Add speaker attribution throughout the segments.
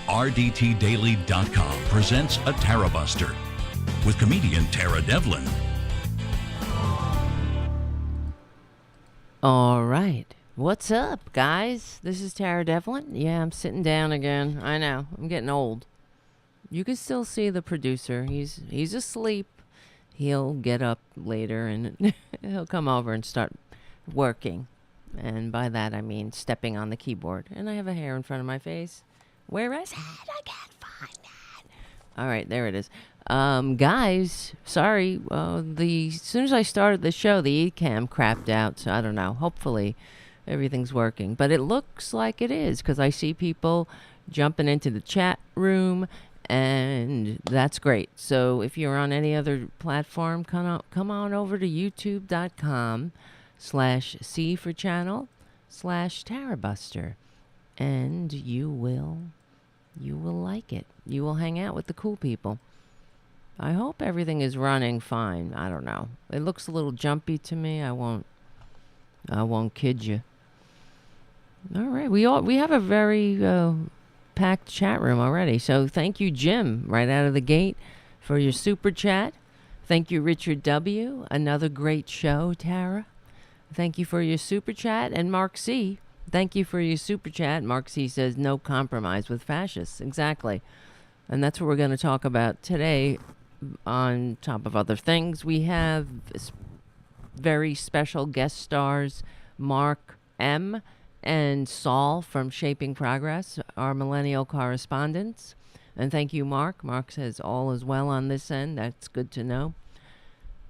Speaker 1: RDTDaily.com presents a Tarabuster with comedian Tara Devlin.
Speaker 2: All right. What's up, guys? This is Tara Devlin. Yeah, I'm sitting down again. I know. I'm getting old. You can still see the producer. He's asleep. He'll get up later and he'll come over and start working. And by that, I mean stepping on the keyboard. And I have a hair in front of my face. Where is it? I can't find it. All right, there it is. Guys, sorry. As soon as I started the show, the eCam crapped out. So I don't know. Hopefully, everything's working. But it looks like it is because I see people jumping into the chat room. And that's great. So if you're on any other platform, come on over to youtube.com/C for channel /Tarabuster. And you will like it. You will hang out with the cool people. I hope everything is running fine. I don't know. It looks a little jumpy to me. I won't kid you. All right. We have a very packed chat room already. So thank you, Jim, right out of the gate for your super chat. Thank you, Richard W. Another great show, Tara. Thank you for your super chat. And Mark C., thank you for your super chat. Mark C. says, no compromise with fascists. Exactly. And that's what we're going to talk about today. On top of other things, we have very special guest stars, Mark M. and Saul from Shaping Progress, our millennial correspondents. And thank you, Mark. Mark says all is well on this end. That's good to know,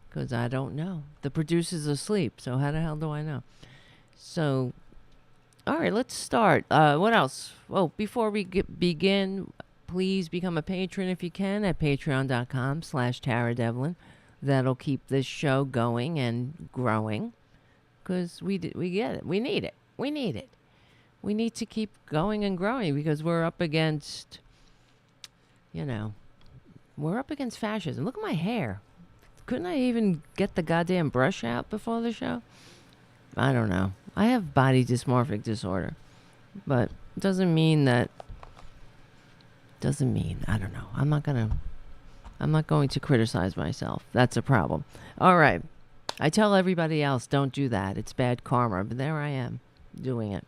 Speaker 2: because I don't know. The producer's asleep, so how the hell do I know? So, all right, let's start. What else? Well, before we begin, please become a patron if you can at patreon.com/Tara Devlin. That'll keep this show going and growing, because we get it. We need it. We need it. We need to keep going and growing because we're up against, we're up against fascism. Look at my hair. Couldn't I even get the goddamn brush out before the show? I don't know. I have body dysmorphic disorder, but it doesn't mean, I don't know. I'm not going to criticize myself. That's a problem. All right. I tell everybody else, don't do that. It's bad karma, but there I am doing it.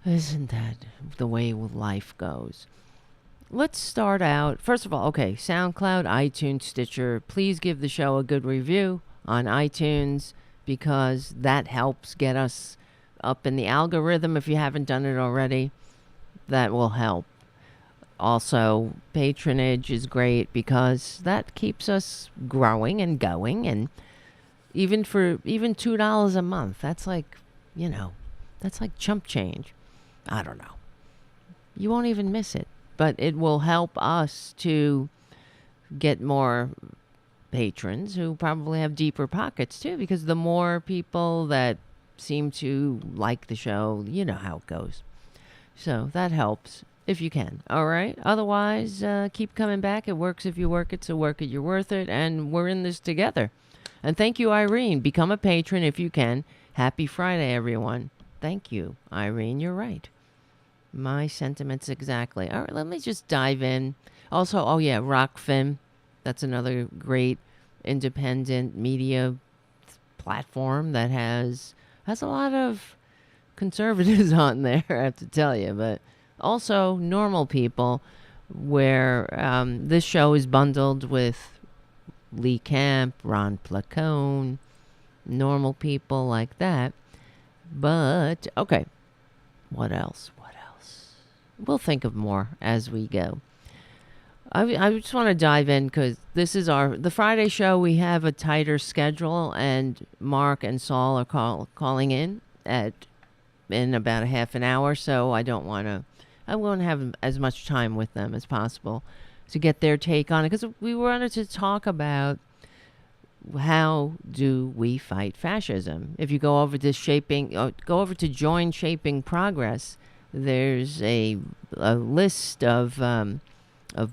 Speaker 2: Isn't that the way life goes? Let's start out. First of all, okay, SoundCloud, iTunes, Stitcher. Please give the show a good review on iTunes because that helps get us up in the algorithm. If you haven't done it already, that will help. Also, patronage is great because that keeps us growing and going. And even $2 a month, that's like, that's like chump change. I don't know. You won't even miss it. But it will help us to get more patrons who probably have deeper pockets too, because the more people that seem to like the show, you know how it goes. So that helps if you can. All right. Otherwise, keep coming back. It works if you work it. So work it, you're worth it. And we're in this together. And thank you, Irene. Become a patron if you can. Happy Friday, everyone. Thank you, Irene. You're right. My sentiments exactly. All right, let me just dive in. Also, ROKFIN. That's another great independent media platform that has a lot of conservatives on there, I have to tell you. But also normal people, where this show is bundled with Lee Camp, Ron PLACONE, normal people like that. But, okay, what else? We'll think of more as we go. I just want to dive in because this is the Friday show. We have a tighter schedule, and Mark and Saul are calling in in about a half an hour, so I want to have as much time with them as possible to get their take on it, because we wanted to talk about how do we fight fascism. If you go over to Join Shaping Progress, there's a list of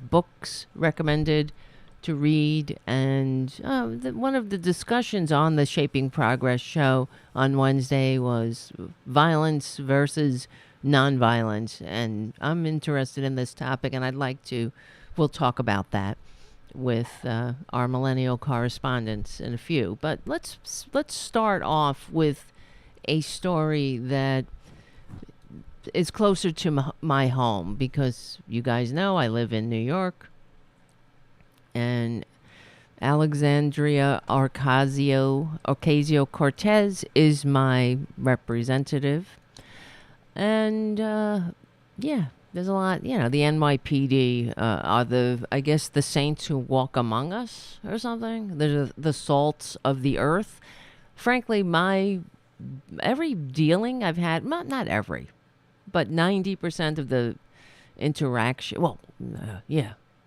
Speaker 2: books recommended to read, and one of the discussions on the Shaping Progress show on Wednesday was violence versus nonviolence. And I'm interested in this topic, and we'll talk about that with our millennial correspondents in a few. But let's start off with a story that is closer to my home, because you guys know I live in New York, and Alexandria Ocasio-Cortez is my representative. And there's a lot, the NYPD are I guess the saints who walk among us or something. They're the salts of the earth. Frankly, every dealing I've had, not every, but 90% of the interaction,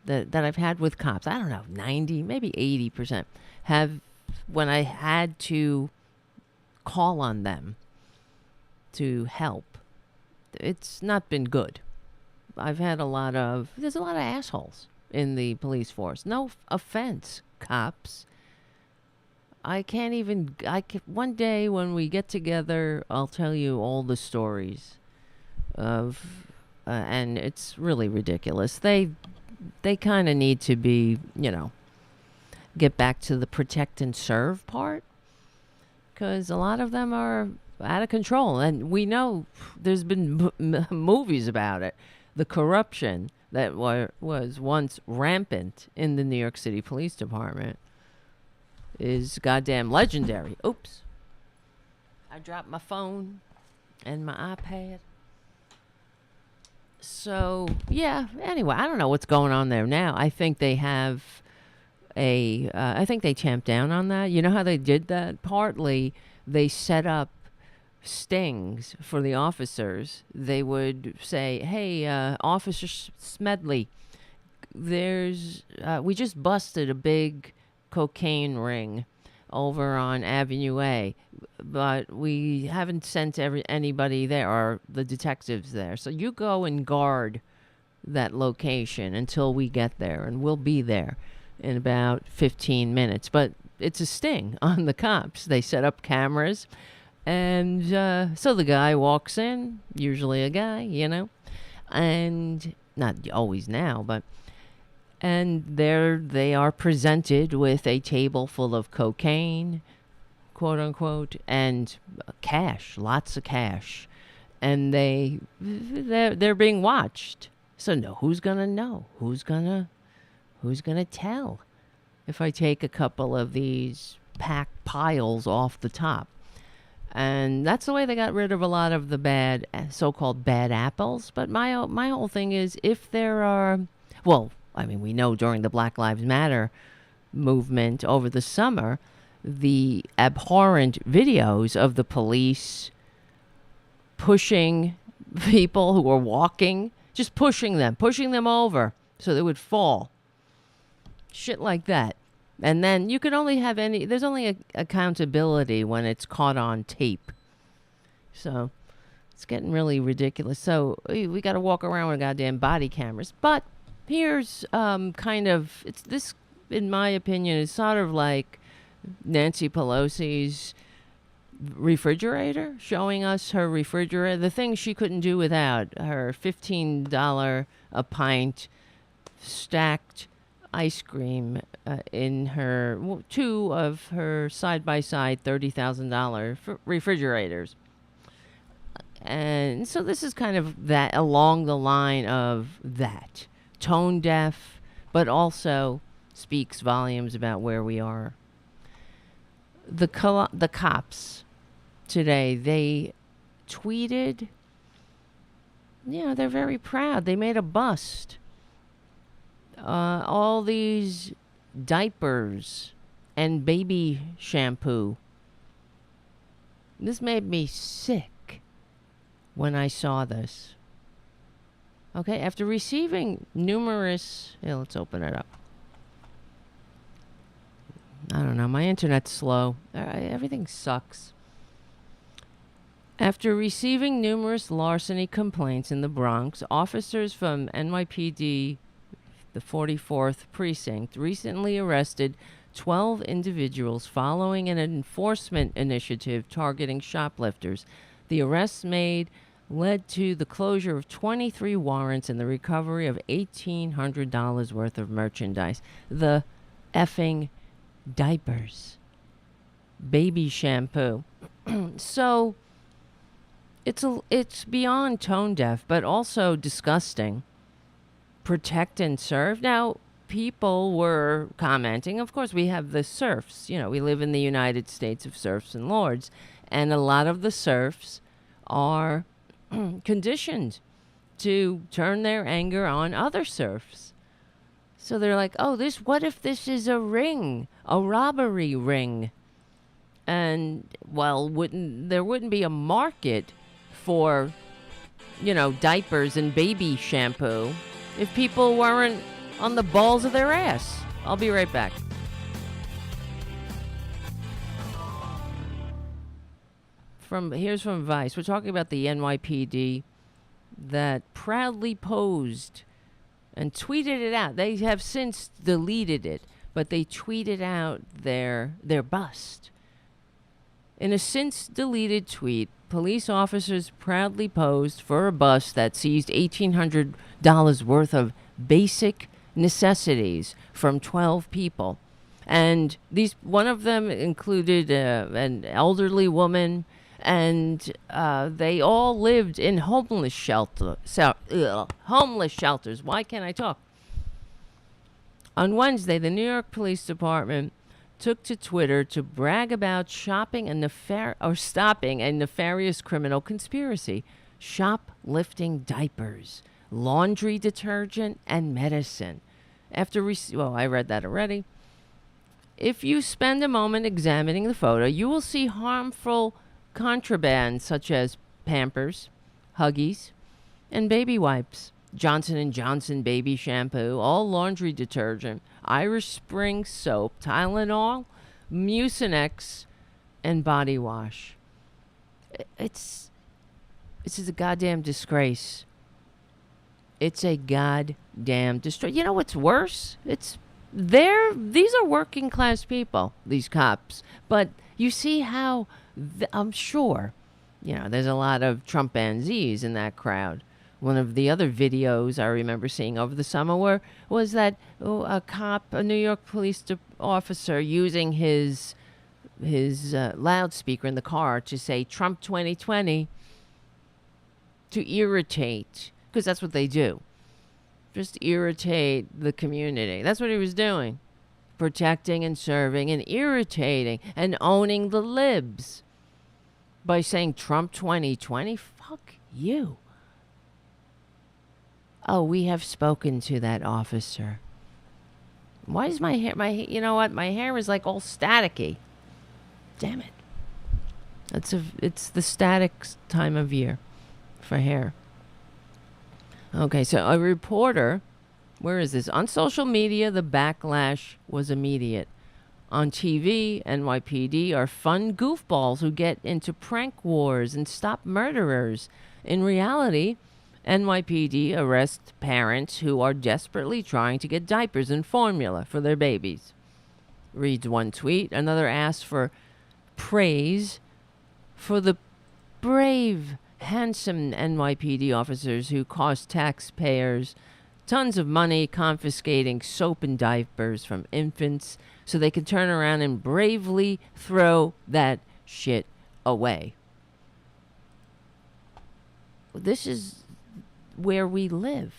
Speaker 2: that I've had with cops, I don't know, 90, maybe 80%, when I had to call on them to help, it's not been good. There's a lot of assholes in the police force. No offense, cops. One day when we get together, I'll tell you all the stories of, and it's really ridiculous. They kind of need to be, get back to the protect and serve part, because a lot of them are out of control. And we know there's been movies about it. The corruption that was once rampant in the New York City Police Department is goddamn legendary. Oops. I dropped my phone and my iPad. So, anyway, I don't know what's going on there now. I think they have I think they tamped down on that. You know how they did that? Partly, they set up stings for the officers. They would say, hey, Officer Smedley, we just busted a big cocaine ring over on Avenue A, but we haven't sent anybody there, or the detectives there. So you go and guard that location until we get there, and we'll be there in about 15 minutes. But it's a sting on the cops. They set up cameras, and so the guy walks in, usually a guy, and not always now, but and there they are presented with a table full of cocaine, quote unquote, and cash, lots of cash, and they're being watched. So who's gonna know? Who's gonna tell if I take a couple of these packed piles off the top? And that's the way they got rid of a lot of the so-called bad apples. But my whole thing is, if there are, we know during the Black Lives Matter movement over the summer, the abhorrent videos of the police pushing people who were walking, just pushing them over so they would fall. Shit like that. And then you could only have there's only accountability when it's caught on tape. So it's getting really ridiculous. So we got to walk around with goddamn body cameras. But here's it's this, in my opinion, is sort of like Nancy Pelosi's refrigerator, showing us her refrigerator, the things she couldn't do without, her $15 a pint stacked ice cream in her two of her side-by-side $30,000 refrigerators. And so this is kind of that, along the line of that. Tone deaf, but also speaks volumes about where we are. The cops today, they tweeted, they're very proud. They made a bust. All these diapers and baby shampoo. This made me sick when I saw this. Okay, after receiving numerous... let's open it up. I don't know, my internet's slow. Everything sucks. After receiving numerous larceny complaints in the Bronx, officers from NYPD, the 44th Precinct, recently arrested 12 individuals following an enforcement initiative targeting shoplifters. The arrests made led to the closure of 23 warrants and the recovery of $1,800 worth of merchandise. The effing diapers. Baby shampoo. So it's beyond tone deaf, but also disgusting. Protect and serve. Now, people were commenting. Of course, we have the serfs. We live in the United States of serfs and lords, and a lot of the serfs are conditioned to turn their anger on other serfs. So they're like, oh, what if this is a ring, a robbery ring? And, well, there wouldn't be a market for, diapers and baby shampoo if people weren't on the balls of their ass. I'll be right back. Here's from Vice. We're talking about the NYPD that proudly posed and tweeted it out. They have since deleted it, but they tweeted out their bust. In a since deleted tweet, police officers proudly posed for a bus that seized $1,800 worth of basic necessities from 12 people. And one of them included an elderly woman, and they all lived in homeless shelters. Why can't I talk? On Wednesday, the New York Police Department took to Twitter to brag about stopping a nefarious criminal conspiracy: shoplifting diapers, laundry detergent, and medicine. I read that already. If you spend a moment examining the photo, you will see harmful contraband such as Pampers, Huggies, and baby wipes, Johnson & Johnson baby shampoo, all laundry detergent, Irish Spring soap, Tylenol, Mucinex, and body wash. It's a goddamn disgrace. It's a goddamn disgrace. You know what's worse? These are working class people, these cops. But you see how, I'm sure, there's a lot of Trumpanzees in that crowd. One of the other videos I remember seeing over the summer was that a New York police officer using his loudspeaker in the car to say Trump 2020 to irritate, because that's what they do. Just irritate the community. That's what he was doing. Protecting and serving and irritating and owning the libs by saying Trump 2020. Fuck you. Oh, we have spoken to that officer. Why is my hair, you know what? My hair is like all staticky. Damn it. It's the static time of year for hair. Okay, so a reporter, where is this? On social media, the backlash was immediate. On TV, NYPD are fun goofballs who get into prank wars and stop murderers. In reality, NYPD arrests parents who are desperately trying to get diapers and formula for their babies. Reads one tweet. Another asks for praise for the brave, handsome NYPD officers who cost taxpayers tons of money confiscating soap and diapers from infants so they can turn around and bravely throw that shit away. This is where we live.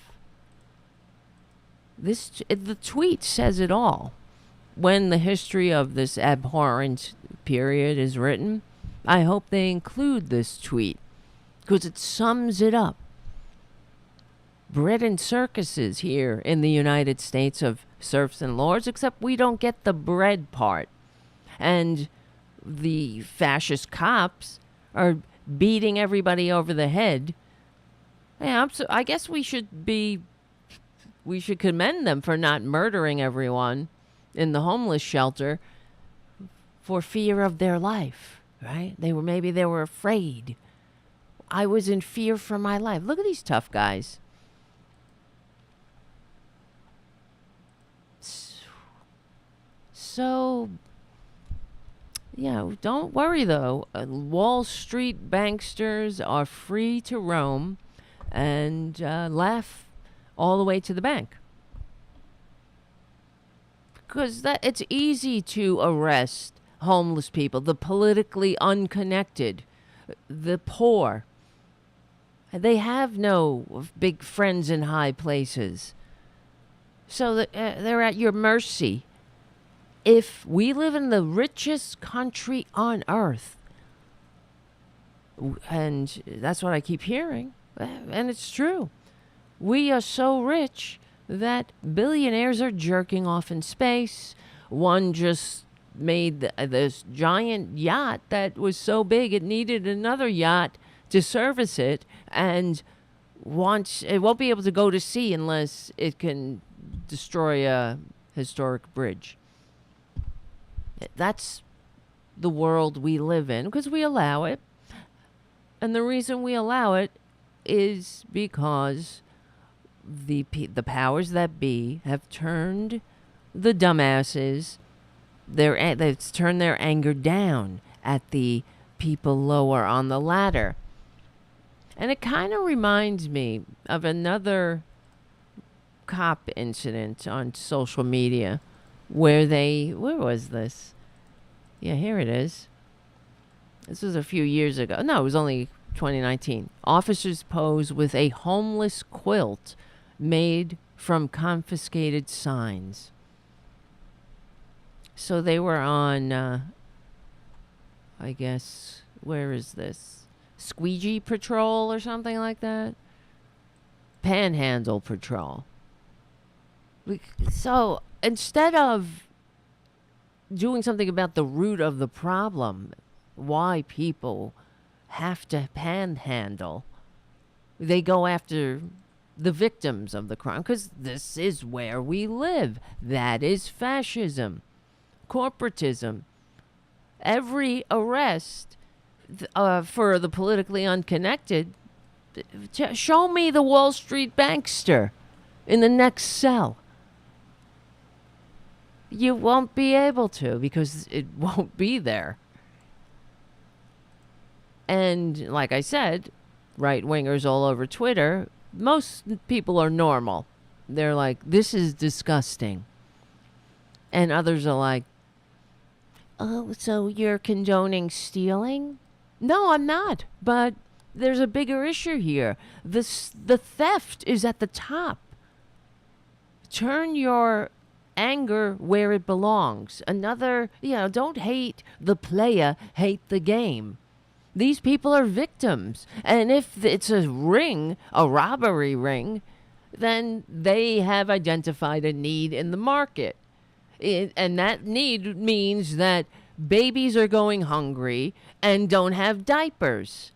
Speaker 2: The tweet says it all. When the history of this abhorrent period is written, I hope they include this tweet because it sums it up. Bread and circuses here in the United States of serfs and lords, except we don't get the bread part. And the fascist cops are beating everybody over the head. Yeah, I guess we should commend them for not murdering everyone in the homeless shelter for fear of their life, right? Maybe they were afraid. I was in fear for my life. Look at these tough guys. So Yeah, don't worry though. Wall Street banksters are free to roam and laugh all the way to the bank. Because that it's easy to arrest homeless people, the politically unconnected, the poor. They have no big friends in high places. So that, they're at your mercy. If we live in the richest country on earth, and that's what I keep hearing, and it's true, we are so rich that billionaires are jerking off in space. One just made this giant yacht that was so big it needed another yacht to service it, and it won't be able to go to sea unless it can destroy a historic bridge. That's the world we live in because we allow it. And the reason we allow it is because the powers that be have turned the dumbasses, they've turned their anger down at the people lower on the ladder. And it kind of reminds me of another cop incident on social media where was this? Yeah, here it is. This was a few years ago. No, it was only 2019. Officers pose with a homeless quilt made from confiscated signs. So they were on, I guess, where is this? Squeegee Patrol or something like that? Panhandle Patrol. So instead of doing something about the root of the problem, why people have to panhandle, they go after the victims of the crime because this is where we live. That is fascism, corporatism. Every arrest for the politically unconnected, show me the Wall Street bankster in the next cell. You won't be able to because it won't be there. And like I said, right-wingers all over Twitter, most people are normal. They're like, this is disgusting. And others are like, oh, so you're condoning stealing? No, I'm not. But there's a bigger issue here. The theft is at the top. Turn your anger where it belongs. Don't hate the player, hate the game. These people are victims. And if it's a robbery ring, then they have identified a need in the market. And that need means that babies are going hungry and don't have diapers.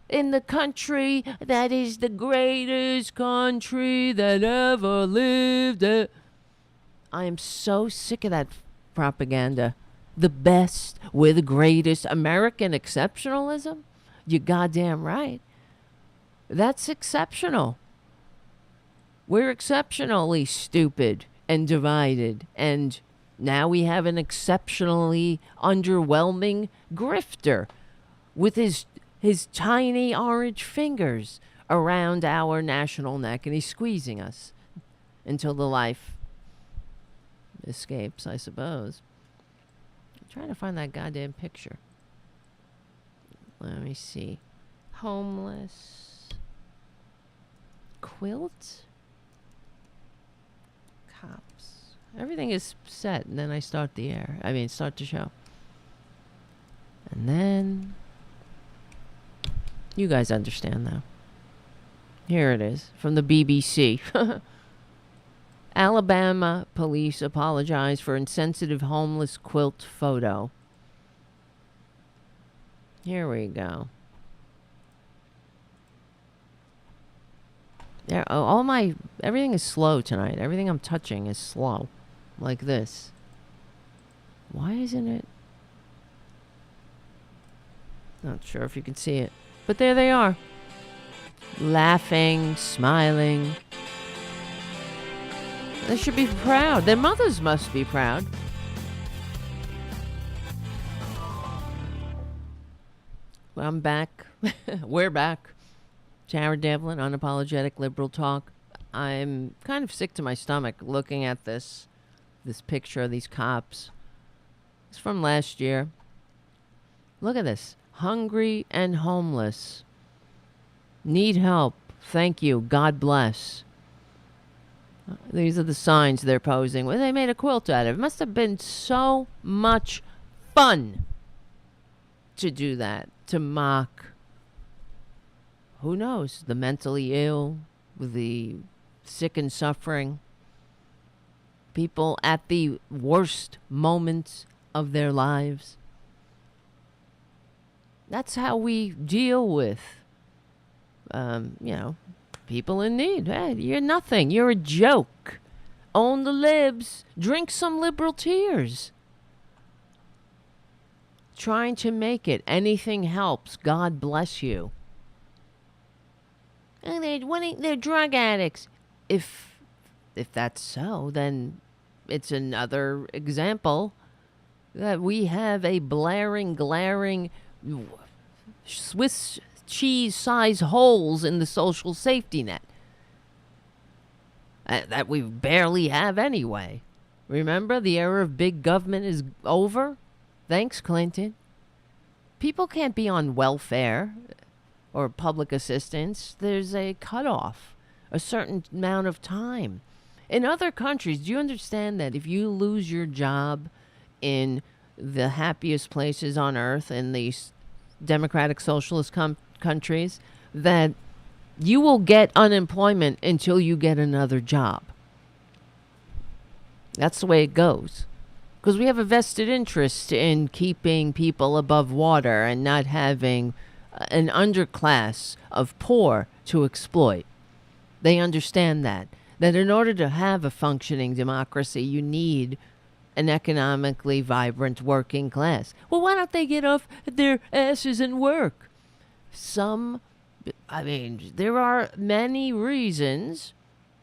Speaker 2: In the country that is the greatest country that ever lived. I am so sick of that propaganda. The best, we're the greatest. American exceptionalism? You're goddamn right. That's exceptional. We're exceptionally stupid and divided. And now we have an exceptionally underwhelming grifter with his tiny orange fingers around our national neck, and he's squeezing us until the life escapes, I suppose. I'm trying to find that goddamn picture. Let me see. Homeless. Quilt? Cops. Everything is set, and then I start the show. And then... you guys understand, though. Here it is, from the BBC. Alabama police apologize for insensitive homeless quilt photo. Here we go. There, everything is slow tonight. Everything I'm touching is slow. Like this. Why isn't it? Not sure if you can see it. But there they are. Laughing, smiling. They should be proud. Their mothers must be proud. I'm back. We're back. Tara Devlin, Unapologetic Liberal Talk. I'm kind of sick to my stomach looking at this picture of these cops. It's from last year. Look at this. Hungry and homeless. Need help. Thank you. God bless. These are the signs they're posing. Well, they made a quilt out of it. It must have been so much fun to do that, to mock, who knows, the mentally ill, the sick and suffering, people at the worst moments of their lives. That's how we deal with, people in need. Hey, you're nothing. You're a joke. Own the libs. Drink some liberal tears. Trying to make it. Anything helps. God bless you. And they're drug addicts. If that's so, then it's another example that we have a glaring Swiss cheese size holes in the social safety net that we barely have anyway. Remember, the era of big government is over. Thanks, Clinton. People can't be on welfare or public assistance. There's a cutoff, a certain amount of time. In other countries, do you understand that if you lose your job in the happiest places on earth, in these democratic socialist countries, that you will get unemployment until you get another job? That's the way it goes. Because we have a vested interest in keeping people above water and not having an underclass of poor to exploit. They understand that in order to have a functioning democracy, you need an economically vibrant working class. Well, why don't they get off their asses and work? There are many reasons.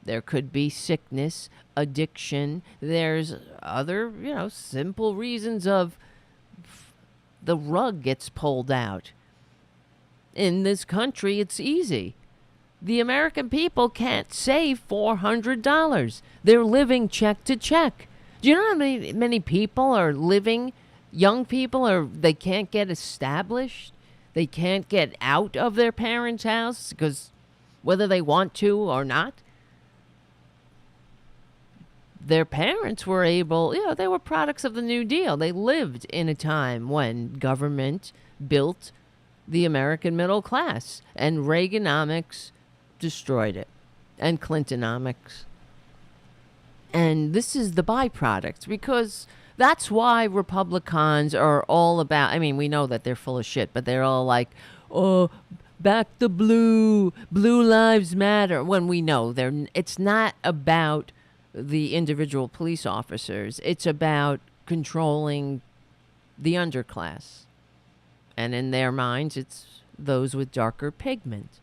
Speaker 2: There could be sickness, addiction. There's other, simple reasons of the rug gets pulled out. In this country, it's easy. The American people can't save $400. They're living check to check. Do you know how many people are living, young people, they can't get established? They can't get out of their parents' house because whether they want to or not, their parents were able, they were products of the New Deal. They lived in a time when government built the American middle class, and Reaganomics destroyed it, and Clintonomics. And this is the byproduct, because that's why Republicans are all about, we know that they're full of shit, but they're all like, oh, back the blue lives matter, when we know it's not about the individual police officers. It's about controlling the underclass. And in their minds, it's those with darker pigment.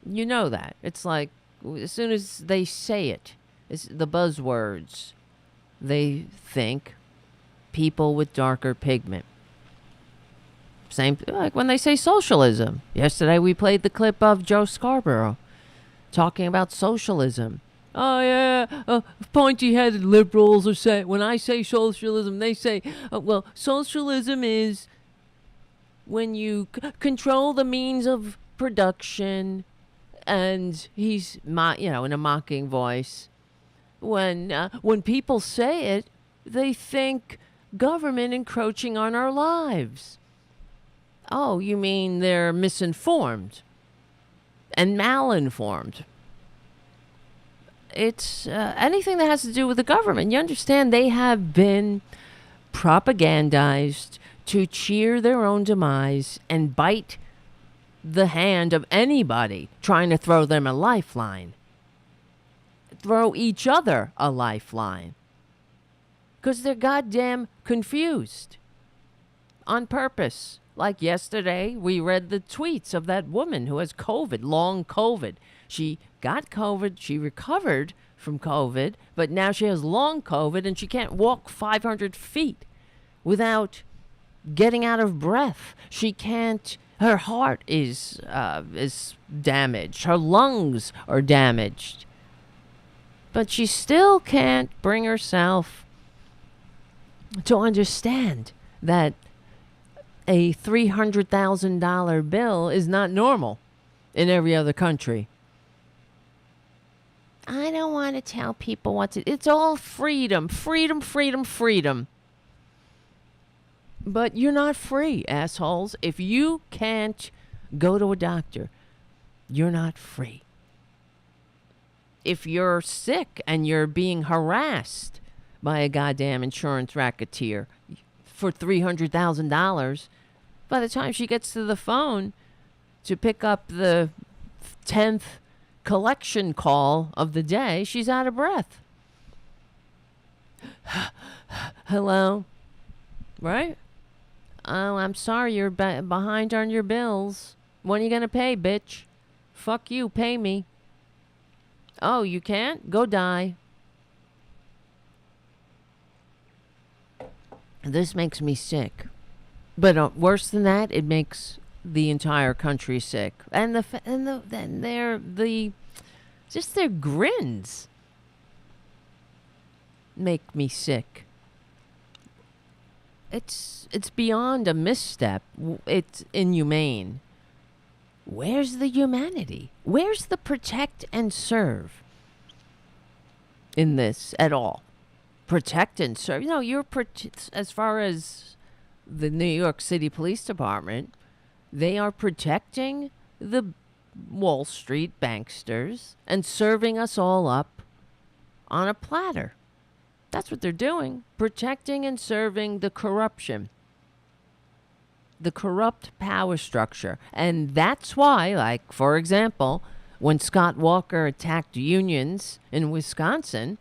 Speaker 2: You know that. It's like, as soon as they say it, it's the buzzwords, they think people with darker pigment. Same, like when they say socialism. Yesterday we played the clip of Joe Scarborough talking about socialism. Oh, yeah, pointy-headed liberals are saying, when I say socialism, they say, well, socialism is when you control the means of production, and he's, in a mocking voice. When people say it, they think government encroaching on our lives. Oh, you mean they're misinformed and malinformed? It's anything that has to do with the government. You understand, they have been propagandized to cheer their own demise and bite the hand of anybody trying to throw them a lifeline. Throw each other a lifeline. Because they're goddamn confused. On purpose. Like yesterday, we read the tweets of that woman who has COVID, long COVID. She got COVID, she recovered from COVID, but now she has long COVID and she can't walk 500 feet without getting out of breath. She can't. Her heart is damaged. Her lungs are damaged. But she still can't bring herself to understand that a $300,000 bill is not normal in every other country. I don't want to tell people what to. It's all freedom, freedom, freedom, freedom. But you're not free, assholes. If you can't go to a doctor, you're not free. If you're sick and you're being harassed by a goddamn insurance racketeer for $300,000, by the time she gets to the phone to pick up the 10th collection call of the day, she's out of breath. Hello? Right? Oh, I'm sorry, you're behind on your bills. When are you going to pay, bitch? Fuck you, pay me. Oh, you can't? Go die. This makes me sick. But worse than that, it makes the entire country sick. And just their grins make me sick. It's beyond a misstep. It's inhumane. Where's the humanity? Where's the protect and serve in this at all? Protect and serve. You know, as far as the New York City Police Department, they are protecting the Wall Street banksters and serving us all up on a platter. That's what they're doing. Protecting and serving the corruption. The corrupt power structure. And that's why, like, for example, when Scott Walker attacked unions in Wisconsin,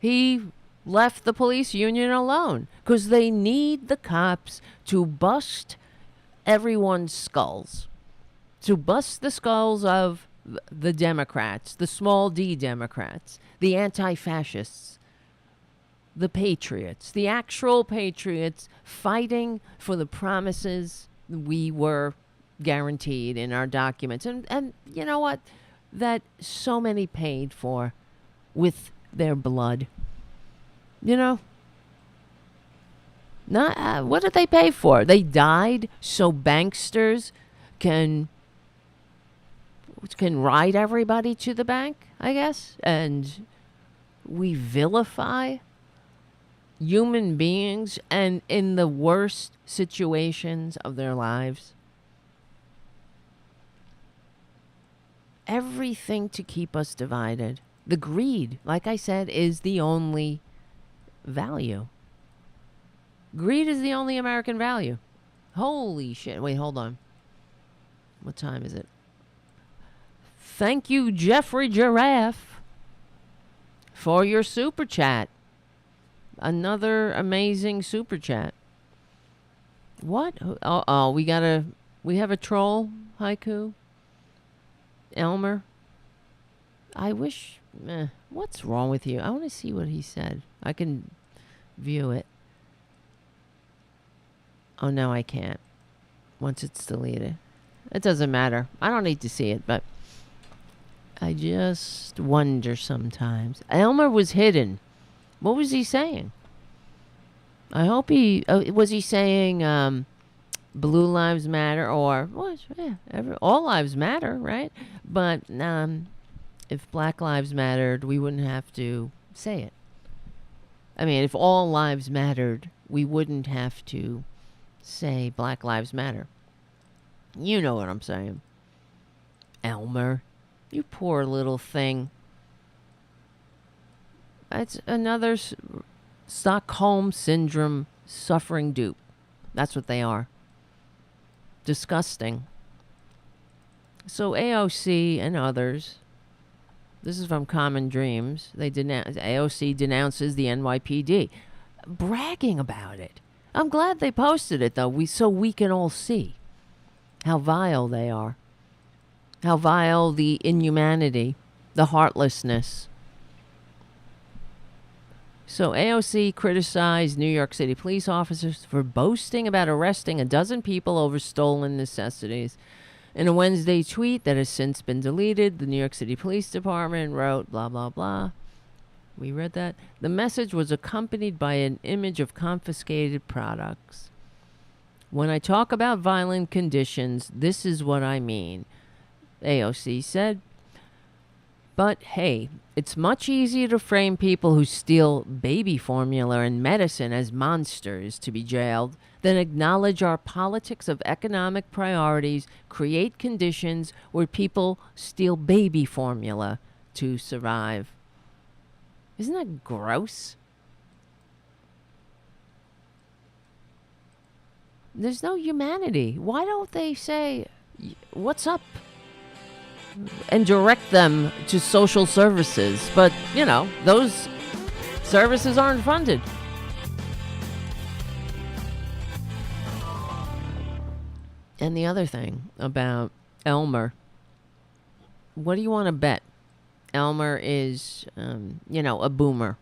Speaker 2: he left the police union alone because they need the cops to bust everyone's skulls. To bust the skulls of the Democrats, the small d Democrats, the anti-fascists, the patriots, the actual patriots fighting for the promises we were guaranteed in our documents. And you know what? That so many paid for with their blood. You know? Not what did they pay for? They died so banksters can ride everybody to the bank, I guess. And we vilify human beings and in the worst situations of their lives. Everything to keep us divided. The greed, like I said, is the only value. Greed is the only American value. Holy shit. Wait, hold on. What time is it? Thank you, Jeffrey Giraffe, for your super chat. Another amazing super chat. What? Oh, we have a troll haiku. Elmer. I wish. What's wrong with you? I want to see what he said. I can view it. Oh, no, I can't. Once it's deleted. It doesn't matter. I don't need to see it, but I just wonder sometimes. Elmer was hidden. What was he saying? I hope was he saying Blue Lives Matter or all lives matter, right? But if Black Lives mattered, we wouldn't have to say it. I mean, if all lives mattered, we wouldn't have to say Black Lives Matter. You know what I'm saying. Elmer, you poor little thing. It's another Stockholm Syndrome suffering dupe. That's what they are. Disgusting. So AOC and others, this is from Common Dreams, AOC denounces the NYPD. Bragging about it. I'm glad they posted it, though, so we can all see how vile they are. How vile the inhumanity, the heartlessness. So AOC criticized New York City police officers for boasting about arresting a dozen people over stolen necessities. In a Wednesday tweet that has since been deleted, the New York City Police Department wrote, blah, blah, blah. We read that. The message was accompanied by an image of confiscated products. When I talk about violent conditions, this is what I mean, AOC said. But hey, it's much easier to frame people who steal baby formula and medicine as monsters to be jailed than acknowledge our politics of economic priorities create conditions where people steal baby formula to survive. Isn't that gross? There's no humanity. Why don't they say, what's up? And direct them to social services. But, you know, those services aren't funded. And the other thing about Elmer, what do you want to bet? Elmer is, a boomer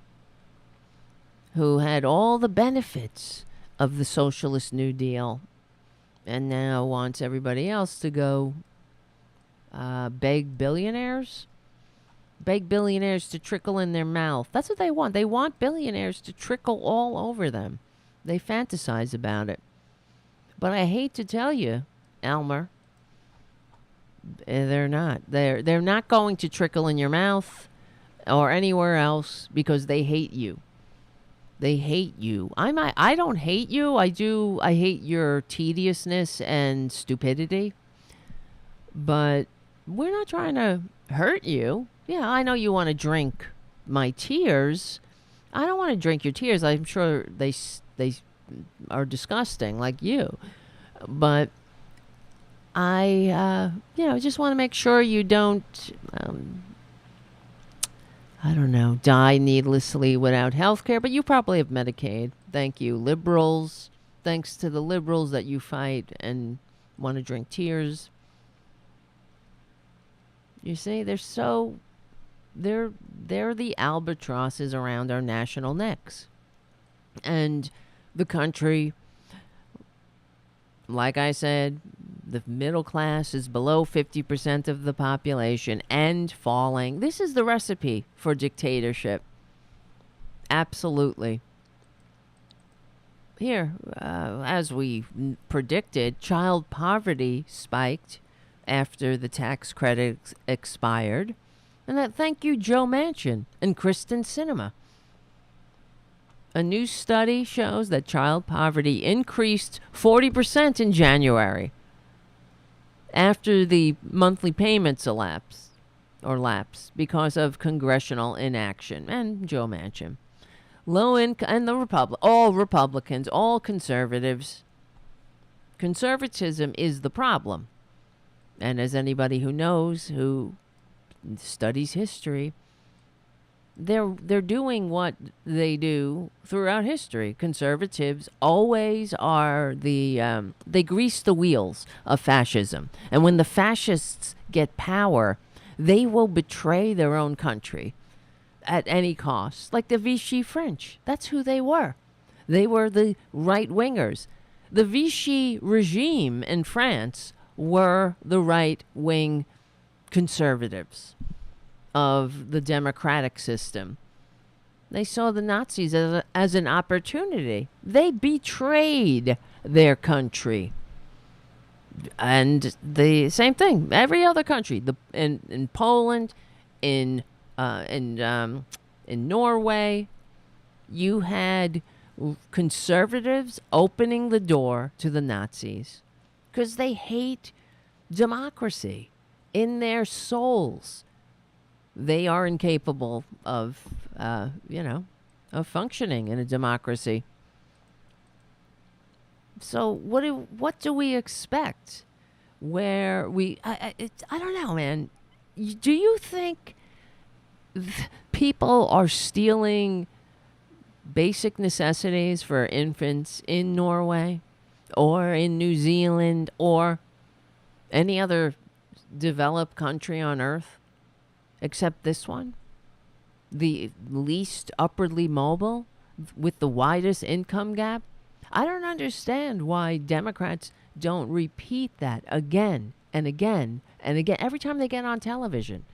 Speaker 2: who had all the benefits of the socialist New Deal and now wants everybody else to go beg billionaires to trickle in their mouth. That's what they want. They want billionaires to trickle all over them. They fantasize about it. But I hate to tell you, Elmer, they're not. They're not going to trickle in your mouth or anywhere else because they hate you. They hate you. I don't hate you. I hate your tediousness and stupidity. But we're not trying to hurt you. Yeah, I know you want to drink my tears. I don't want to drink your tears. I'm sure they are disgusting like you. But I just want to make sure you don't die needlessly without health care, but you probably have Medicaid. Thank you, liberals. Thanks to the liberals that you fight and want to drink tears. You see, they're the albatrosses around our national necks. And the country, like I said, the middle class is below 50% of the population and falling. This is the recipe for dictatorship. Absolutely. Here, as we predicted, child poverty spiked after the tax credits expired. And that thank you, Joe Manchin and Kristen Sinema. A new study shows that child poverty increased 40% in January after the monthly payments lapse because of congressional inaction. And Joe Manchin. Low income, and all Republicans, all conservatives. Conservatism is the problem. And as anybody who knows, who studies history, they're doing what they do throughout history. Conservatives always are they grease the wheels of fascism. And when the fascists get power, they will betray their own country at any cost. Like the Vichy French. That's who they were. They were the right-wingers. The Vichy regime in France were the right-wing conservatives of the democratic system. They saw the Nazis as an opportunity. They betrayed their country. And the same thing, every other country, in Poland, in Norway, you had conservatives opening the door to the Nazis because they hate democracy in their souls. They are incapable of functioning in a democracy. So what do we expect? Where I don't know, man. Do you think people are stealing basic necessities for infants in Norway or in New Zealand or any other developed country on earth except this one? the least upwardly mobile with the widest income gap. I don't understand why Democrats don't repeat that again and again and again every time they get on television.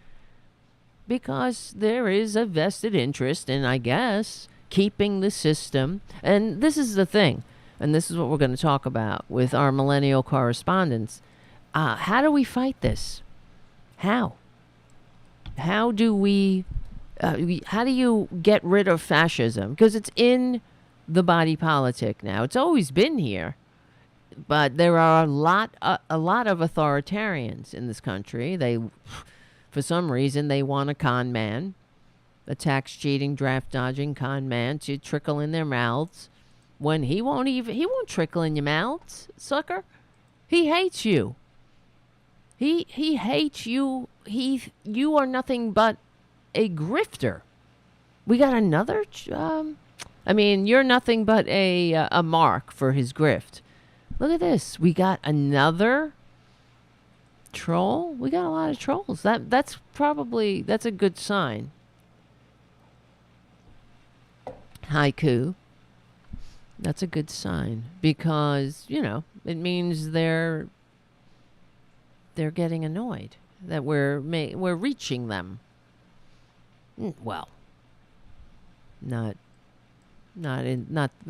Speaker 2: Because there is a vested interest in, I guess, keeping the system. And this is the thing, and this is what we're going to talk about with our millennial correspondents. How do we fight this? How? How do how do you get rid of fascism? Because it's in the body politic now. It's always been here. But there are a lot of authoritarians in this country. They, for some reason, they want a con man, a tax cheating, draft dodging con man to trickle in their mouths when he won't trickle in your mouths, sucker. He hates you. He hates you. You are nothing but a grifter. We got another. You're nothing but a mark for his grift. Look at this. We got another troll. We got a lot of trolls. That's a good sign. Haiku. That's a good sign because, it means they're getting annoyed that we're reaching them. Well, not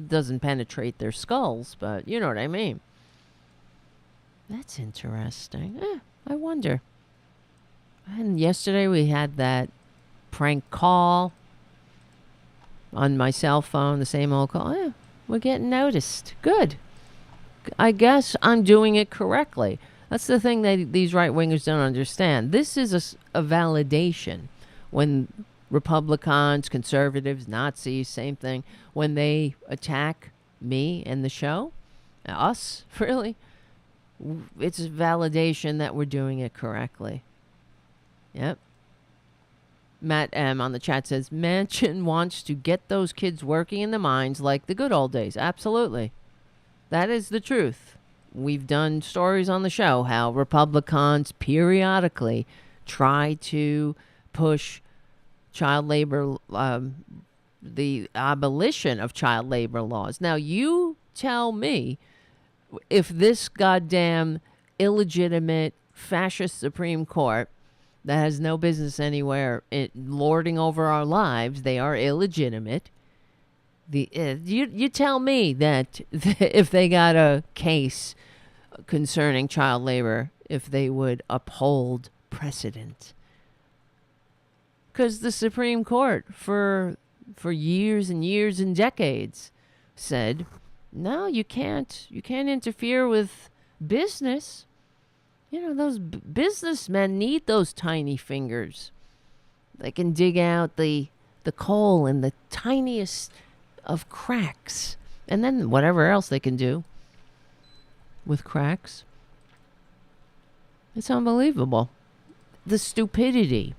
Speaker 2: doesn't penetrate their skulls, but you know what I mean. That's interesting. I wonder. And yesterday we had that prank call on my cell phone, the same old call. We're getting noticed. Good. I guess I'm doing it correctly. That's the thing that these right-wingers don't understand. This is a validation. When Republicans, conservatives, Nazis, same thing, when they attack me and the show, us, really, it's a validation that we're doing it correctly. Yep. Matt M. on the chat says, Manchin wants to get those kids working in the mines like the good old days. Absolutely. That is the truth. We've done stories on the show how Republicans periodically try to push child labor, the abolition of child labor laws. Now, you tell me if this goddamn illegitimate fascist Supreme Court that has no business anywhere lording over our lives, they are illegitimate. You tell me that if they got a case concerning child labor, if they would uphold precedent. Because the Supreme Court for years and years and decades said, no, you can't interfere with business. Those businessmen need those tiny fingers. They can dig out the coal in the tiniest of cracks. And then whatever else they can do with cracks. It's unbelievable. The stupidity.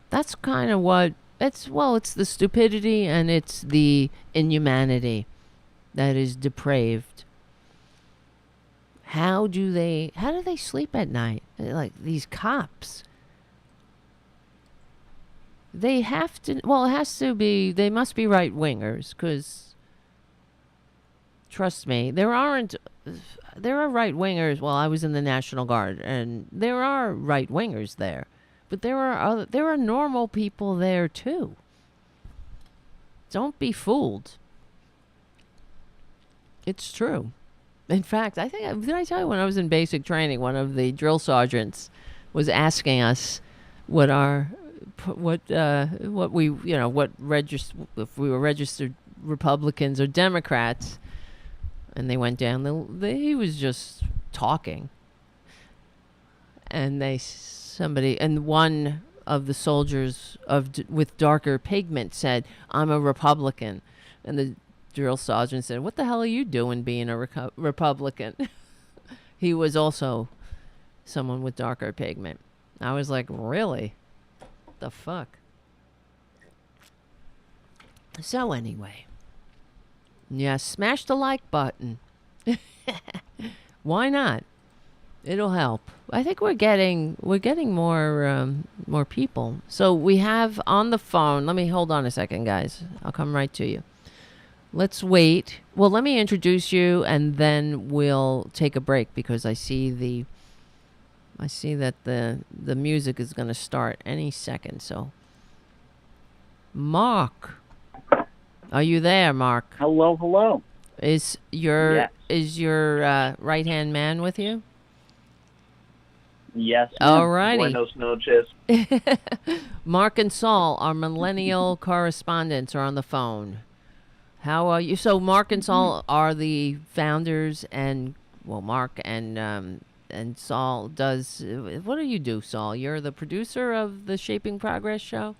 Speaker 2: That's kind of what it's the stupidity and it's the inhumanity that is depraved. How do they sleep at night? Like these cops. They have to, it has to be, they must be right-wingers because, trust me, there are right-wingers. Well, I was in the National Guard and there are right-wingers there. But there are normal people there too. Don't be fooled. It's true. In fact, did I tell you when I was in basic training, one of the drill sergeants was asking us if we were registered Republicans or Democrats, and they went down. He was just talking, and one of the soldiers with darker pigment said, "I'm a Republican," and the drill sergeant said, "What the hell are you doing being a Republican?" He was also someone with darker pigment. I was like, really? The fuck? So anyway, yeah, smash the like button. Why not? It'll help. I think we're getting more people. So we have on the phone. Let me hold on a second, guys. I'll come right to you. Let's wait. Well, let me introduce you, and then we'll take a break because I see that the music is going to start any second. So, Mark, are you there, Mark?
Speaker 3: Hello, hello.
Speaker 2: Is your
Speaker 3: Yes.
Speaker 2: right hand man with you?
Speaker 3: Yes.
Speaker 2: All righty.
Speaker 3: Buenos noches.
Speaker 2: Mark and Saul, our millennial correspondents, are on the phone. How are you? So Mark and Saul are the founders, and Mark and Saul does. What do you do, Saul? You're the producer of the Shaping Progress show,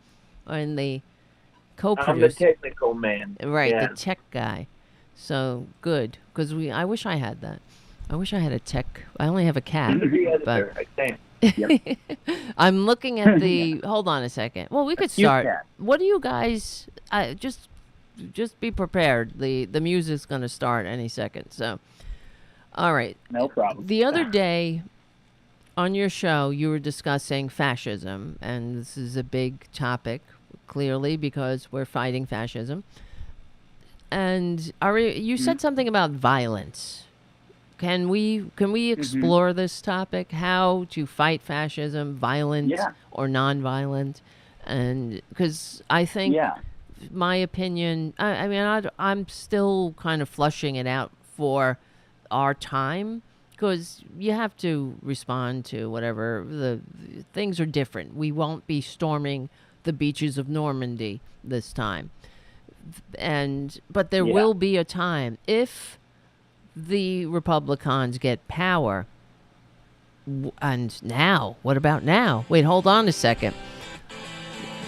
Speaker 2: and the co-producer.
Speaker 3: I'm the technical man.
Speaker 2: Right,
Speaker 3: Yeah.
Speaker 2: the tech guy. So good, because I wish I had that. I wish I had a tech. I only have a cat.
Speaker 3: The editor, I think. Yep.
Speaker 2: I'm looking at the. Hold on a second. Well, we could
Speaker 3: cute
Speaker 2: start.
Speaker 3: cat.
Speaker 2: What do you guys? Just be prepared. The music's going to start any second. So, all right.
Speaker 3: No problem.
Speaker 2: The other day on your show, you were discussing fascism, and this is a big topic, clearly, because we're fighting fascism. And you said something about violence. Can we explore this topic? How to fight fascism, violent or non-violent? And because I think, my opinion, I mean, I'm still kind of flushing it out for our time, because you have to respond to whatever the things are different. We won't be storming the beaches of Normandy this time, but there will be a time if the Republicans get power. And now, what about now? Wait, hold on a second.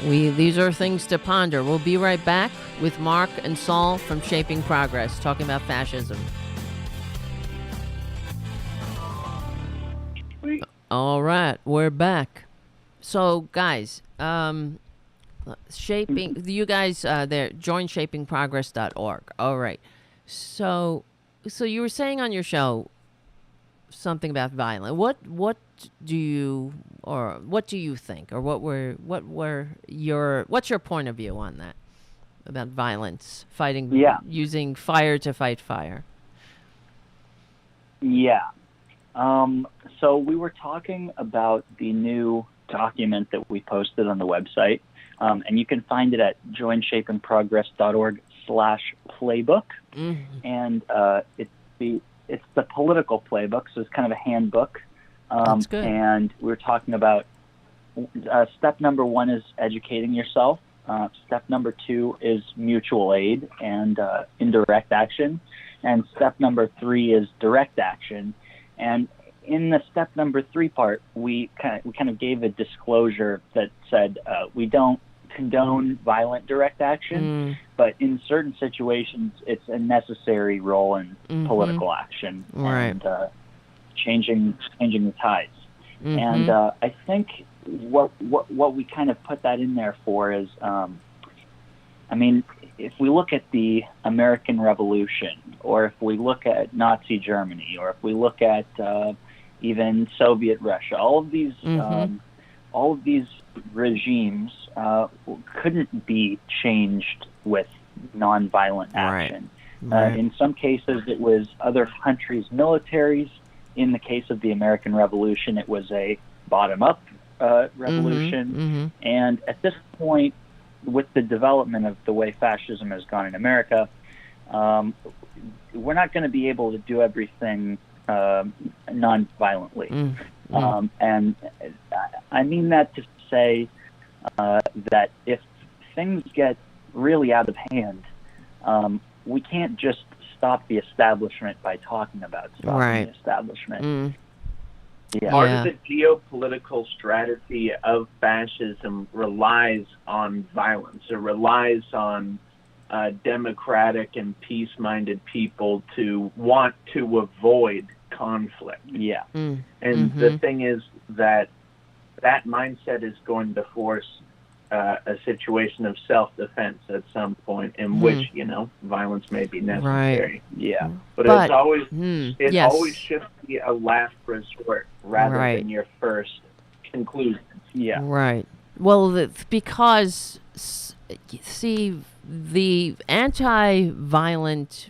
Speaker 2: These are things to ponder. We'll be right back with Mark and Saul from Shaping Progress, talking about fascism. All right, we're back. So, guys, you guys there, join shapingprogress.org. All right. So you were saying on your show something about violence. What do you think, or what's your point of view on that, about violence, fighting, using fire to fight fire?
Speaker 3: Yeah. So we were talking about the new document that we posted on the website, and you can find it at joinshapingprogress.org/playbook. And it's the political playbook, so it's kind of a handbook.
Speaker 2: That's good.
Speaker 3: And we were talking about step number 1 is educating yourself. Step number 2 is mutual aid and indirect action. And step number 3 is direct action. And in the step number 3 part, we kind of gave a disclosure that said we don't condone violent direct action, but in certain situations, it's a necessary role in political action and changing the tides. And I think what we kind of put that in there for is, I mean, if we look at the American Revolution, or if we look at Nazi Germany, or if we look at even Soviet Russia, all of these regimes couldn't be changed with nonviolent action. In some cases, it was other countries' militaries. In the case of the American Revolution, it was a bottom-up revolution. And at this point, with the development of the way fascism has gone in America, we're not going to be able to do everything non-violently. And I mean that to say that if things get really out of hand, we can't just stop the establishment by talking about stopping the establishment.
Speaker 4: Part of the geopolitical strategy of fascism relies on violence. It relies on democratic and peace-minded people to want to avoid conflict. And the thing is that mindset is going to force a situation of self-defense at some point in which, violence may be necessary.
Speaker 2: Right.
Speaker 3: Yeah.
Speaker 4: But it's always, always should be a last resort rather than your first conclusion. Yeah.
Speaker 2: Right. Well, because, see, the anti-violent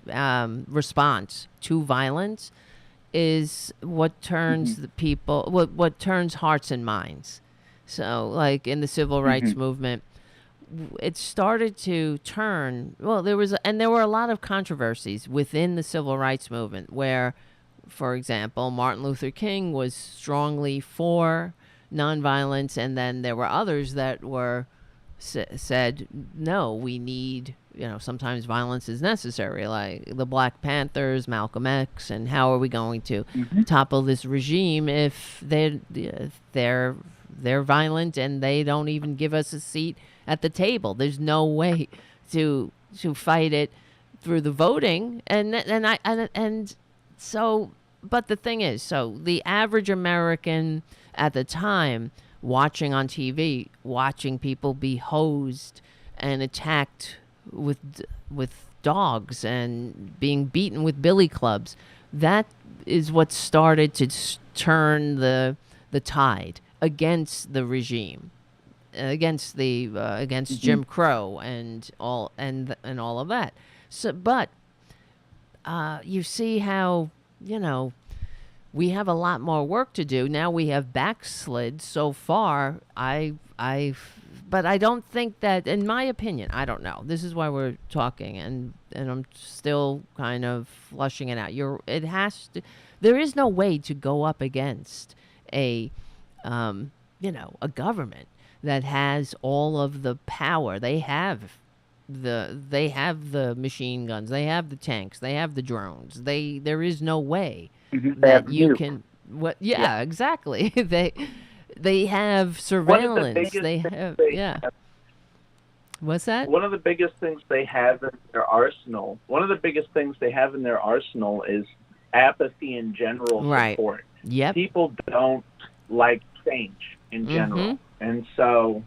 Speaker 2: response to violence is what turns the people, what turns hearts and minds. So, like in the civil rights movement, it started to turn. Well, there were a lot of controversies within the civil rights movement where, for example, Martin Luther King was strongly for nonviolence, and then there were others that were said, no, we need, sometimes violence is necessary, like the Black Panthers, Malcolm X, and how are we going to topple this regime if they're violent and they don't even give us a seat at the table? There's no way to fight it through the voting, and so. But the thing is, so the average American at the time, watching on TV, watching people be hosed and attacked with dogs and being beaten with billy clubs, that is what started to turn the tide against the regime, against Jim Crow and all of that. So, but you see how, we have a lot more work to do. Now we have backslid so far. But I don't think that, in my opinion, I don't know. This is why we're talking, and I'm still kind of flushing it out. There is no way to go up against a government that has all of the power. They have the machine guns, they have the tanks, they have the drones. There is no way that you can. Exactly. They have surveillance. They have. What's that?
Speaker 4: One of the biggest things they have in their arsenal. One of the biggest things they have in their arsenal is apathy in general support.
Speaker 2: Yep.
Speaker 4: People don't like change in general, and so.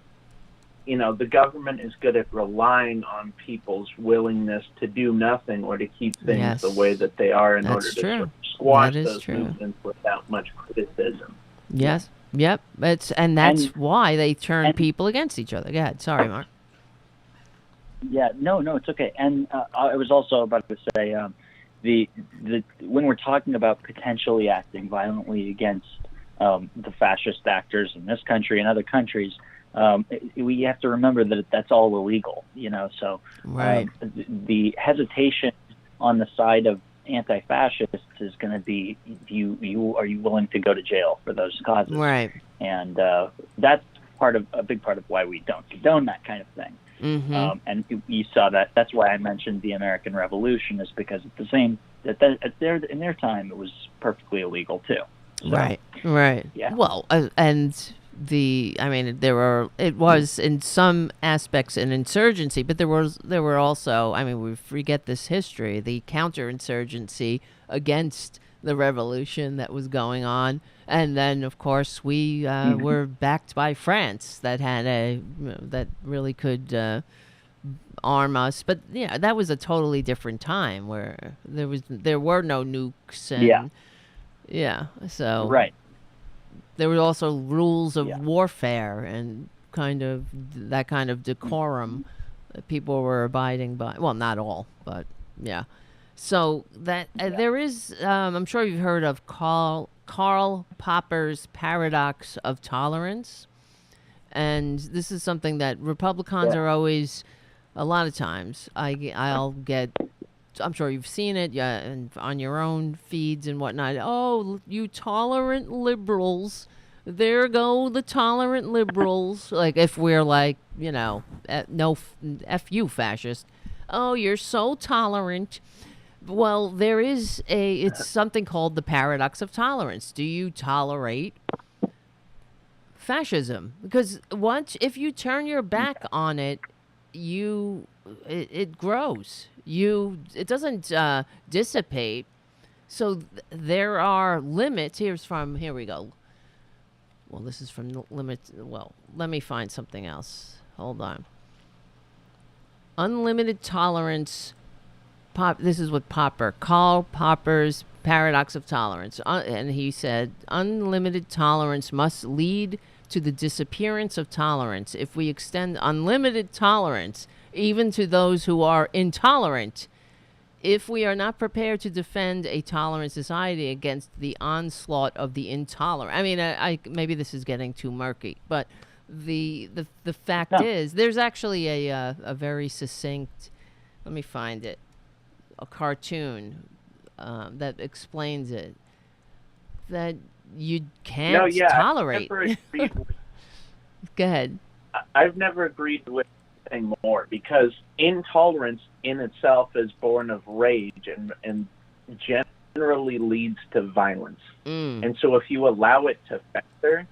Speaker 4: The government is good at relying on people's willingness to do nothing or to keep things the way that they are in order to sort of squash those movements without much criticism.
Speaker 2: Yes. Yep. That's why they turn people against each other. Go ahead. Sorry, Mark.
Speaker 3: Yeah. No, it's okay. And I was also about to say, when we're talking about potentially acting violently against the fascist actors in this country and other countries, we have to remember that that's all illegal, so the hesitation on the side of anti-fascists is going to be, are you willing to go to jail for those causes?
Speaker 2: Right.
Speaker 3: And that's a big part of why we don't condone that kind of thing. And you saw that. That's why I mentioned the American Revolution, is because at the same in their time it was perfectly illegal too. So,
Speaker 2: right. Yeah. Well, it was in some aspects an insurgency, but there were also, we forget this history, the counterinsurgency against the revolution that was going on. And then, of course, we were backed by France that had that really could arm us. But that was a totally different time where there were no nukes. And, so
Speaker 3: right.
Speaker 2: There were also rules of warfare and that kind of decorum that people were abiding by. Well, not all, but yeah. So that there is, I'm sure you've heard of Karl Popper's paradox of tolerance. And this is something that Republicans are always, a lot of times, I'll get, I'm sure you've seen it, and on your own feeds and whatnot. Oh, you tolerant liberals! There go the tolerant liberals. Like if we're like, no, F you fascist. Oh, you're so tolerant. Well, it's something called the paradox of tolerance. Do you tolerate fascism? Because if you turn your back on it, it grows. It doesn't dissipate. So there are limits. Here we go. Well, this is from limits. Well, let me find something else. Hold on. Unlimited tolerance. This is what Karl Popper's paradox of tolerance. And he said, unlimited tolerance must lead to the disappearance of tolerance. If we extend unlimited tolerance even to those who are intolerant, if we are not prepared to defend a tolerant society against the onslaught of the intolerant. I mean, maybe this is getting too murky, but the fact is, there's actually a very succinct, let me find it, a cartoon that explains it, that you can't tolerate. Go ahead.
Speaker 4: I've never agreed with anything more, because intolerance in itself is born of rage and generally leads to violence. And so if you allow it to fester,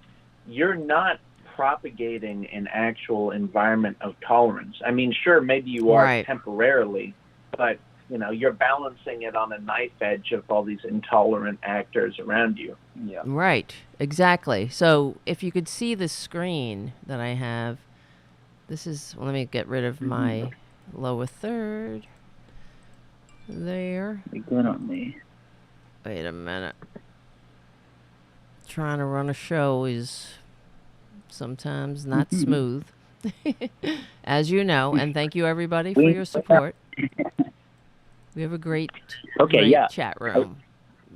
Speaker 4: you're not propagating an actual environment of tolerance. I mean, sure, maybe you are temporarily, but you're balancing it on a knife edge of all these intolerant actors around you.
Speaker 3: Yeah.
Speaker 2: Right. Exactly. So if you could see the screen that I have, this is, let me get rid of my lower third. There.
Speaker 3: Be good on me.
Speaker 2: Wait a minute. Trying to run a show is sometimes not smooth, as you know, and thank you everybody for your support. We have a great chat room.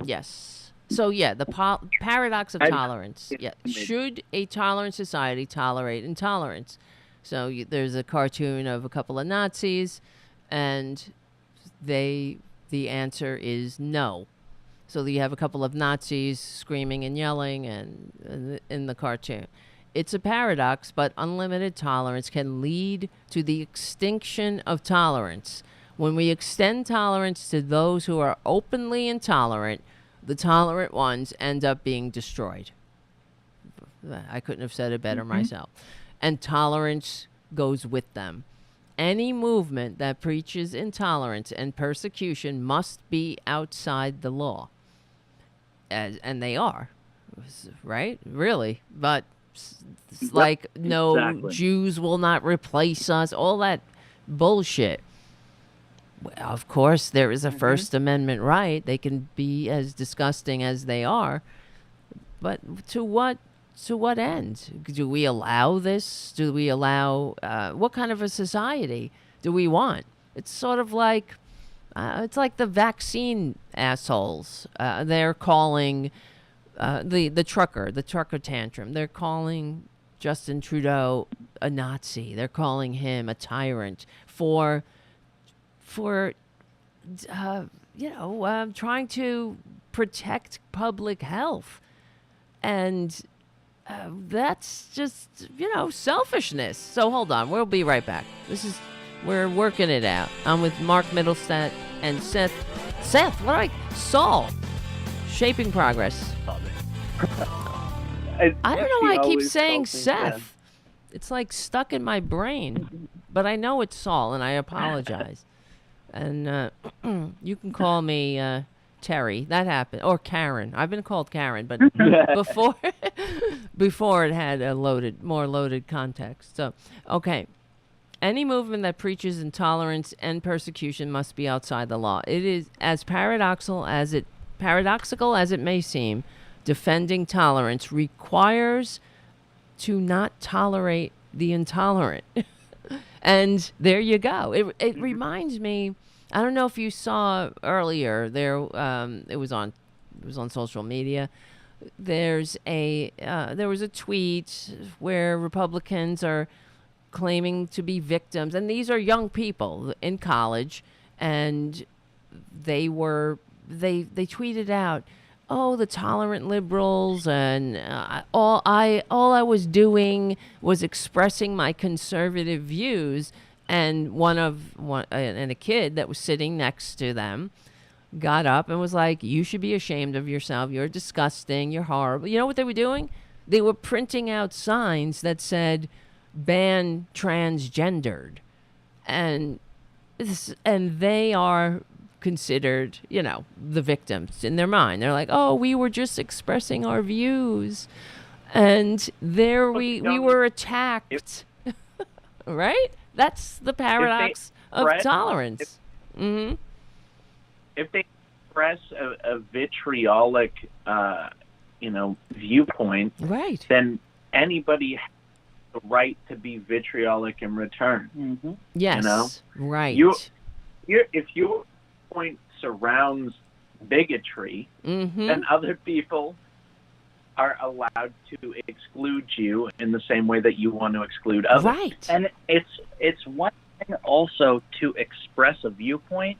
Speaker 2: Yes. So the paradox of tolerance. Yeah. Should a tolerant society tolerate intolerance? So there's a cartoon of a couple of Nazis, and the answer is no. So you have a couple of Nazis screaming and yelling and in the cartoon. It's a paradox, but unlimited tolerance can lead to the extinction of tolerance. When we extend tolerance to those who are openly intolerant, the tolerant ones end up being destroyed. I couldn't have said it better myself. And tolerance goes with them. Any movement that preaches intolerance and persecution must be outside the law. And they are, right? Really. But like, no, Jews will not replace us, all that bullshit. Well, of course, there is a First Amendment right. They can be as disgusting as they are. But to what end? Do we allow this? Do we allow, what kind of a society do we want? It's sort of like, it's like the vaccine assholes. They're calling the trucker tantrum. They're calling Justin Trudeau a Nazi. They're calling him a tyrant for trying to protect public health. And that's just, selfishness. So hold on. We'll be right back. We're working it out. I'm with Mark Middlestaedt and Seth, Saul. Shaping Progress. I don't know why I keep saying Seth. It's like stuck in my brain. But I know it's Saul, and I apologize. And you can call me Terry. That happened. Or Karen. I've been called Karen, but before it had a more loaded context. So, okay. Any movement that preaches intolerance and persecution must be outside the law. It is as paradoxical as it may seem. Defending tolerance requires to not tolerate the intolerant. And there you go. It reminds me. I don't know if you saw earlier. It was on social media. There was a tweet where Republicans are claiming to be victims, and these are young people in college, and they tweeted out, "Oh, the tolerant liberals, and all I was doing was expressing my conservative views." And and a kid that was sitting next to them got up and was like, "You should be ashamed of yourself. You're disgusting. You're horrible." You know what they were doing? They were printing out signs that said, "Ban transgendered," and they are considered, the victims in their mind. They're like, "Oh, we were just expressing our views," and there we were attacked. Right? That's the paradox of tolerance.
Speaker 4: If they express a vitriolic, viewpoint,
Speaker 2: right,
Speaker 4: then anybody has the right to be vitriolic in return.
Speaker 2: Yes, right.
Speaker 4: If your point surrounds bigotry, then other people are allowed to exclude you in the same way that you want to exclude others.
Speaker 2: Right.
Speaker 3: And it's one thing also to express a viewpoint,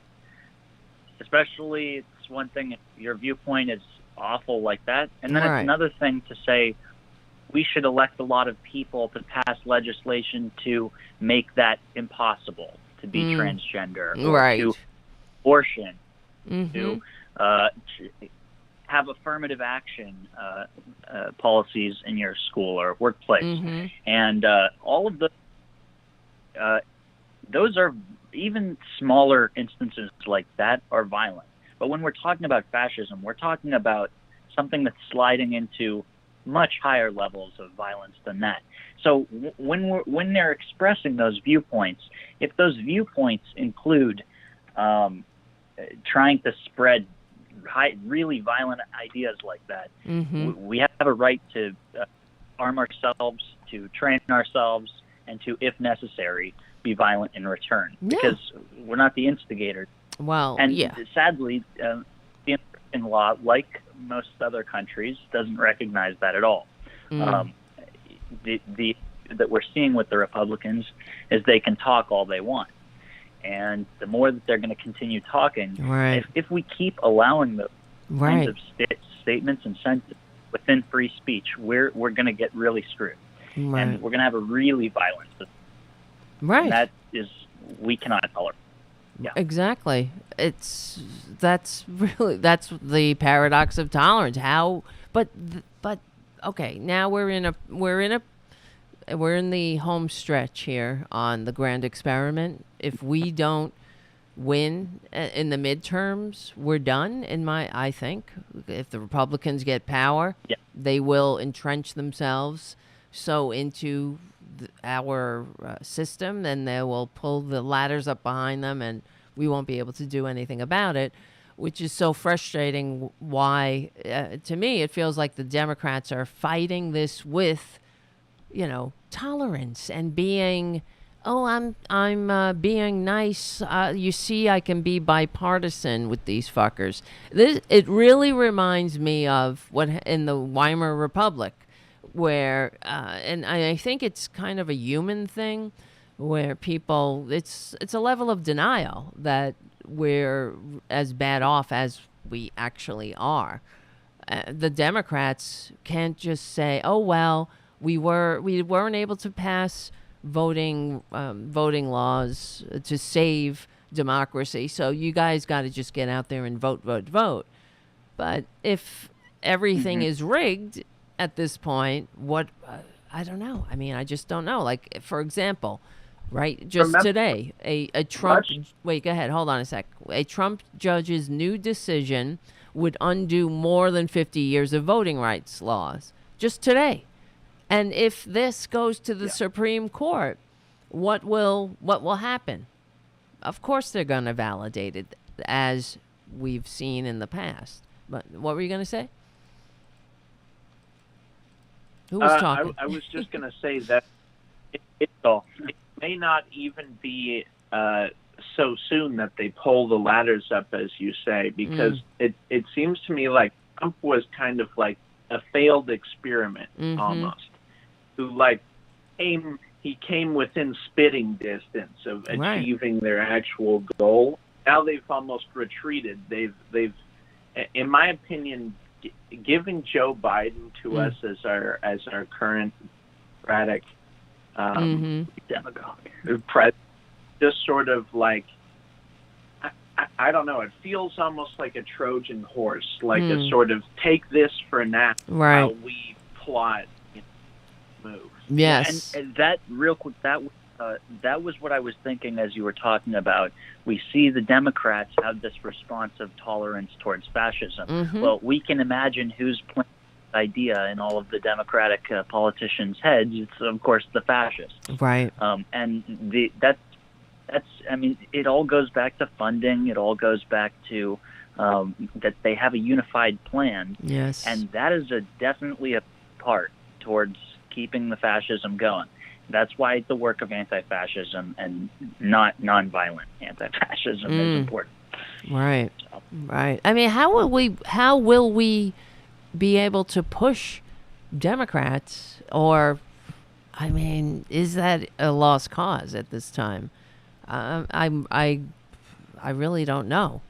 Speaker 3: especially it's one thing if your viewpoint is awful like that, and then it's another thing to say we should elect a lot of people to pass legislation to make that impossible, to be transgender, or to abortion, to have affirmative action policies in your school or workplace. And all of those are, even smaller instances like that are violent. But when we're talking about fascism, we're talking about something that's sliding into much higher levels of violence than that. So when they're expressing those viewpoints, if those viewpoints include trying to spread really violent ideas like that, we have a right to arm ourselves, to train ourselves, and to, if necessary, be violent in return, because we're not the instigators.
Speaker 2: Well,
Speaker 3: and sadly, the immigration law, like most other countries, doesn't recognize that at all. That we're seeing with the Republicans is they can talk all they want, and the more that they're going to continue talking, if we keep allowing those kinds of statements and sentences within free speech, we're going to get really screwed, and we're going to have a really violent system. And that is, we cannot tolerate. Yeah.
Speaker 2: Exactly. That's the paradox of tolerance. But okay, now we're in the home stretch here on the grand experiment. If we don't win in the midterms, we're done. I think if the Republicans get power, they will entrench themselves into our system, and they will pull the ladders up behind them, and we won't be able to do anything about it, which is so frustrating. Why, to me, it feels like the Democrats are fighting this with, tolerance and being, I'm being nice. You see, I can be bipartisan with these fuckers. It really reminds me of what in the Weimar Republic, where, and I think it's kind of a human thing, where people, it's a level of denial that we're as bad off as we actually are. The Democrats can't just say, "Oh well, we weren't able to pass voting laws to save democracy, so you guys got to just get out there and vote." But if everything is rigged at this point, I don't know. I mean, I just don't know. Like, for example, today, a Trump... Wait, go ahead. Hold on a sec. A Trump judge's new decision would undo more than 50 years of voting rights laws. Just today. And if this goes to the Supreme Court, what will happen? Of course they're going to validate it, as we've seen in the past. But what were you going to say? Who was talking?
Speaker 4: I was just going to say that it may not even be so soon that they pull the ladders up, as you say, because it seems to me like Trump was kind of like a failed experiment almost, who he came within spitting distance of achieving their actual goal. Now they've almost retreated. They've, in my opinion, giving Joe Biden to us as our current Democratic president, just sort of like, I don't know, it feels almost like a Trojan horse, like a sort of take this for now while we plot move.
Speaker 2: Yes.
Speaker 3: And that, real quick, that was what I was thinking as you were talking about. We see the Democrats have this response of tolerance towards fascism. Well, we can imagine who's playing idea in all of the Democratic politicians' heads. It's of course the fascists,
Speaker 2: right?
Speaker 3: And that's I mean, it all goes back to funding. It all goes back to that they have a unified plan.
Speaker 2: Yes,
Speaker 3: and that is definitely a part towards keeping the fascism going. That's why the work of anti-fascism and not nonviolent anti-fascism is important.
Speaker 2: Right, right. I mean, how will we be able to push Democrats, or, I mean, is that a lost cause at this time? I really don't know.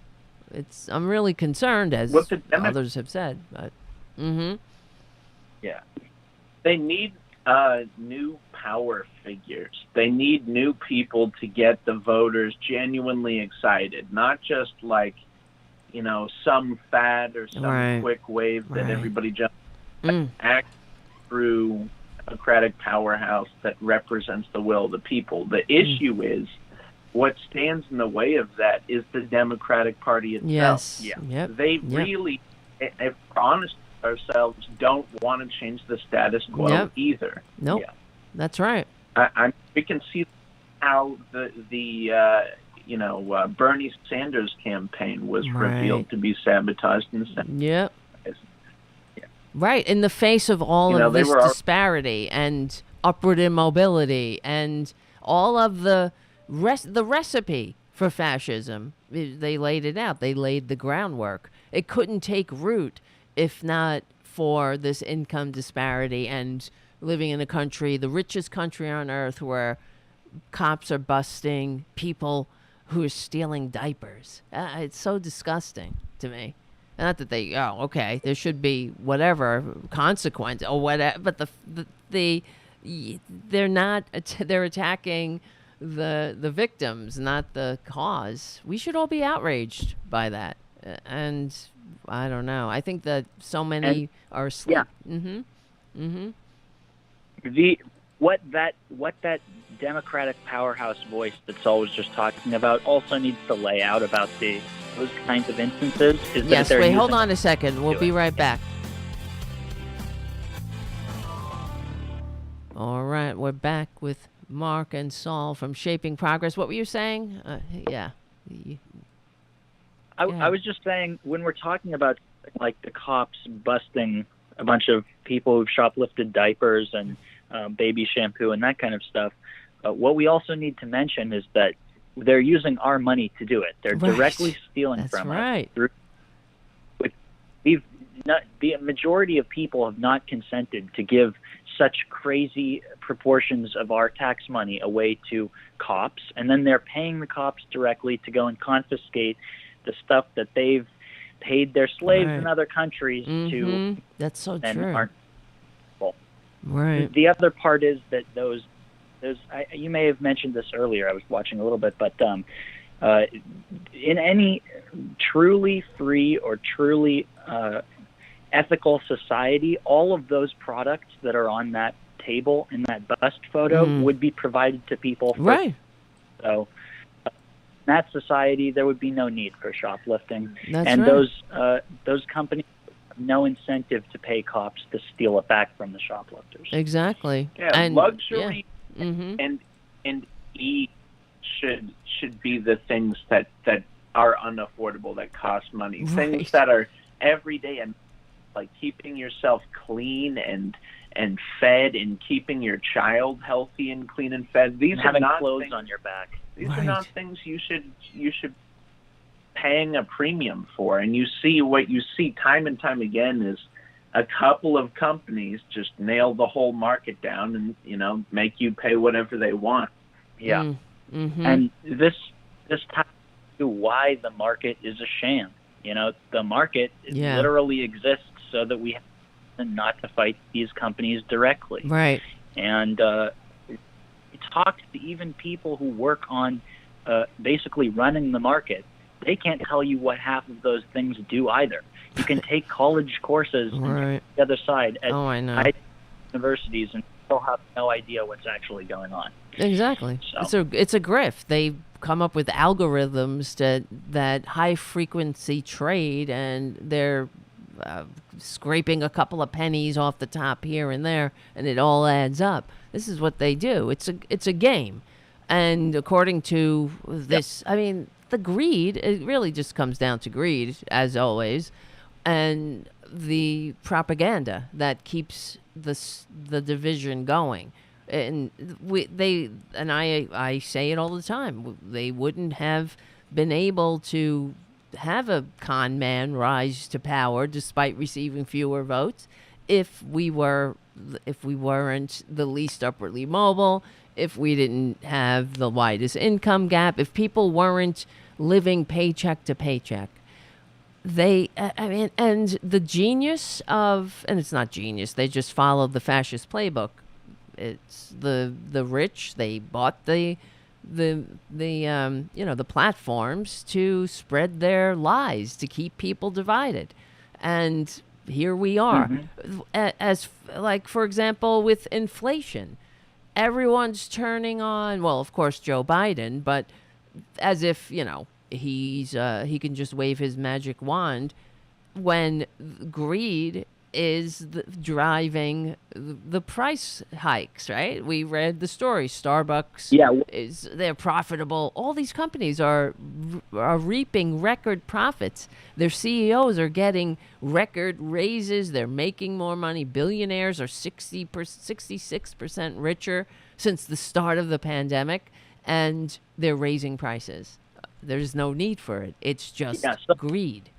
Speaker 2: I'm really concerned, as others have said. But,
Speaker 3: yeah,
Speaker 4: they need new power figures. They need new people to get the voters genuinely excited, not just like, some fad or some quick wave that everybody just act through a democratic powerhouse that represents the will of the people. The issue is what stands in the way of that is the Democratic Party itself.
Speaker 2: Yes. Yeah. Yep.
Speaker 4: They really, if we're honest with ourselves, don't want to change the status quo either.
Speaker 2: Nope. Yeah. That's right.
Speaker 4: We can see how the Bernie Sanders campaign was revealed to be sabotaged in the Senate.
Speaker 2: Yep. Right, in the face of all of this disparity and upward immobility and all of the recipe for fascism, they laid it out. They laid the groundwork. It couldn't take root if not for this income disparity and living in a country, the richest country on earth, where cops are busting people who are stealing diapers. It's so disgusting to me. Not that there should be whatever consequence or whatever, but they're not. They're attacking the victims, not the cause. We should all be outraged by that, and I don't know. I think that so many are asleep. Yeah.
Speaker 3: What that Democratic powerhouse voice that Saul was just talking about also needs to lay out about those kinds of instances.
Speaker 2: Wait, hold on a second. We'll be right back. All right, we're back with Mark and Saul from Shaping Progress. What were you saying?
Speaker 3: I was just saying, when we're talking about like the cops busting a bunch of people who've shoplifted diapers and baby shampoo and that kind of stuff, what we also need to mention is that they're using our money to do it. They're directly stealing from us. The majority of people have not consented to give such crazy proportions of our tax money away to cops, and then they're paying the cops directly to go and confiscate the stuff that they've paid their slaves in other countries to.
Speaker 2: That's so
Speaker 3: and
Speaker 2: true.
Speaker 3: Aren't people.
Speaker 2: Right.
Speaker 3: The other part is that those you may have mentioned this earlier. I was watching a little bit, but in any truly free or truly ethical society, all of those products that are on that table in that bust photo would be provided to people.
Speaker 2: Right.
Speaker 3: So in that society, there would be no need for shoplifting.
Speaker 2: That's
Speaker 3: and
Speaker 2: right.
Speaker 3: those companies have no incentive to pay cops to steal it back from the shoplifters.
Speaker 2: Exactly.
Speaker 4: Yeah, and luxury and eat should be the things that are unaffordable, that cost money.
Speaker 2: Right.
Speaker 4: Things that are everyday, and like keeping yourself clean and fed, and keeping your child healthy and clean and fed. These
Speaker 3: and
Speaker 4: are
Speaker 3: having
Speaker 4: not
Speaker 3: clothes
Speaker 4: things,
Speaker 3: on your back.
Speaker 4: These are not things you should paying a premium for. And what you see time and time again is a couple of companies just nail the whole market down and make you pay whatever they want.
Speaker 3: Yeah. And this ties to why the market is a sham. The market literally exists so that we have not to fight these companies directly.
Speaker 2: Right.
Speaker 3: And talk to even people who work on basically running the market. They can't tell you what half of those things do either. You can take college courses on the other side at high universities and still have no idea what's actually going on.
Speaker 2: Exactly. So. It's a grift. They come up with algorithms that high frequency trade, and they're scraping a couple of pennies off the top here and there, and it all adds up. This is what they do. It's a game. And according to this, I mean, the greed, it really just comes down to greed, as always, and the propaganda that keeps the division going. And I say it all the time. They wouldn't have been able to have a con man rise to power despite receiving fewer votes if we weren't the least upwardly mobile, if we didn't have the widest income gap, if people weren't living paycheck to paycheck. And the genius of, and it's not genius, they just followed the fascist playbook. It's the rich, they bought the platforms to spread their lies, to keep people divided. And here we are. As like, for example, with inflation, everyone's turning on, well, of course, Joe Biden, but as if, he can just wave his magic wand when greed is driving the price hikes, right? We read the story. Starbucks, they're profitable. All these companies are reaping record profits. Their CEOs are getting record raises. They're making more money. Billionaires are 66% richer since the start of the pandemic, and they're raising prices. There's no need for it. It's just greed.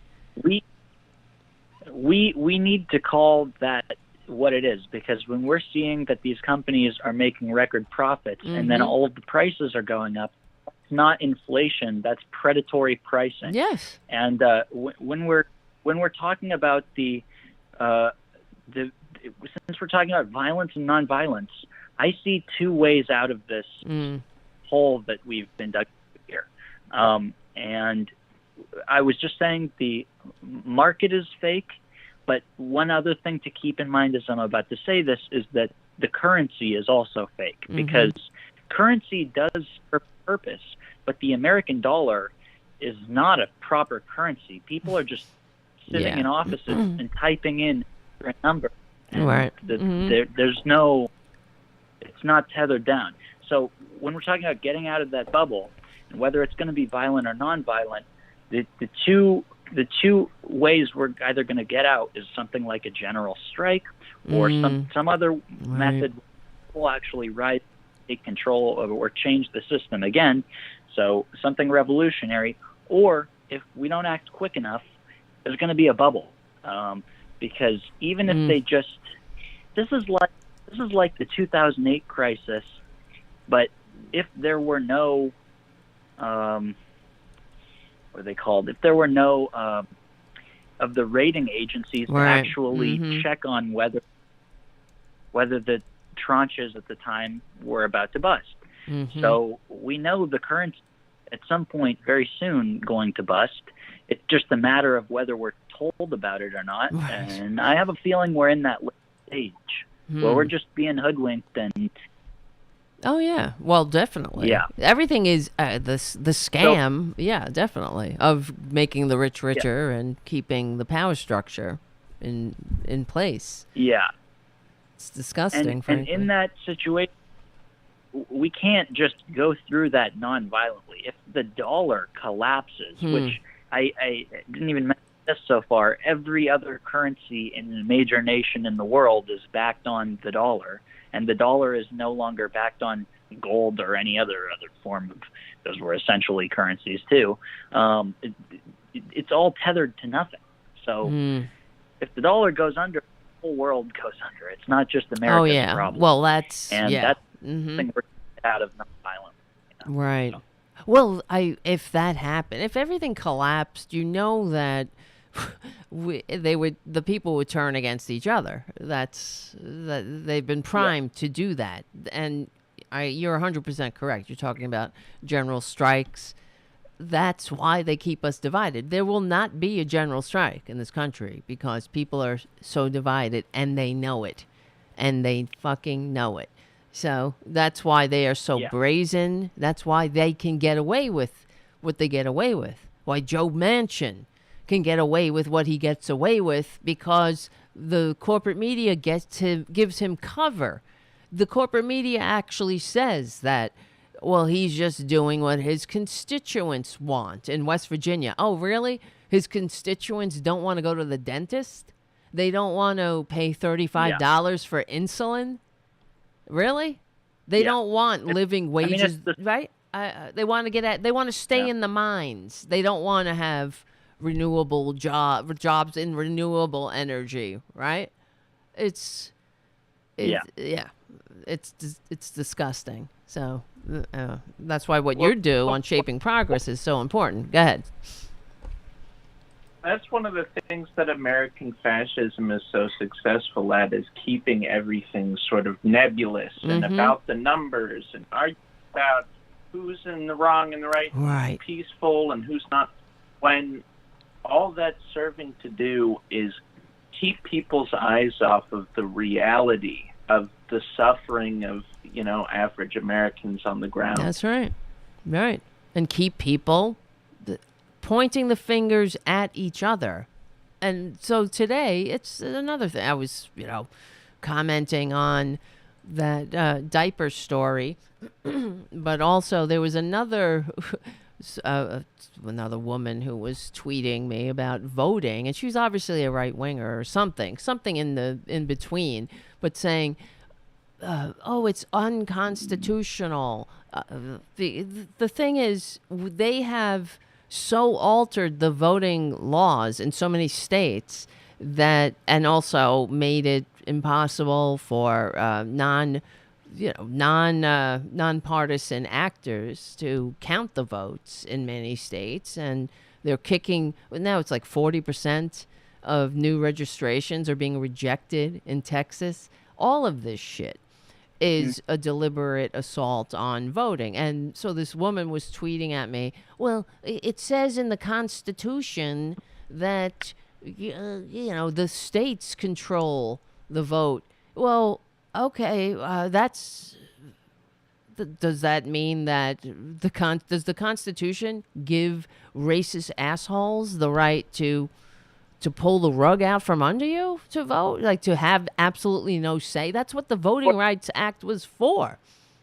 Speaker 3: We need to call that what it is, because when we're seeing that these companies are making record profits and then all of the prices are going up, it's not inflation, that's predatory pricing.
Speaker 2: Yes.
Speaker 3: And when we're talking about since we're talking about violence and nonviolence, I see two ways out of this hole that we've been dug here. And I was just saying the market is fake, but one other thing to keep in mind as I'm about to say this is that the currency is also fake, because currency does serve a purpose, but the American dollar is not a proper currency. People are just sitting in offices and typing in a number.
Speaker 2: Right.
Speaker 3: There's no, it's not tethered down. So when we're talking about getting out of that bubble, and whether it's going to be violent or nonviolent, the two ways we're either going to get out is something like a general strike or some other method will actually take control of or change the system again. So something revolutionary, or if we don't act quick enough, there's going to be a bubble. Because even if they just, this is like the 2008 crisis, but if there were no what are they called? If there were no of the rating agencies to actually check on whether the tranches at the time were about to bust. So we know the current at some point very soon going to bust. It's just a matter of whether we're told about it or not. Right. And I have a feeling we're in that stage where we're just being hoodwinked and.
Speaker 2: Oh yeah, well definitely. Yeah, everything is the scam. So, definitely, of making the rich richer and keeping the power structure in place. Yeah, it's disgusting.
Speaker 3: And in that situation, we can't just go through that non-violently. If the dollar collapses, which I didn't even mention this so far, every other currency in a major nation in the world is backed on the dollar. And the dollar is no longer backed on gold or any other form of, those were essentially currencies too. It's all tethered to nothing. So if the dollar goes under, the whole world goes under. It's not just America's problem.
Speaker 2: Well, that's something
Speaker 3: we're out of nonviolence.
Speaker 2: Right. So. Well, if that happened, if everything collapsed, that the people would turn against each other. They've been primed to do that. And you're 100% correct. You're talking about general strikes. That's why they keep us divided. There will not be a general strike in this country because people are so divided and they know it. And they fucking know it. So that's why they are so brazen. That's why they can get away with what they get away with. Why Joe Manchin can get away with what he gets away with because the corporate media gives him cover. The corporate media actually says that, well, he's just doing what his constituents want in West Virginia. Oh, really? His constituents don't want to go to the dentist? They don't want to pay $35 for insulin? Really? They don't want living wages, right? They want to they want to stay in the mines. They don't want to have renewable jobs in renewable energy, right? It's disgusting. So that's why what you do on Shaping Progress is so important. Go ahead.
Speaker 4: That's one of the things that American fascism is so successful at, is keeping everything sort of nebulous and about the numbers and arguing about who's in the wrong and the right, peaceful and who's not, when all that's serving to do is keep people's eyes off of the reality of the suffering of, average Americans on the ground.
Speaker 2: That's right. Right. And keep people pointing the fingers at each other. And so today, it's another thing. I was, commenting on that diaper story, but also there was another woman who was tweeting me about voting, and she was obviously a right-winger or something in between, but saying, it's unconstitutional. The thing is, they have so altered the voting laws in so many states that, and also made it impossible for nonpartisan actors to count the votes in many states, and they're kicking. Now it's like 40% of new registrations are being rejected in Texas. All of this shit is a deliberate assault on voting. And so this woman was tweeting at me, well, it says in the Constitution that, the states control the vote. Well, okay, does that mean that does the Constitution give racist assholes the right to pull the rug out from under you to vote, like to have absolutely no say? That's what the Voting Rights Act was for.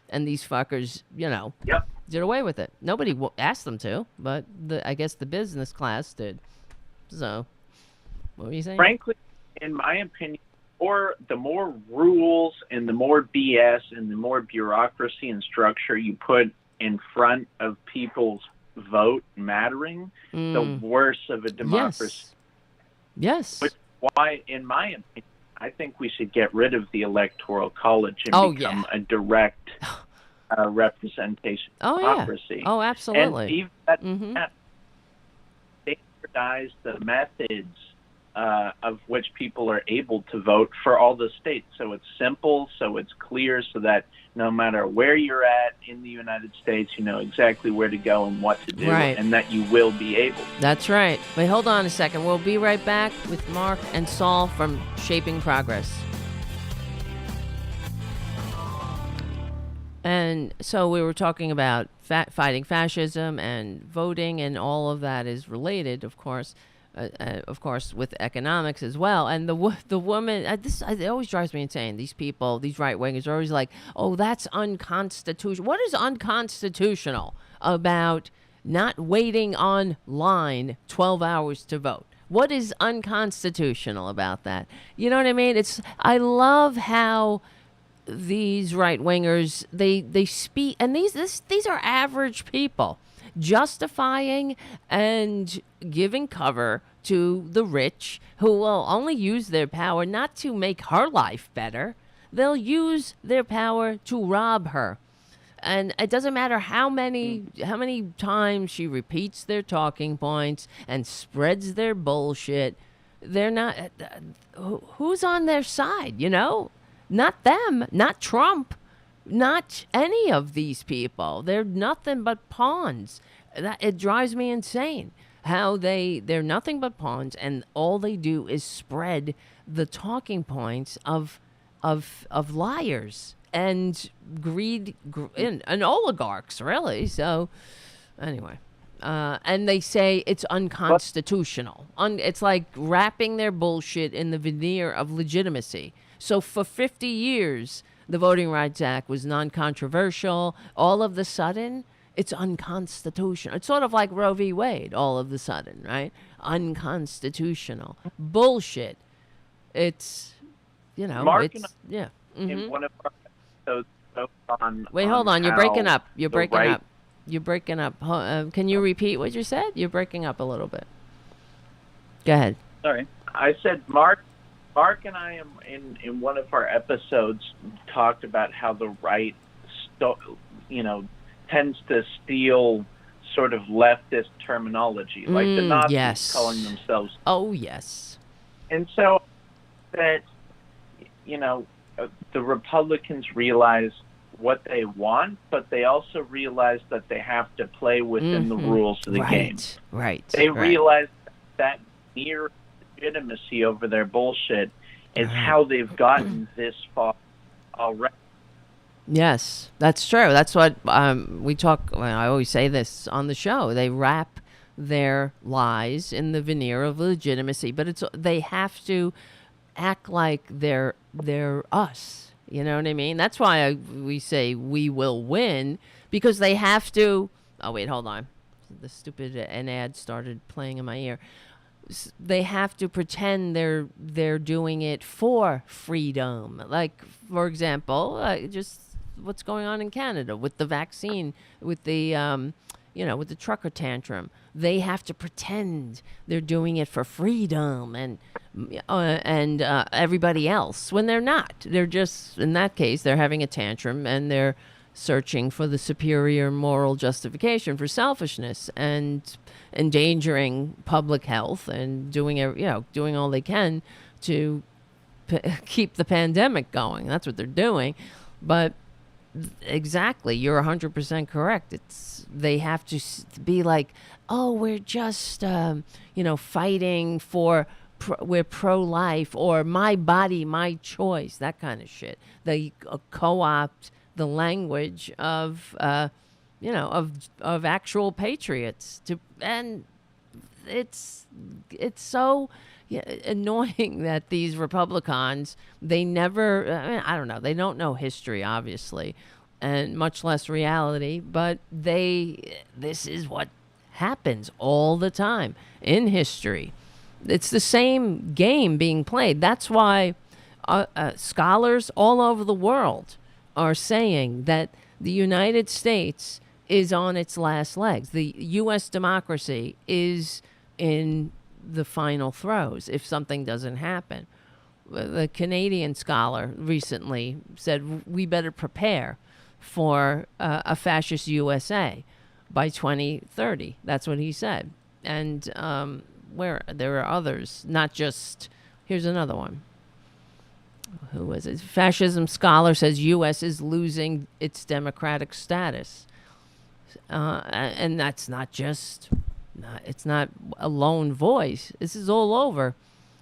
Speaker 2: And these fuckers, did away with it. Nobody asked them to, but I guess the business class did. So, what were you saying?
Speaker 4: Frankly, in my opinion, the more rules and the more BS and the more bureaucracy and structure you put in front of people's vote mattering, the worse of a democracy.
Speaker 2: Yes.
Speaker 4: Which is why, in my opinion, I think we should get rid of the Electoral College and become a direct representation democracy.
Speaker 2: Oh, absolutely.
Speaker 4: And even that standardize the methods of which people are able to vote for all the states. So it's simple, so it's clear, so that no matter where you're at in the United States, you know exactly where to go and what to do, and that you will be able.
Speaker 2: That's right. Wait, hold on a second. We'll be right back with Mark and Saul from Shaping Progress. And so we were talking about fighting fascism and voting, and all of that is related, of course, with economics as well. And the woman, it always drives me insane. These people, these right wingers, are always like, "Oh, that's unconstitutional." What is unconstitutional about not waiting on line 12 hours to vote? What is unconstitutional about that? You know what I mean? I love how these right wingers they speak, and these are average people justifying and giving cover to the rich, who will only use their power not to make her life better. They'll use their power to rob her. And it doesn't matter how many times she repeats their talking points and spreads their bullshit. They're not. Who's on their side? Not them. Not Trump. Not any of these people. They're nothing but pawns. It drives me insane how they're nothing but pawns, and all they do is spread the talking points of liars and greed and oligarchs, really. So anyway, And they say it's unconstitutional. It's like wrapping their bullshit in the veneer of legitimacy. So for 50 years, the Voting Rights Act was non-controversial. All of the sudden, it's unconstitutional. It's sort of like Roe v. Wade, all of the sudden, right? Unconstitutional. Bullshit. It's,
Speaker 4: Mark
Speaker 2: yeah.
Speaker 4: In one of our episodes on...
Speaker 2: Wait, hold on. You're breaking up. You're breaking up. Can you repeat what you said? You're breaking up a little bit. Go ahead.
Speaker 3: Sorry.
Speaker 4: I said Mark and I am in one of our episodes talked about how the right, tends to steal sort of leftist terminology, like the Nazis calling themselves.
Speaker 2: Oh, yes.
Speaker 4: And so that, the Republicans realize what they want, but they also realize that they have to play within the rules of the game.
Speaker 2: Right.
Speaker 4: They realize that mere legitimacy over their bullshit is how they've gotten this far already.
Speaker 2: Yes, that's true. That's what we talk. Well, I always say this on the show. They wrap their lies in the veneer of legitimacy, but they have to act like they're us. You know what I mean? That's why we say we will win, because they have to. Oh wait, hold on. The stupid ad started playing in my ear. They have to pretend they're doing it for freedom. Like, for example, just what's going on in Canada with the vaccine, with the with the trucker tantrum. They have to pretend they're doing it for freedom and everybody else, when they're not. They're just, in that case, they're having a tantrum and they're searching for the superior moral justification for selfishness and endangering public health and doing all they can to keep the pandemic going. That's what they're doing. But exactly, you're 100% correct. They have to be like, oh, we're just fighting for we're pro-life, or my body, my choice, that kind of shit. They co-opt the language of actual patriots and it's so annoying that these Republicans, they never, I don't know, they don't know history, obviously, and much less reality, but this is what happens all the time in history. It's the same game being played. That's why scholars all over the world are saying that the United States is on its last legs. The U.S. democracy is in the final throes if something doesn't happen. The Canadian scholar recently said we better prepare for a fascist USA by 2030. That's what he said. And where there are others, not just, here's another one. Who was it? Fascism scholar says U.S. is losing its democratic status. And that's not just, it's not a lone voice. This is all over.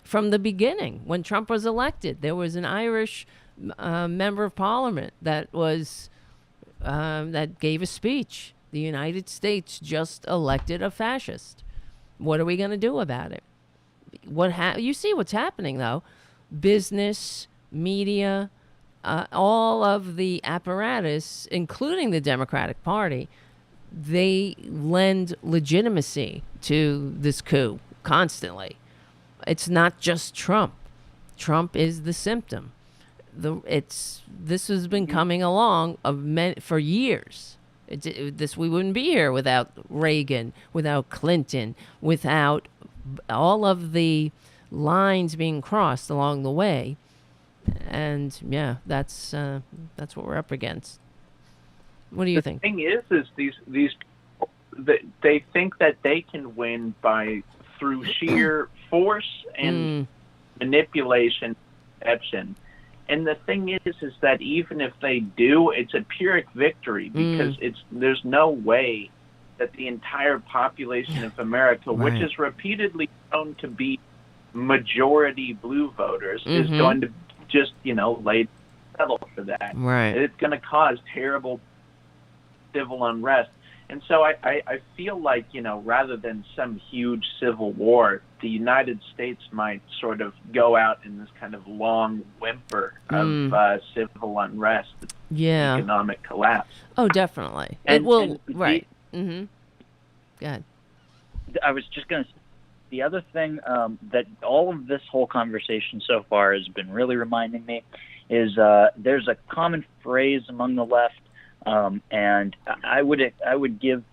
Speaker 2: From the beginning, when Trump was elected, there was an Irish member of parliament that was that gave a speech. The United States just elected a fascist. What are we going to do about it? You see what's happening, though. Business, media, all of the apparatus, including the Democratic Party, they lend legitimacy to this coup constantly. It's not just Trump. Trump is the symptom. This has been coming along for years. We wouldn't be here without Reagan, without Clinton, without all of the lines being crossed along the way. And yeah, that's what we're up against. What do you think?
Speaker 4: The thing is these people, they think that they can win through sheer force and manipulation, deception. And the thing is that even if they do, it's a Pyrrhic victory, because there's no way that the entire population of America, which is repeatedly shown to be majority blue voters, is going to just, settle for that.
Speaker 2: Right.
Speaker 4: It's going to cause terrible civil unrest. And so I feel like, rather than some huge civil war, the United States might sort of go out in this kind of long whimper of civil unrest, economic collapse.
Speaker 2: Oh, definitely.
Speaker 3: And,
Speaker 2: it will,
Speaker 3: and
Speaker 2: right. Mm-hmm. Go ahead.
Speaker 3: I was just going to say, the other thing that all of this whole conversation so far has been really reminding me is there's a common phrase among the left, and I would give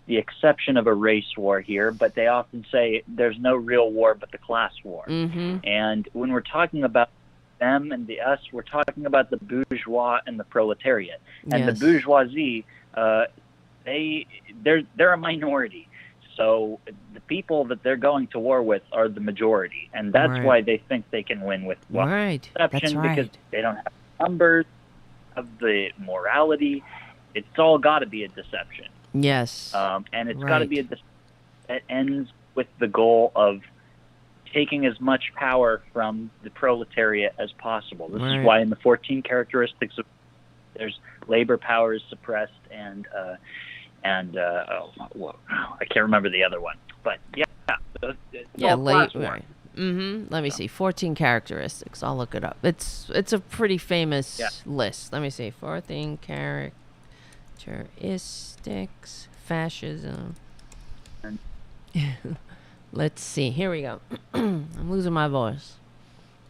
Speaker 3: the exception of a race war here, but they often say there's no real war but the class war.
Speaker 2: Mm-hmm.
Speaker 3: And when we're talking about them and the us, we're talking about the bourgeois and the proletariat. And the bourgeoisie, they're a minority. So the people that they're going to war with are the majority, and that's why they think they can win with exception, because they don't have numbers of the morality. It's all got to be a deception.
Speaker 2: Yes.
Speaker 3: And it's got to be a deception that ends with the goal of taking as much power from the proletariat as possible. This is why in the 14 characteristics of there's labor power is suppressed and I can't remember the other one, but
Speaker 2: right. Let me see. 14 characteristics. I'll look it up. It's a pretty famous list. Let me see. 14 characteristics. Fascism. Let's see. Here we go. I'm losing my voice.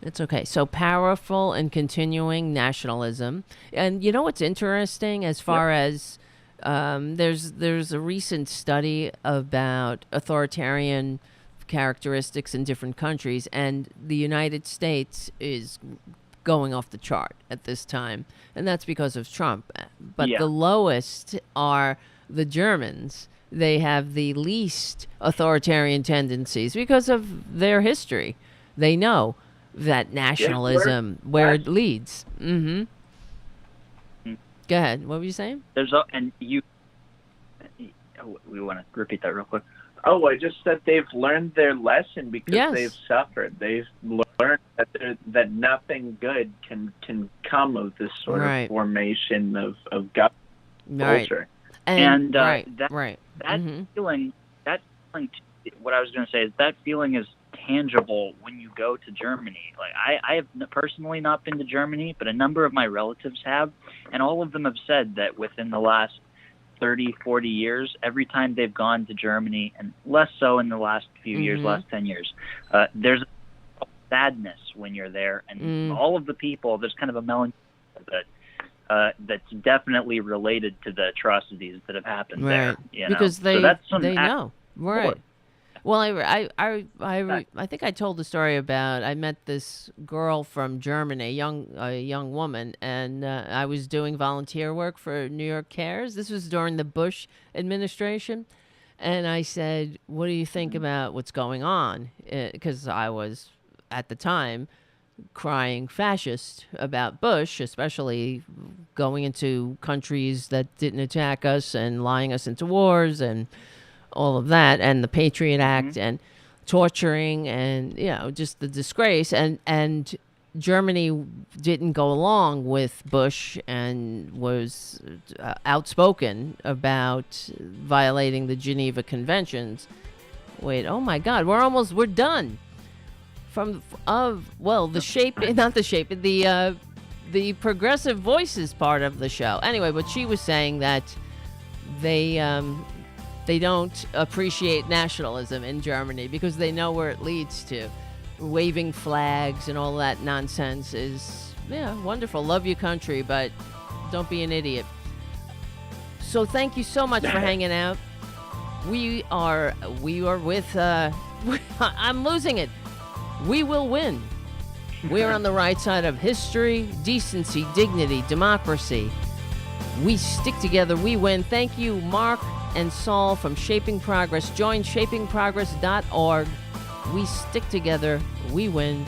Speaker 2: It's okay. So powerful and continuing nationalism. And you know what's interesting as far as there's a recent study about authoritarian characteristics in different countries, and the United States is going off the chart at this time, and that's because of Trump. But the lowest are the Germans. They have the least authoritarian tendencies because of their history. They know that nationalism, where it leads. Mm-hmm. Go ahead. What were you saying?
Speaker 3: We want to repeat that real quick.
Speaker 4: Oh, I just said they've learned their lesson because they've suffered. They've learned that nothing good can come of this sort of formation of government culture.
Speaker 3: And that feeling, what I was going to say is that feeling is tangible when you go to Germany. Like I have personally not been to Germany, but a number of my relatives have, and all of them have said that within the last 30, 40 years, every time they've gone to Germany, and less so in the last few years, last 10 years, there's a sadness when you're there, and all of the people, there's kind of a melancholy that's definitely related to the atrocities that have happened there.
Speaker 2: Because they know. Right. Well, I think I told the story about I met this girl from Germany, a young woman, and I was doing volunteer work for New York Cares. This was during the Bush administration, and I said, "What do you think about what's going on?" Because I was at the time crying fascist about Bush, especially going into countries that didn't attack us and lying us into wars and all of that, and the Patriot Act and torturing and, just the disgrace. And Germany didn't go along with Bush and was outspoken about violating the Geneva Conventions. Wait, oh my God, we're done. The Progressive Voices part of the show. Anyway, but she was saying that they don't appreciate nationalism in Germany because they know where it leads to. Waving flags and all that nonsense is, wonderful. Love your country, but don't be an idiot. So thank you so much for hanging out. We are with, I'm losing it. We will win. We're on the right side of history, decency, dignity, democracy. We stick together, we win. Thank you, Mark and Saul from Shaping Progress. Join shapingprogress.org. We stick together, we win.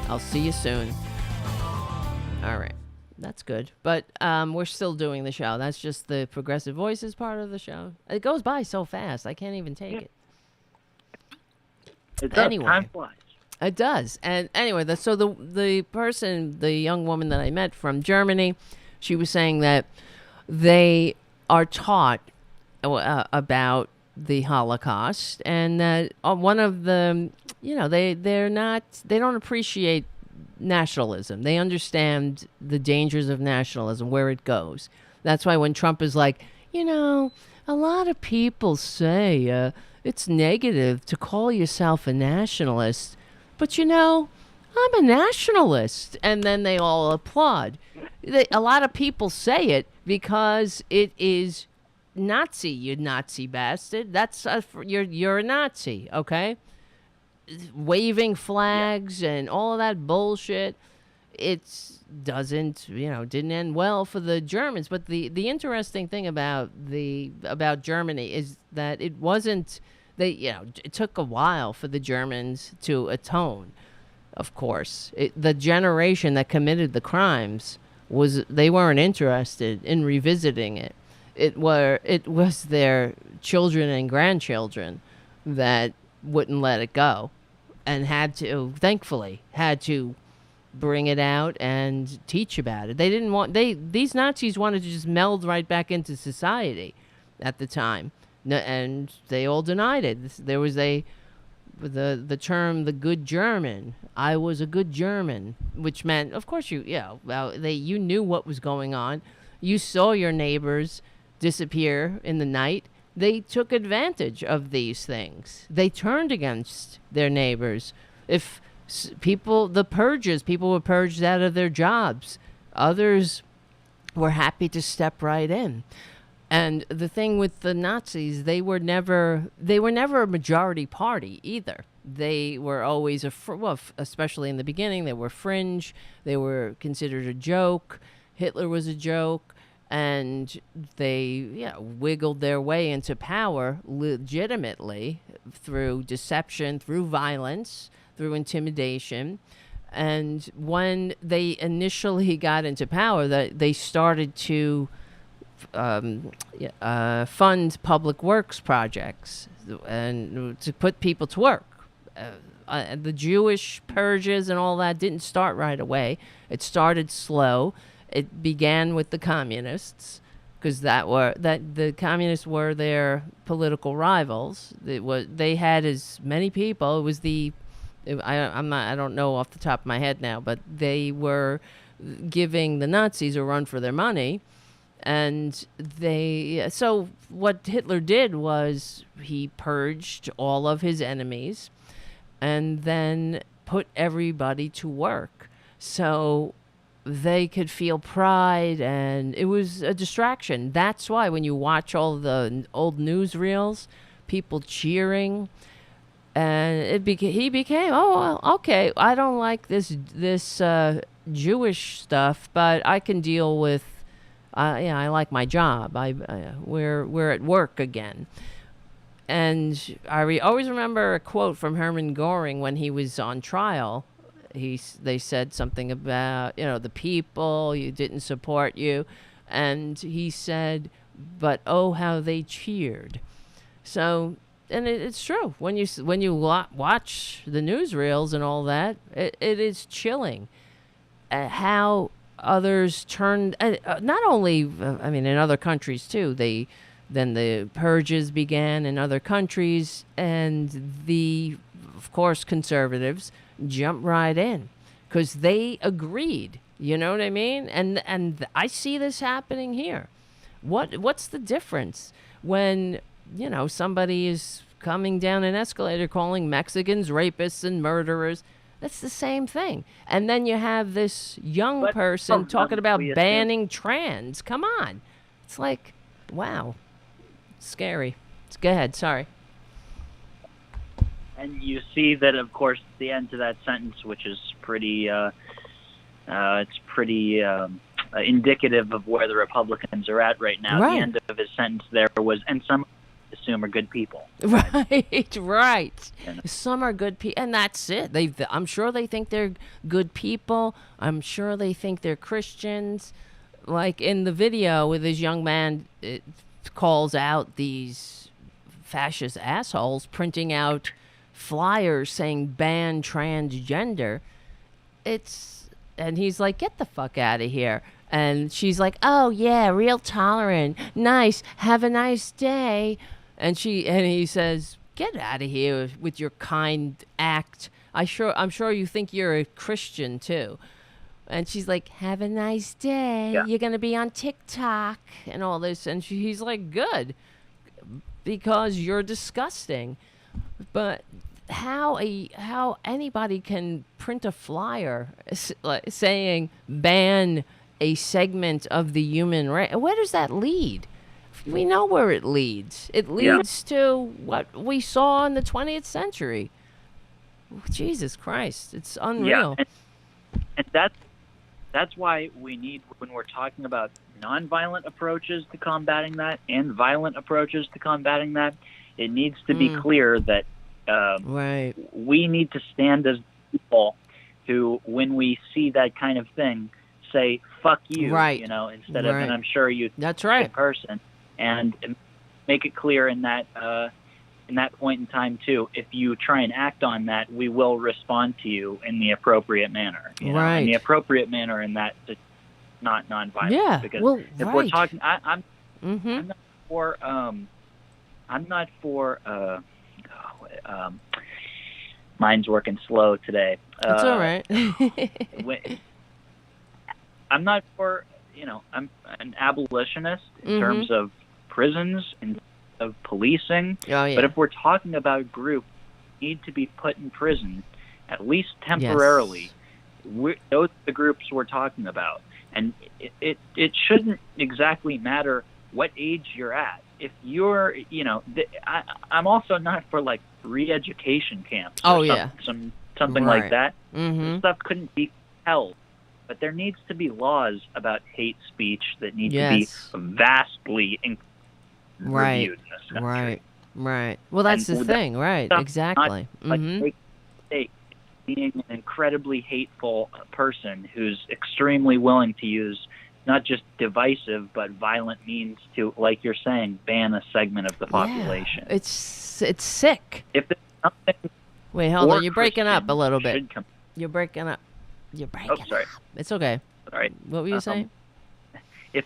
Speaker 2: I'll see you soon. All right, that's good. But we're still doing the show. That's just the Progressive Voices part of the show. It goes by so fast, I can't even take it.
Speaker 3: It does. Time flies.
Speaker 2: It does. And anyway, the person, the young woman that I met from Germany, she was saying that they are taught about the Holocaust, and that one of the, they don't appreciate nationalism. They understand the dangers of nationalism, where it goes. That's why when Trump is like, a lot of people say it's negative to call yourself a nationalist, but I'm a nationalist, and then they all applaud. A lot of people say it because it is Nazi, you Nazi bastard. That's you're a Nazi, okay? Waving flags and all of that bullshit. Didn't end well for the Germans. But the interesting thing about Germany is that it wasn't it took a while for the Germans to atone. Of course, the generation that committed the crimes they weren't interested in revisiting it. It was their children and grandchildren that wouldn't let it go, and thankfully had to bring it out and teach about it. These Nazis wanted to just meld right back into society at the time, and they all denied it. There was the term "the good German." I was a good German, which meant, of course, you knew what was going on. You saw your neighbors disappear in the night. They took advantage of these things. They turned against their neighbors. If people were purged out of their jobs. Others were happy to step right in. And the thing with the Nazis, they were never a majority party either. They were always especially in the beginning, they were fringe. They were considered a joke. Hitler was a joke. And they wiggled their way into power legitimately through deception, through violence, through intimidation. And when they initially got into power, they started to fund public works projects and to put people to work. The Jewish purges and all that didn't start right away. It started slow. It began with the communists, because the communists were their political rivals. They had as many people. It was I don't know off the top of my head now, but they were giving the Nazis a run for their money. And so what Hitler did was he purged all of his enemies and then put everybody to work so they could feel pride, and it was a distraction. That's why when you watch all the old newsreels, people cheering, and he became, oh, okay, I don't like this Jewish stuff, but I can deal with, I like my job. We're at work again. And I always remember a quote from Hermann Göring when he was on trial. They said something about, the people, you didn't support you. And he said, but oh, how they cheered. So, and it's true. When you watch the newsreels and all that, it is chilling how others turned, not only, in other countries too, then the purges began in other countries, and of course, conservatives jumped right in because they agreed. You know what I mean? And I see this happening here. What's the difference when, somebody is coming down an escalator calling Mexicans rapists and murderers? That's the same thing. And then you have this young person talking about banning trans. Come on. It's like, wow. Scary. Go ahead. Sorry.
Speaker 3: And you see that, of course, the end to that sentence, which is pretty, indicative of where the Republicans are at right now.
Speaker 2: Right.
Speaker 3: The end of his sentence there was, and some assume are good people.
Speaker 2: Right. Some are good people, and that's it. I'm sure they think they're good people. I'm sure they think they're Christians. Like in the video with this young man, it calls out these fascist assholes printing out flyers saying ban transgender. And he's like, get the fuck out of here. And she's like, "Oh yeah, real tolerant, nice. Have a nice day." And he says, "Get out of here with your kind act. I'm sure you think you're a Christian too." And she's like, "Have a nice day.
Speaker 3: Yeah.
Speaker 2: You're gonna be on TikTok and all this." And he's like, "Good, because you're disgusting." But how anybody can print a flyer saying ban a segment of the human race? Where does that lead? We know where it leads. It leads to what we saw in the 20th century. Jesus Christ, it's unreal.
Speaker 3: Yeah, and that's why we need, when we're talking about nonviolent approaches to combating that and violent approaches to combating that, it needs to be clear that
Speaker 2: right.
Speaker 3: we need to stand as people who, when we see that kind of thing, say "fuck you,"
Speaker 2: right.
Speaker 3: instead of "and I'm sure you."
Speaker 2: That's right.
Speaker 3: Person, and make it clear in that point in time too. If you try and act on that, we will respond to you in the appropriate manner.
Speaker 2: Right.
Speaker 3: In the appropriate manner, in that it's not nonviolent.
Speaker 2: Yeah.
Speaker 3: Because
Speaker 2: well,
Speaker 3: if
Speaker 2: right.
Speaker 3: we're talking, I'm
Speaker 2: Mm-hmm.
Speaker 3: I'm not for. Mine's working slow today.
Speaker 2: It's all right.
Speaker 3: I'm not for, I'm an abolitionist in terms of prisons and of policing.
Speaker 2: Oh, yeah.
Speaker 3: But if we're talking about groups that need to be put in prison, at least temporarily, those are the groups we're talking about. And it shouldn't exactly matter what age you're at. If you're, I'm also not for like re-education camps.
Speaker 2: Oh,
Speaker 3: or something
Speaker 2: right.
Speaker 3: like that.
Speaker 2: Mm-hmm.
Speaker 3: This stuff couldn't be held. But there needs to be laws about hate speech that need to be vastly reviewed in this country.
Speaker 2: Right. Well, that's the thing, right? Exactly.
Speaker 3: Like being an incredibly hateful person who's extremely willing to use not just divisive but violent means to, like you're saying, ban a segment of the population.
Speaker 2: Yeah. It's sick.
Speaker 3: If there's something.
Speaker 2: Wait, hold on. You're breaking up a little bit. You're breaking up.
Speaker 3: Sorry.
Speaker 2: It's okay.
Speaker 3: All right.
Speaker 2: What were you saying?
Speaker 3: If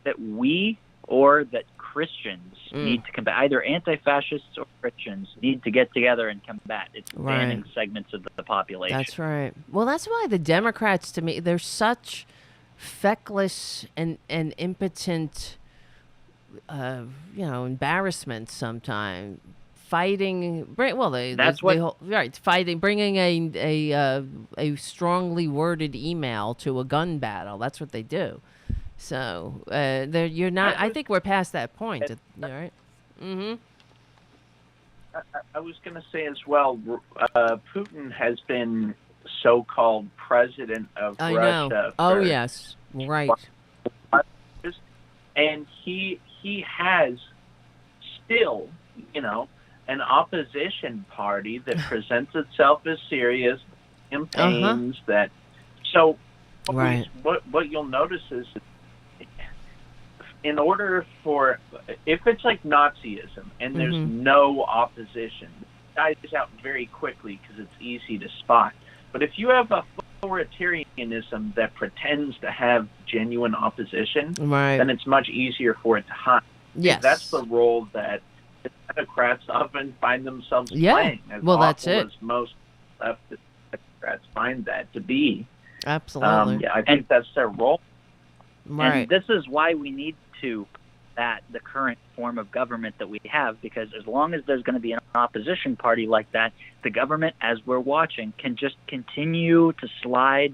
Speaker 3: that we or that Christians need to combat, either anti-fascists or Christians need to get together and combat. It's banning segments of the population.
Speaker 2: That's right. Well, that's why the Democrats, to me, they're such feckless and impotent, embarrassment sometimes. Fighting, bringing a strongly worded email to a gun battle. That's what they do. So you're not. I think we're past that point. Right? Mm-hmm.
Speaker 4: I was going to say as well. Putin has been so-called president of
Speaker 2: I
Speaker 4: Russia.
Speaker 2: know. Oh yes, right.
Speaker 4: And he has still, an opposition party that presents itself as serious, campaigns that. So, what you'll notice is, in order for, if it's like Nazism and there's no opposition, it dies out very quickly because it's easy to spot. But if you have a authoritarianism that pretends to have genuine opposition, then it's much easier for it to hide.
Speaker 2: Yes,
Speaker 4: that's the role that the Democrats often find themselves playing. As
Speaker 2: that's it.
Speaker 4: As most leftist Democrats find that to be.
Speaker 2: Absolutely.
Speaker 4: I think that's their role.
Speaker 2: Right.
Speaker 3: And this is why we need to combat the current form of government that we have, because as long as there's going to be an opposition party like that, the government, as we're watching, can just continue to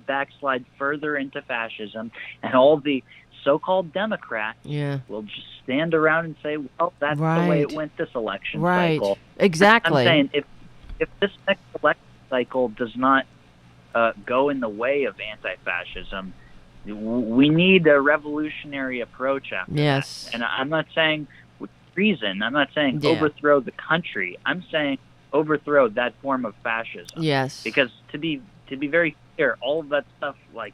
Speaker 3: backslide further into fascism, and all the so-called Democrats will just stand around and say, well, that's the way it went this election cycle.
Speaker 2: Exactly.
Speaker 3: I'm saying if this next election cycle does not go in the way of anti-fascism, we need a revolutionary approach after that. And I'm not saying with reason. I'm not saying overthrow the country. I'm saying overthrow that form of fascism.
Speaker 2: Yes.
Speaker 3: Because to be very clear, all of that stuff like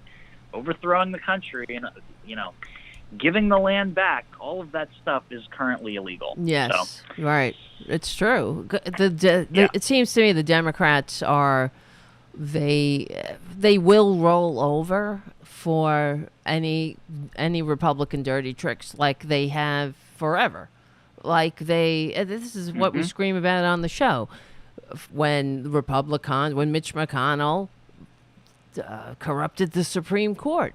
Speaker 3: overthrowing the country and giving the land back, all of that stuff is currently illegal.
Speaker 2: Yes. So. Right. It's true. It seems to me the Democrats are they will roll over for any Republican dirty tricks like they have forever. Like this is what we scream about on the show. When Mitch McConnell corrupted the Supreme Court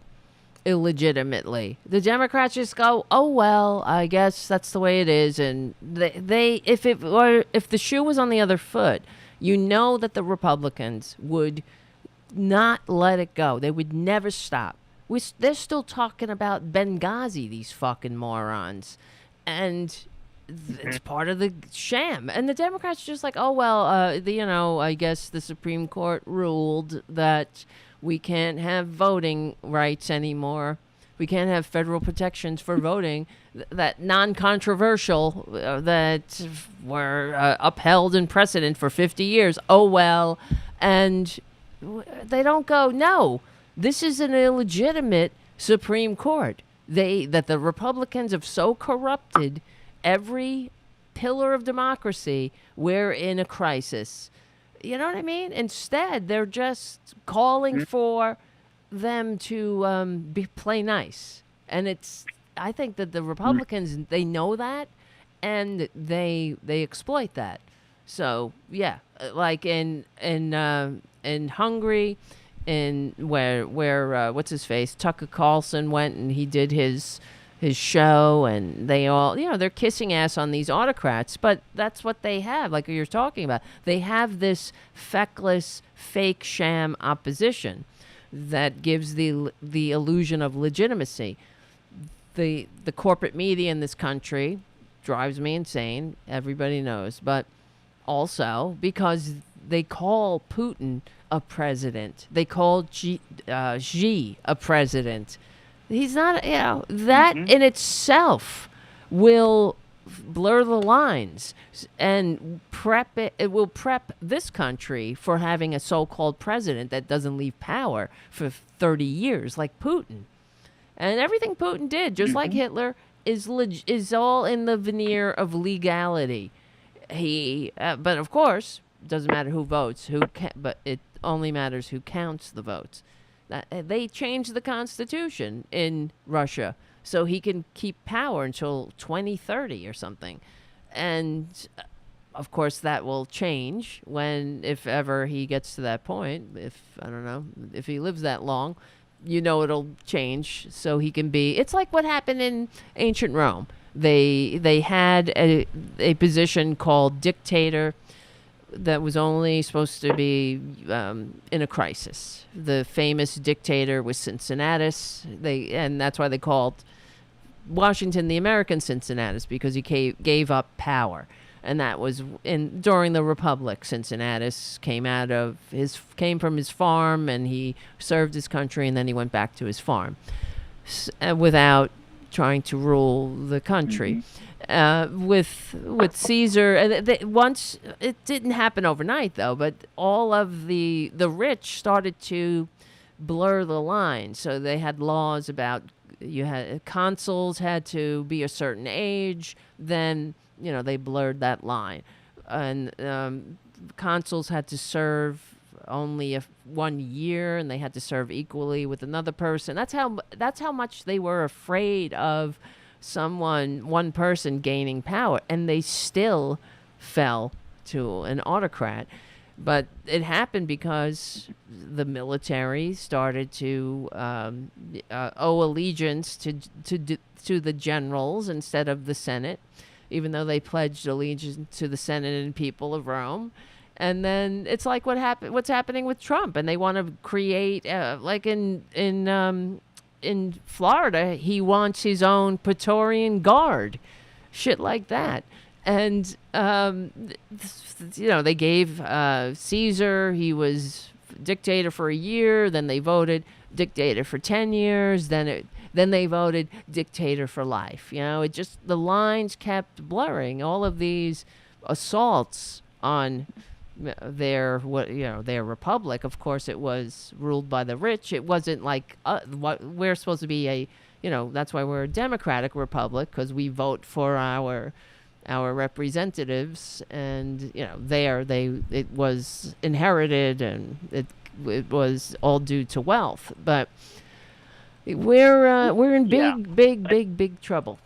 Speaker 2: illegitimately, the Democrats just go, "Oh well, I guess that's the way it is." And if the shoe was on the other foot, you know that the Republicans would not let it go. They would never stop. They're still talking about Benghazi, these fucking morons, and it's part of the sham. And the Democrats are just like, oh well, I guess the Supreme Court ruled that we can't have voting rights anymore. We can't have federal protections for voting that non-controversial that were upheld in precedent for 50 years. Oh well, and they don't go, no, this is an illegitimate Supreme Court. That the Republicans have so corrupted every pillar of democracy, we're in a crisis. You know what I mean? Instead, they're just calling for them to play nice. And I think that the Republicans, they know that, and they exploit that. So, yeah, like in Hungary, where what's his face, Tucker Carlson went and he did his show, and they all, they're kissing ass on these autocrats, but that's what they have, like you're talking about. They have this feckless, fake sham opposition that gives the illusion of legitimacy. The corporate media in this country drives me insane, everybody knows, but also because they call Putin a president. They call Xi a president. He's not, that in itself will blur the lines and it will prep this country for having a so-called president that doesn't leave power for 30 years like Putin. And everything Putin did, just like Hitler, is all in the veneer of legality. But of course, it doesn't matter who votes, but it only matters who counts the votes. They changed the constitution in Russia so he can keep power until 2030 or something. And of course that will change if ever he gets to that point. I don't know, if he lives that long, it'll change so he can be. It's like what happened in ancient Rome. They had a position called dictator that was only supposed to be in a crisis. The famous dictator was Cincinnatus. And that's why they called Washington the American Cincinnatus, because he gave up power. And that was during the Republic. Cincinnatus came from his farm, and he served his country, and then he went back to his farm without trying to rule the country. With Caesar, once it didn't happen overnight though, but all of the rich started to blur the line. So they had laws about consuls had to be a certain age. Then they blurred that line, and consuls had to serve only 1 year, and they had to serve equally with another person. That's how much they were afraid of one person gaining power, and they still fell to an autocrat. But it happened because the military started to owe allegiance to the generals instead of the Senate, even though they pledged allegiance to the Senate and people of Rome. And then it's like what's happening with Trump, and they want to create like in Florida, he wants his own Praetorian Guard, shit like that. And, they gave Caesar, he was dictator for a year, then they voted dictator for 10 years, then they voted dictator for life. The lines kept blurring. All of these assaults on their republic. Of course, it was ruled by the rich. It wasn't like what we're supposed to be that's why we're a democratic republic, because we vote for our representatives, and it was inherited, and it was all due to wealth. But We're in
Speaker 3: Yeah.
Speaker 2: big trouble.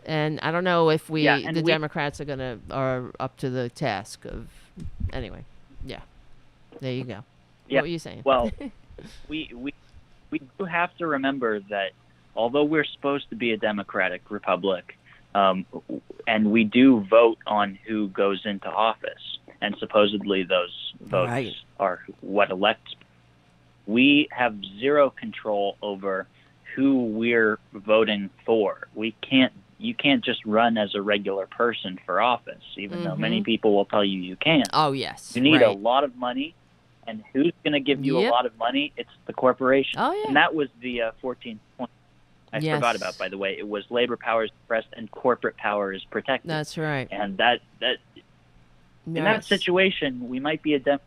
Speaker 2: And I don't know if the Democrats are up to the task of, anyway. Yeah. There you go.
Speaker 3: Yeah.
Speaker 2: What were you saying?
Speaker 3: Well, we do have to remember that although we're supposed to be a democratic republic, and we do vote on who goes into office, and supposedly those votes are what elects, we have zero control over who we're voting for. You can't just run as a regular person for office, even though many people will tell you can.
Speaker 2: Oh, yes.
Speaker 3: You need a lot of money, and who's going to give you a lot of money? It's the corporation.
Speaker 2: Oh, yeah.
Speaker 3: And that was the 14th point I forgot about, by the way. It was labor power is suppressed and corporate power is protected.
Speaker 2: That's right.
Speaker 3: And in that situation, we might be a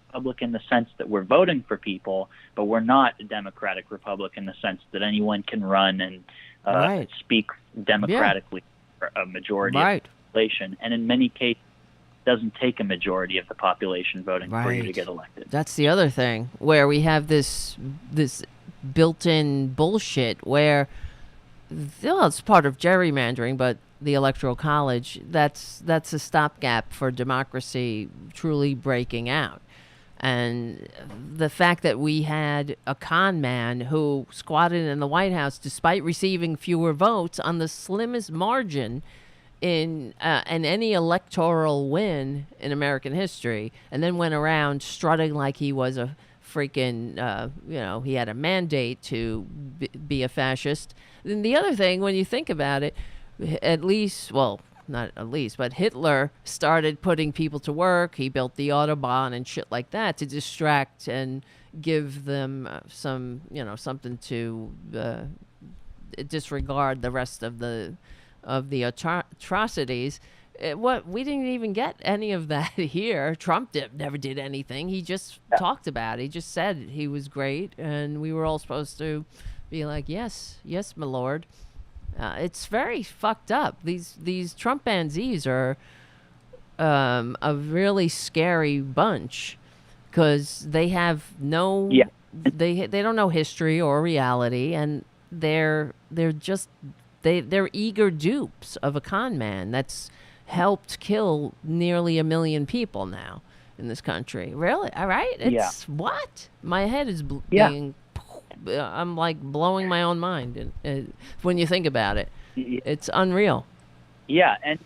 Speaker 3: republic in the sense that we're voting for people, but we're not a democratic republic in the sense that anyone can run and speak democratically for a majority of the population. And in many cases, it doesn't take a majority of the population voting for you to get elected.
Speaker 2: That's the other thing, where we have this built-in bullshit where, it's part of gerrymandering, but the Electoral College, that's a stopgap for democracy truly breaking out. And the fact that we had a con man who squatted in the White House despite receiving fewer votes on the slimmest margin in any electoral win in American history, and then went around strutting like he was a freaking, he had a mandate to be a fascist. And the other thing, when you think about it, not at least, but Hitler started putting people to work. He built the Autobahn and shit like that to distract and give them something to disregard the rest of the atrocities. We didn't even get any of that here. Trump never did anything. He just talked about it. He just said he was great, and we were all supposed to be like, yes, my lord. It's very fucked up. These Trumpanzees are a really scary bunch because they have they don't know history or reality, and they're eager dupes of a con man that's helped kill nearly 1 million people now in this country. Really? All right. It's what? My head is being. I'm like blowing my own mind when you think about it. It's unreal.
Speaker 3: Yeah, and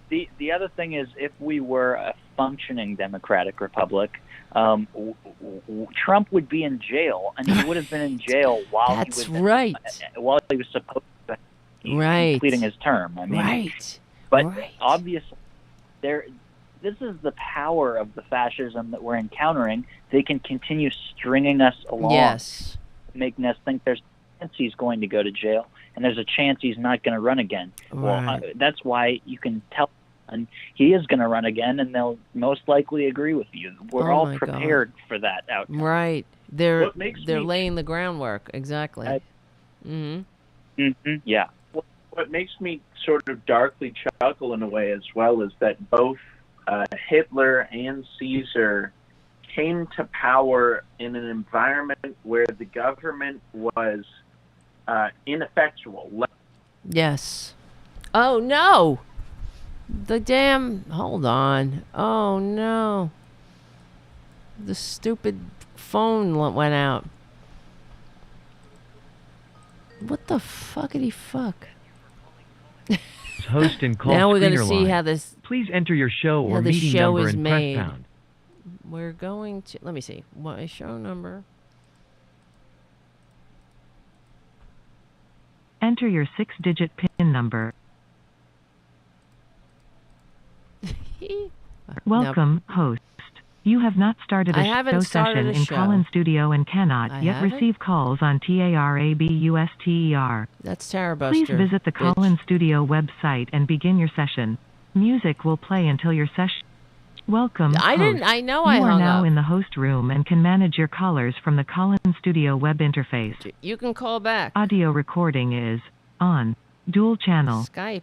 Speaker 3: the other thing is, if we were a functioning democratic republic, Trump would be in jail, and he would have been in jail while he was supposed to be completing his term. I mean, obviously, this is the power of the fascism that we're encountering. They can continue stringing us along, making us think there's a chance he's going to go to jail, and there's a chance he's not going to run again. Well, that's why you can tell he is going to run again, and they'll most likely agree with you. We're all prepared for that outcome.
Speaker 2: Right. They're laying the groundwork. Exactly.
Speaker 3: Yeah.
Speaker 4: What makes me sort of darkly chuckle in a way as well is that both Hitler and Caesar came to power in an environment where the government was ineffectual.
Speaker 2: Yes. Oh, no. Hold on. Oh, no. The stupid phone went out. What the fuckity fuck?
Speaker 5: Host and call
Speaker 2: now we're going to
Speaker 5: screener
Speaker 2: see
Speaker 5: line.
Speaker 2: how this.
Speaker 5: Please enter your show or meeting number and
Speaker 2: made.
Speaker 5: press pound.
Speaker 2: We're going to. Let me see. My show number.
Speaker 6: Enter your 6-digit PIN number. Welcome, host. You have not started a show session in Call-In Studio and cannot yet receive calls on Tarabuster.
Speaker 2: That's Tarabuster.
Speaker 6: Please visit the Call-In Studio website and begin your session. Music will play until your session. Welcome, host.
Speaker 2: I know I hung up.
Speaker 6: You are now in the host room and can manage your callers from the Call-In Studio web interface.
Speaker 2: You can call back.
Speaker 6: Audio recording is on. Dual channel.
Speaker 2: Skype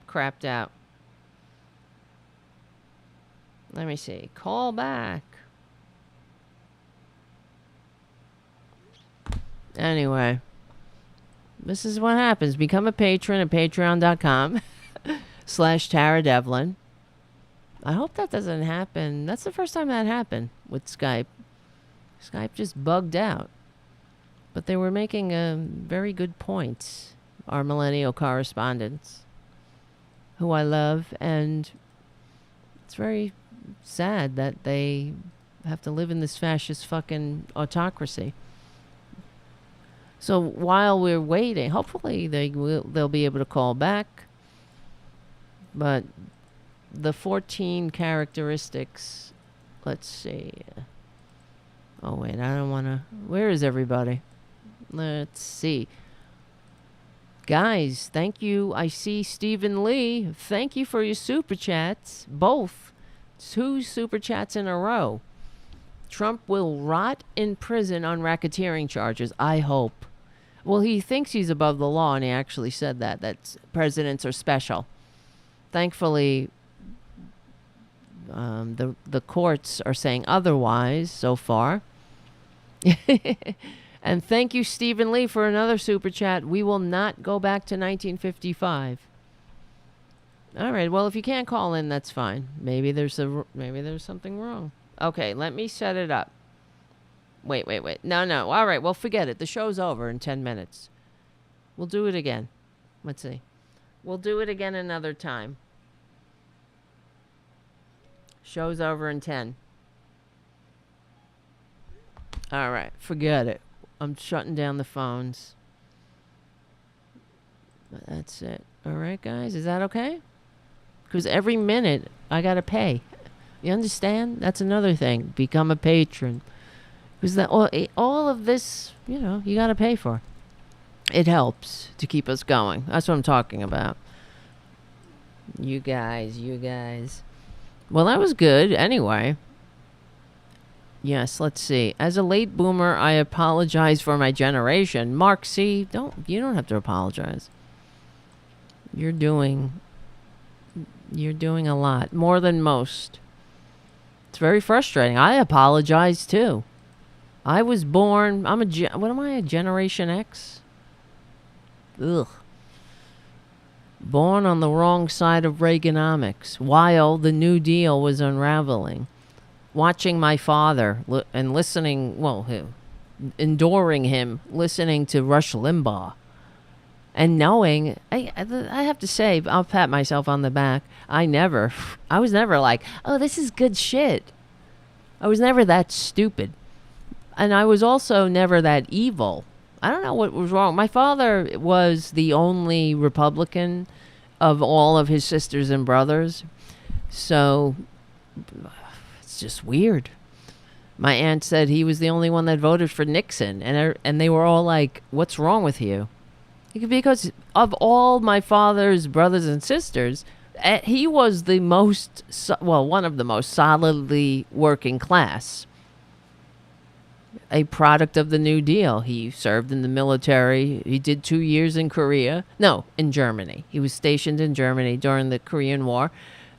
Speaker 2: crapped out. Let me see. Call back. Anyway, this is what happens. Become a patron at patreon.com/Tara Devlin. I hope that doesn't happen. That's the first time that happened with Skype. Skype just bugged out. But they were making very good points, our millennial correspondents, who I love, and it's very sad that they have to live in this fascist fucking autocracy. So while we're waiting, hopefully they'll be able to call back. But the 14 characteristics, let's see. Oh wait, I don't want to. Where is everybody? Let's see. Guys, thank you. I see Stephen Lee. Thank you for your super chats. Both. 2 super chats in a row. Trump will rot in prison on racketeering charges. I hope. Well, he thinks he's above the law, and he actually said that presidents are special. Thankfully, the courts are saying otherwise so far. And thank you, Stephen Lee, for another super chat. We will not go back to 1955. All right. Well, if you can't call in, that's fine. Maybe there's something wrong. Okay, let me set it up. Wait. No. All right. Well, forget it. The show's over in 10 minutes. We'll do it again. Let's see. We'll do it again another time. Show's over in 10. All right. Forget it. I'm shutting down the phones. That's it. All right, guys. Is that okay? Because every minute I got to pay. You understand? That's another thing. Become a patron. Because all of this, you got to pay for. It helps to keep us going. That's what I'm talking about. You guys. Well, that was good. Anyway. Yes, let's see. As a late boomer, I apologize for my generation. Mark C., you don't have to apologize. You're doing a lot, more than most. It's very frustrating. I apologize too. I was born, what am I, a Generation X? Ugh. Born on the wrong side of Reaganomics while the New Deal was unraveling. Watching my father and listening, enduring him, listening to Rush Limbaugh. And knowing, I have to say, I'll pat myself on the back. I was never like, oh, this is good shit. I was never that stupid. And I was also never that evil. I don't know what was wrong. My father was the only Republican of all of his sisters and brothers. So it's just weird. My aunt said he was the only one that voted for Nixon. And they were all like, what's wrong with you? Because of all my father's brothers and sisters, he was the most, one of the most solidly working class. A product of the New Deal. He served in the military. He did 2 years in Korea. No, in Germany. He was stationed in Germany during the Korean War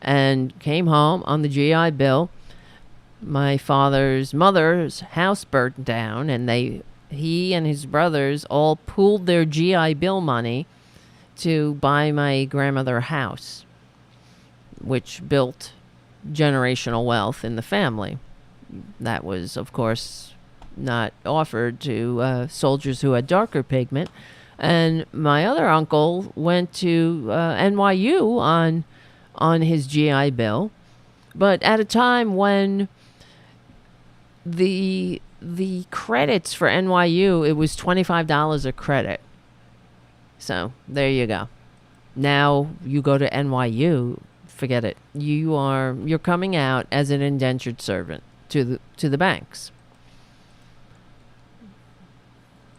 Speaker 2: and came home on the GI Bill. My father's mother's house burnt down, and he and his brothers all pooled their GI Bill money to buy my grandmother a house, which built generational wealth in the family. That was, of course, not offered to soldiers who had darker pigment. And my other uncle went to NYU on his GI Bill, but at a time when the credits for NYU, it was $25 a credit. So there you go. Now you go to NYU, forget it. You're coming out as an indentured servant to the banks.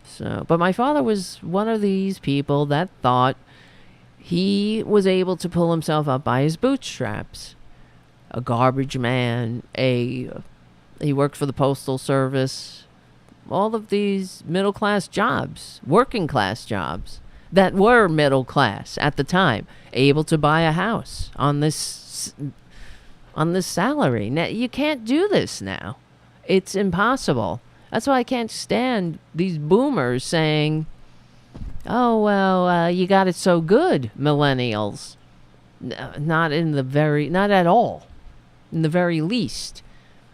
Speaker 2: So, but my father was one of these people that thought he was able to pull himself up by his bootstraps. A garbage man, he worked for the Postal Service, all of these middle-class jobs, working-class jobs that were middle class at the time, able to buy a house on this salary. Now, you can't do this now. It's impossible. That's why I can't stand these boomers saying, oh, well, you got it so good, millennials. Not at all. In the very least.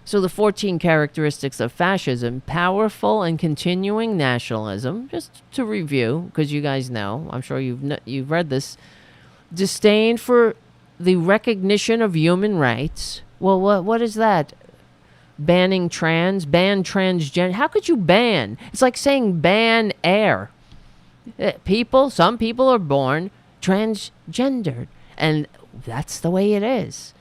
Speaker 2: So the 14 characteristics of fascism: powerful and continuing nationalism, just to review, because you guys know, I'm sure you've read this. Disdain for the recognition of human rights. Well, what is that? Ban transgender. How could you ban? It's like saying ban air. Some people are born transgendered, and that's the way it is.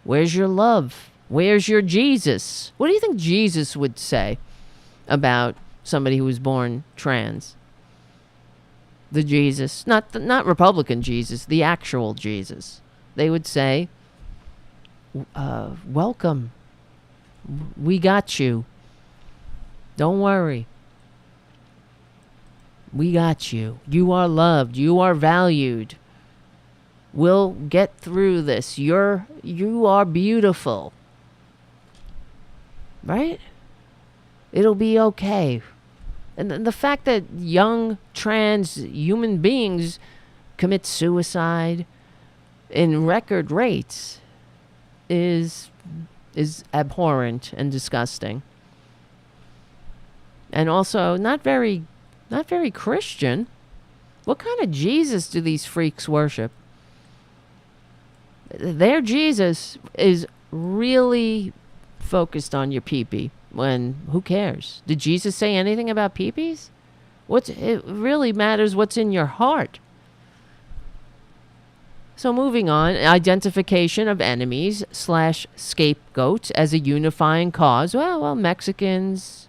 Speaker 2: Where's your love? Where's your Jesus? What do you think Jesus would say about somebody who was born trans? The Jesus, not Republican Jesus, the actual Jesus. They would say, welcome. We got you. Don't worry. We got you. You are loved. You are valued. We'll get through this. You are beautiful. Right? It'll be okay. And the fact that young trans human beings commit suicide in record rates is abhorrent and disgusting. And also not very Christian. What kind of Jesus do these freaks worship? Their Jesus is really focused on your pee-pee, when who cares? Did Jesus say anything about pee-pees? It really matters what's in your heart. So moving on, identification of enemies / scapegoats as a unifying cause. Well, Mexicans,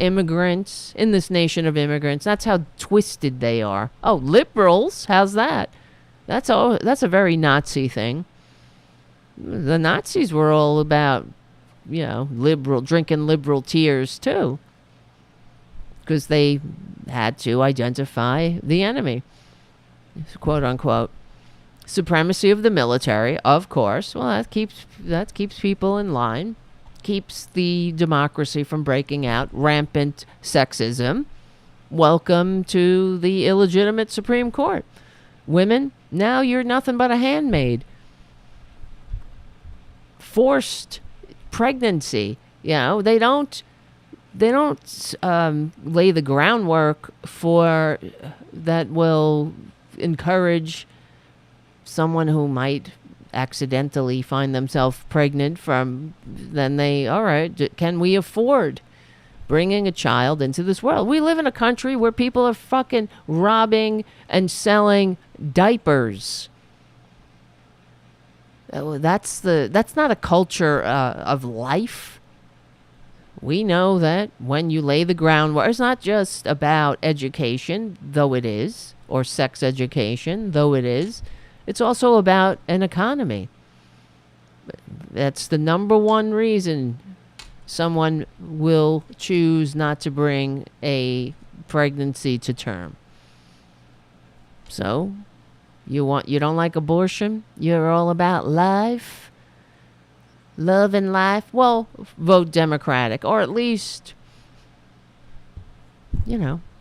Speaker 2: immigrants, in this nation of immigrants, that's how twisted they are. Oh, liberals, how's that? That's a very Nazi thing. The Nazis were all about, drinking liberal tears too, because they had to identify the enemy, quote unquote. Supremacy of the military, of course. Well, that keeps people in line, keeps the democracy from breaking out. Rampant sexism. Welcome to the illegitimate Supreme Court. Women, now you're nothing but a handmaid. Forced pregnancy, they don't lay the groundwork for that will encourage someone who might accidentally find themselves pregnant from. Then can we afford bringing a child into this world? We live in a country where people are fucking robbing and selling diapers. That's not a culture of life. We know that when you lay the groundwork, it's not just about education, though it is, or sex education, though it is. It's also about an economy. That's the number one reason someone will choose not to bring a pregnancy to term. So, you don't like abortion? You're all about life? Love and life? Well, vote Democratic, or at least,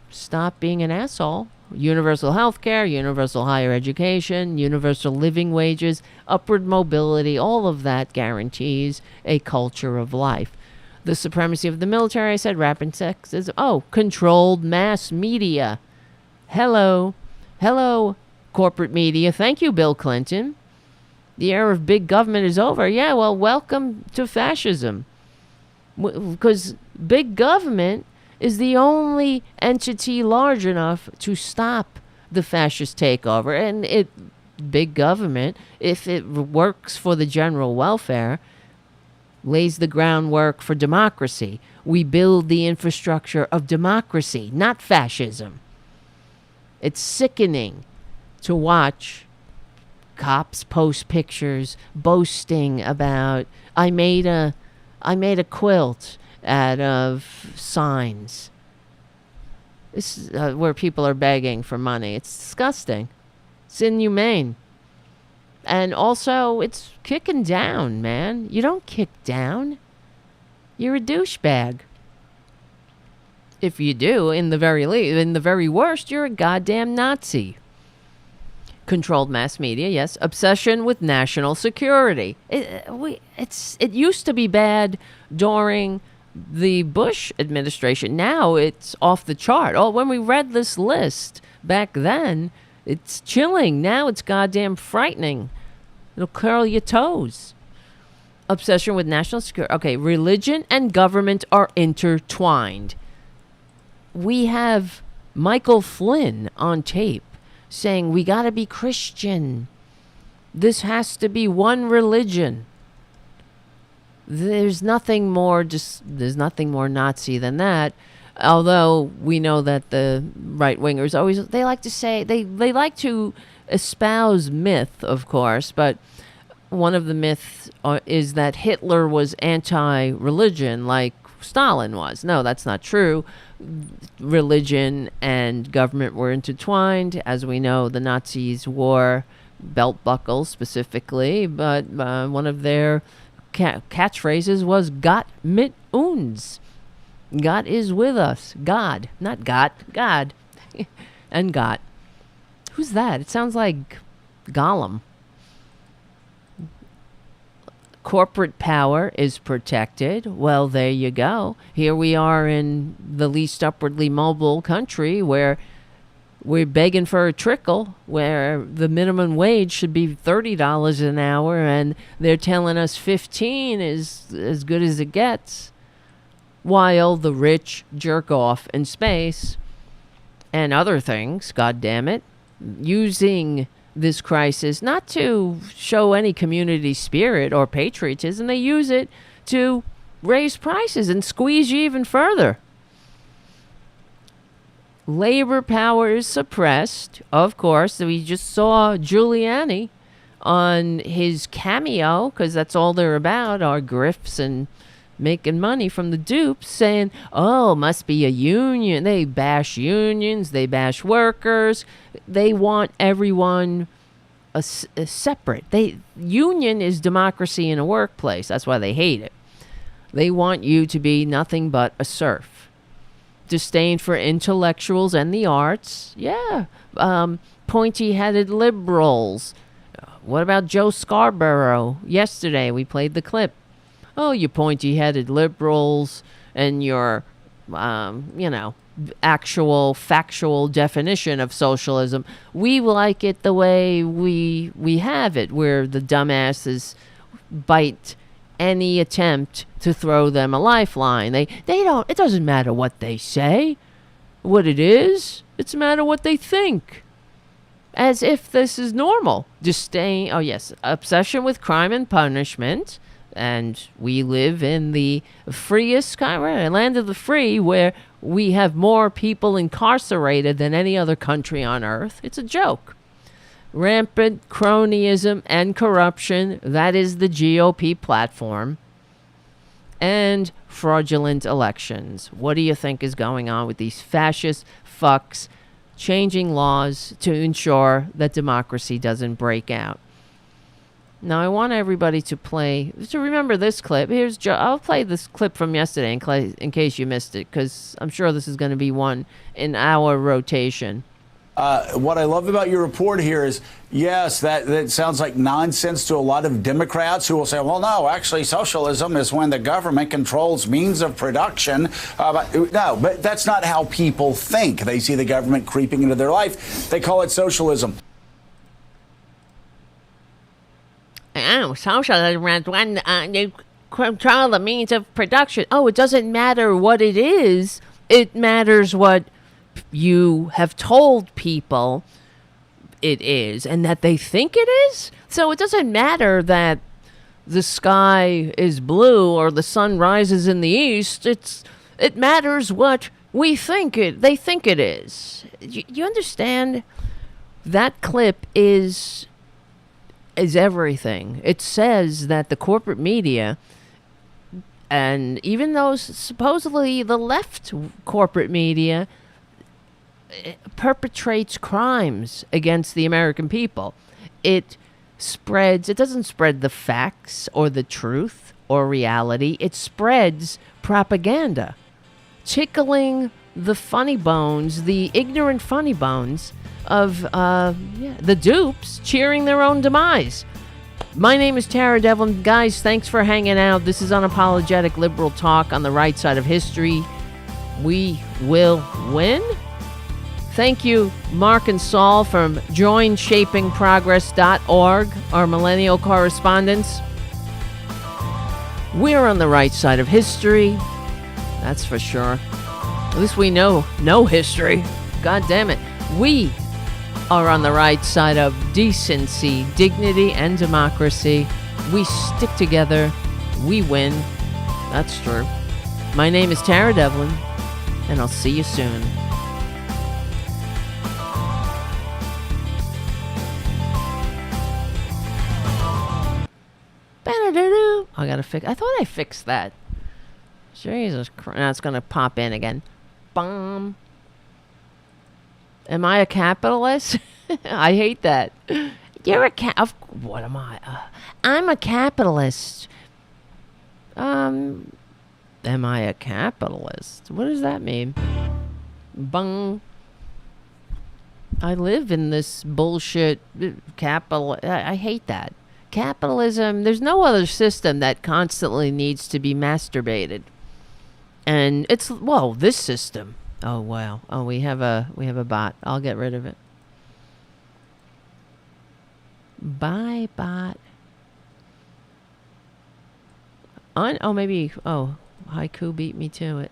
Speaker 2: stop being an asshole. Universal health care, universal higher education, universal living wages, upward mobility, all of that guarantees a culture of life. The supremacy of the military, I said, rampant sexism. Oh, controlled mass media. Hello, corporate media. Thank you, Bill Clinton. The era of big government is over. Yeah, well, welcome to fascism. Because big government is the only entity large enough to stop the fascist takeover. And big government, if it works for the general welfare, lays the groundwork for democracy. We build the infrastructure of democracy, not fascism. It's sickening to watch cops post pictures boasting about, I made a quilt out of signs. This is where people are begging for money. It's disgusting. It's inhumane. And also, it's kicking down, man. You don't kick down. you're a douchebag. If you do, in the very worst, you're a goddamn Nazi. Controlled mass media, yes. Obsession with national security. It used to be bad during the Bush administration. Now it's off the chart. Oh, when we read this list back then, it's chilling. Now it's goddamn frightening. It'll curl your toes. Obsession with national security. Okay, religion and government are intertwined. We have Michael Flynn on tape saying we got to be Christian. This has to be one religion. There's nothing more Nazi than that. Although we know that the right wingers they like to say they like to espouse myth, of course, but one of the myths is that Hitler was anti-religion like Stalin was. No, that's not true. Religion and government were intertwined. As we know, the Nazis wore belt buckles specifically, but one of their catchphrases was Gott mit uns. God is with us. God, not Gott, God. And Gott. Who's that? It sounds like Gollum. Corporate power is protected. Well, there you go. Here we are in the least upwardly mobile country where we're begging for a trickle, where the minimum wage should be $30 an hour, and they're telling us 15 is as good as it gets, while the rich jerk off in space and other things, God damn it, using this crisis not to show any community spirit or patriotism. They use it to raise prices and squeeze you even further. Labor power is suppressed, of course. We just saw Giuliani on his Cameo, because that's all they're about, are grifts and making money from the dupes, saying, oh, must be a union. They bash unions, they bash workers. They want everyone a separate. Union is democracy in a workplace. That's why they hate it. They want you to be nothing but a serf. Disdain for intellectuals and the arts. Yeah. Pointy-headed liberals. What about Joe Scarborough? Yesterday we played the clip. Oh, you pointy-headed liberals and your, actual factual definition of socialism. We like it the way we have it, where the dumbasses bite any attempt to throw them a lifeline. They don't, it doesn't matter what they say, what it is. It's a matter what they think. As if this is normal. Disdain, oh yes, obsession with crime and punishment. And we live in the freest land of the free, where we have more people incarcerated than any other country on earth. It's a joke. Rampant cronyism and corruption. That is the GOP platform. And fraudulent elections. What do you think is going on with these fascist fucks changing laws to ensure that democracy doesn't break out? Now, I want everybody to remember this clip. I'll play this clip from yesterday in case you missed it, because I'm sure this is going to be one in our rotation.
Speaker 7: What I love about your report here is, yes, that sounds like nonsense to a lot of Democrats who will say, well, no, actually, socialism is when the government controls means of production. But that's not how people think. They see the government creeping into their life. They call it socialism.
Speaker 2: Socialism is when they control the means of production. Oh, it doesn't matter what it is. It matters what you have told people it is and that they think it is. So it doesn't matter that the sky is blue or the sun rises in the east. It matters what they think it is. You understand? That clip is everything. It says that the corporate media, and even those supposedly the left corporate media, perpetrates crimes against the American people. It doesn't spread the facts or the truth. or reality. It spreads propaganda, tickling the funny bones, the ignorant funny bones of the dupes cheering their own demise. My name is Tara Devlin. Guys, thanks for hanging out. This is Unapologetic Liberal Talk on the right side of history. We will win. Thank you, Mark and Saul from joinshapingprogress.org, our millennial correspondents. We're on the right side of history. That's for sure. At least we know history. God damn it. We are on the right side of decency, dignity, and democracy. We stick together. We win. That's true. My name is Tara Devlin, and I'll see you soon. I gotta fix. I thought I fixed that. Jesus Christ. Now it's gonna pop in again. Bomb. Am I a capitalist? I hate that. You're a what am I? I'm a capitalist. Am I a capitalist? What does that mean? Bung. I live in this bullshit capital. I hate that. Capitalism, there's no other system that constantly needs to be masturbated. And it's, whoa, this system. Oh, wow. Oh, we have a bot. I'll get rid of it. Bye, bot. Haiku beat me to it.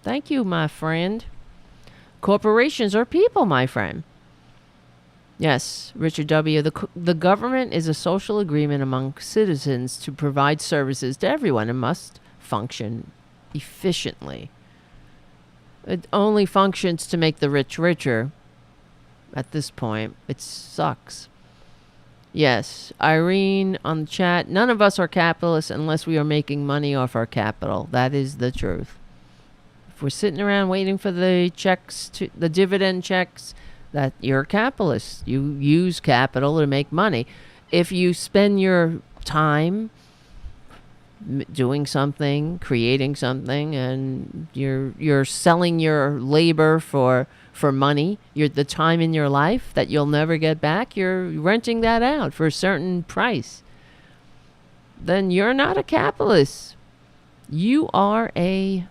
Speaker 2: Thank you, my friend. Corporations are people, my friend. Yes, Richard W. The government is a social agreement among citizens to provide services to everyone and must function efficiently. It only functions to make the rich richer. At this point, it sucks. Yes, Irene on the chat. None of us are capitalists unless we are making money off our capital. That is the truth. If we're sitting around waiting for the dividend checks, that you're a capitalist. You use capital to make money. If you spend your time doing something, creating something, and you're selling your labor for money, the time in your life that you'll never get back, you're renting that out for a certain price, then you're not a capitalist. You're a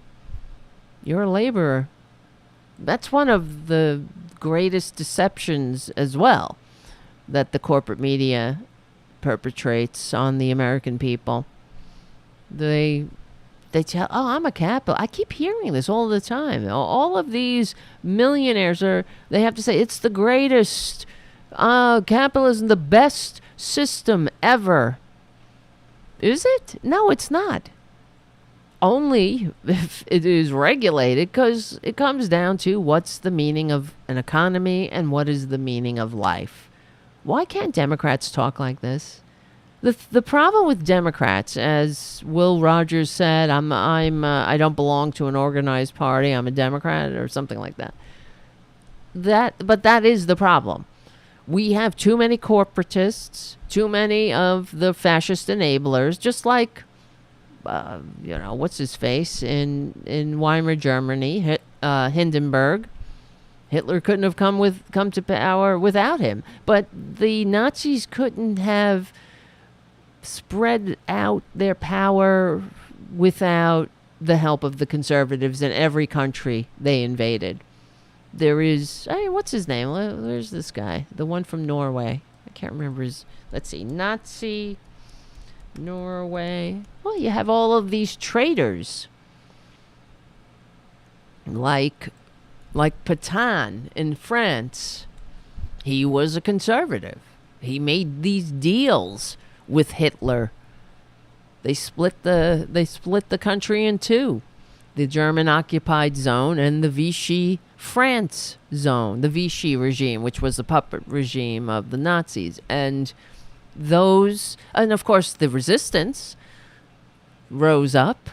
Speaker 2: laborer. That's one of the greatest deceptions as well that the corporate media perpetrates on the American people. They tell, I'm a capitalist. I keep hearing this all the time. All of these millionaires they have to say it's the greatest capitalism, the best system ever. Is it? No, it's not. Only if it is regulated, because it comes down to what's the meaning of an economy and what is the meaning of life. Why can't Democrats talk like this? The problem with Democrats, as Will Rogers said, I don't belong to an organized party. I'm a Democrat or something like that. But that is the problem. We have too many corporatists, too many of the fascist enablers, just like what's his face in Weimar Germany, Hindenburg. Hitler couldn't have come to power without him. But the Nazis couldn't have spread out their power without the help of the conservatives in every country they invaded. There is, what's his name? Where's this guy? The one from Norway. I can't remember his, let's see, Nazi Norway. Well, you have all of these traitors. Like Pétain in France. He was a conservative. He made these deals with Hitler. They split the country in two. The German occupied zone and the Vichy France zone, the Vichy regime, which was the puppet regime of the Nazis. And of course the resistance rose up.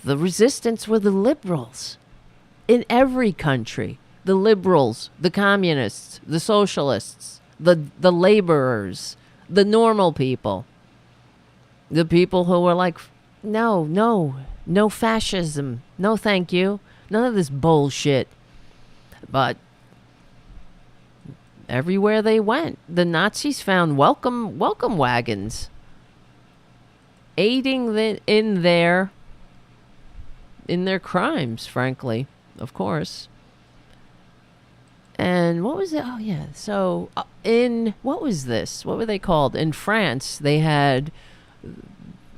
Speaker 2: The resistance were the liberals in every country. The liberals, the communists, the socialists, the laborers, the normal people. The people who were like, no fascism. No, thank you. None of this bullshit. But everywhere they went, the Nazis found welcome wagons, aiding in their crimes, frankly, of course. And what was it? Oh, yeah. So what was this? What were they called? In France, they had,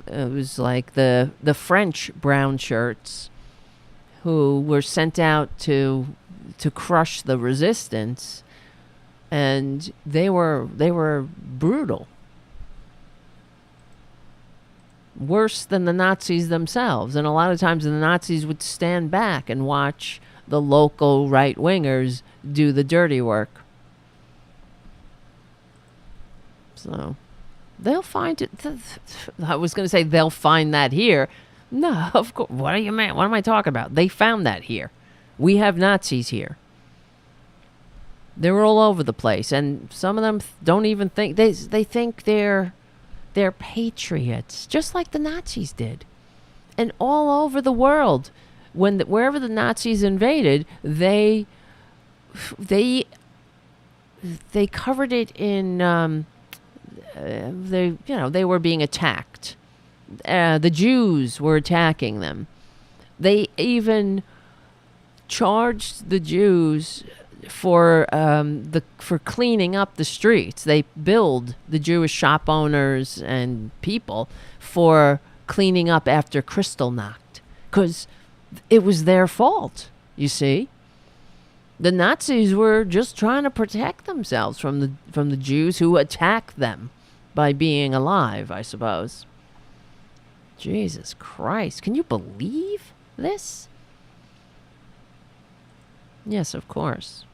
Speaker 2: it was like the French brown shirts who were sent out to crush the resistance. And they were brutal. Worse than the Nazis themselves. And a lot of times the Nazis would stand back and watch the local right-wingers do the dirty work. So they'll find it. I was going to say they'll find that here. No, of course. What are you, man? What am I talking about? They found that here. We have Nazis here. They're all over the place, and some of them don't even think they think they're patriots, just like the Nazis did, and all over the world. Wherever the Nazis invaded, they covered it in they were being attacked. The Jews were attacking them. They even charged the Jews for cleaning up the streets. They billed the Jewish shop owners and people for cleaning up after Kristallnacht, because it was their fault, you see. The Nazis were just trying to protect themselves from the Jews who attacked them by being alive, I suppose. Jesus Christ, can you believe this? Yes, of course.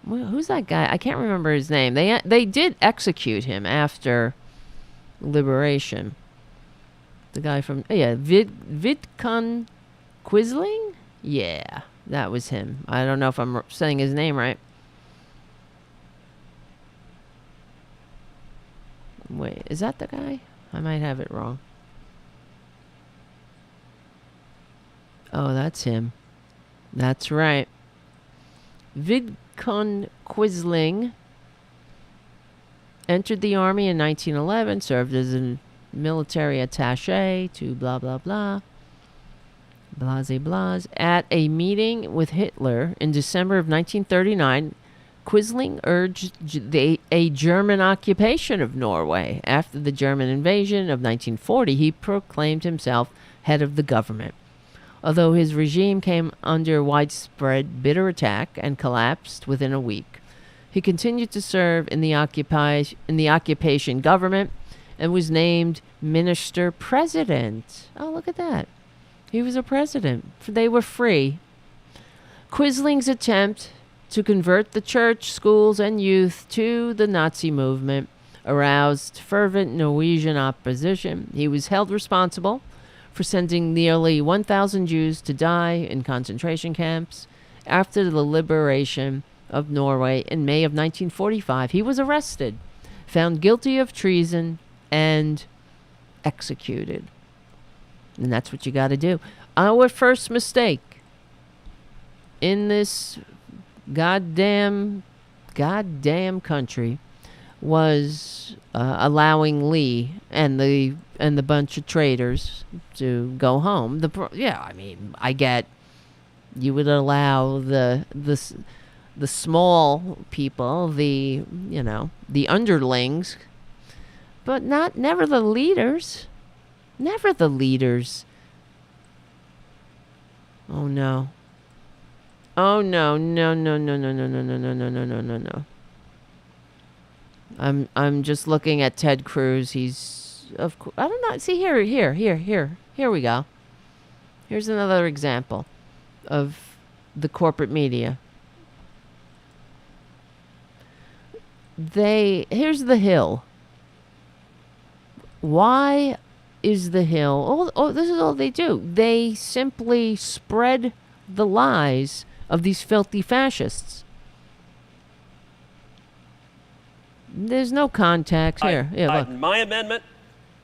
Speaker 2: Well, who's that guy? I can't remember his name. They did execute him after liberation. The guy from Vidkun Quisling? Yeah, that was him. I don't know if I'm saying his name right. Wait, is that the guy? I might have it wrong. Oh, that's him. That's right. Vidkun Quisling entered the army in 1911, served as a military attaché to blah, blah, blah. Blase blase. At a meeting with Hitler in December of 1939, Quisling urged a German occupation of Norway. After the German invasion of 1940, he proclaimed himself head of the government. Although his regime came under widespread bitter attack and collapsed within a week, he continued to serve in the occupation government and was named minister president. Oh, look at that. He was a president. They were free. Quisling's attempt to convert the church, schools, and youth to the Nazi movement aroused fervent Norwegian opposition. He was held responsible for sending nearly 1,000 Jews to die in concentration camps. After the liberation of Norway in May of 1945, he was arrested, found guilty of treason, and executed. And that's what you got to do. Our first mistake in this goddamn country was allowing Lee and the bunch of traitors to go home. I mean, I get you would allow the small people, the underlings, but never the leaders. Never the leaders. Oh no. Oh no. No. I'm just looking at Ted Cruz. He's I don't know. See here we go. Here's another example of the corporate media. Here's the Hill. Why is the Hill? Oh, this is all they do. They simply spread the lies of these filthy fascists. There's no context here. Yeah, look.
Speaker 8: My amendment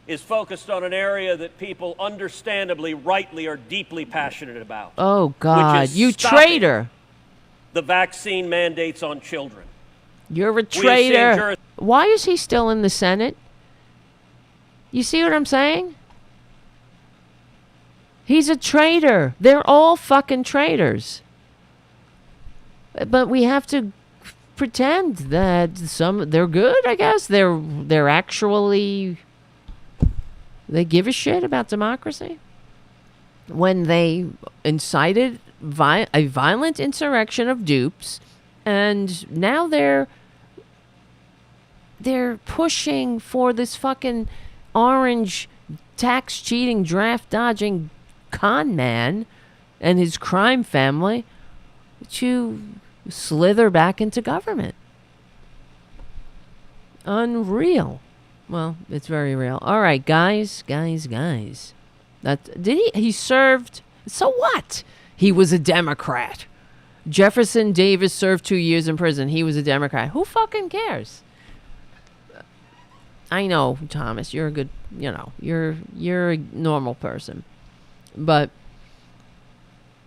Speaker 8: is focused on an area that people understandably, rightly, are deeply passionate about.
Speaker 2: Oh, God. You traitor.
Speaker 8: The vaccine mandates on children.
Speaker 2: You're a traitor. Why is he still in the Senate? You see what I'm saying? He's a traitor. They're all fucking traitors. But we have to pretend that they're good, I guess. They're actually, they give a shit about democracy. When they incited a violent insurrection of dupes, and now they're pushing for this fucking orange tax cheating, draft dodging con man and his crime family to slither back into government. Unreal. Well, it's very real. All right, guys. He served, so what? He was a Democrat. Jefferson Davis served 2 years in prison. He was a Democrat. Who fucking cares? I know, Thomas, you're a good, you're a normal person. But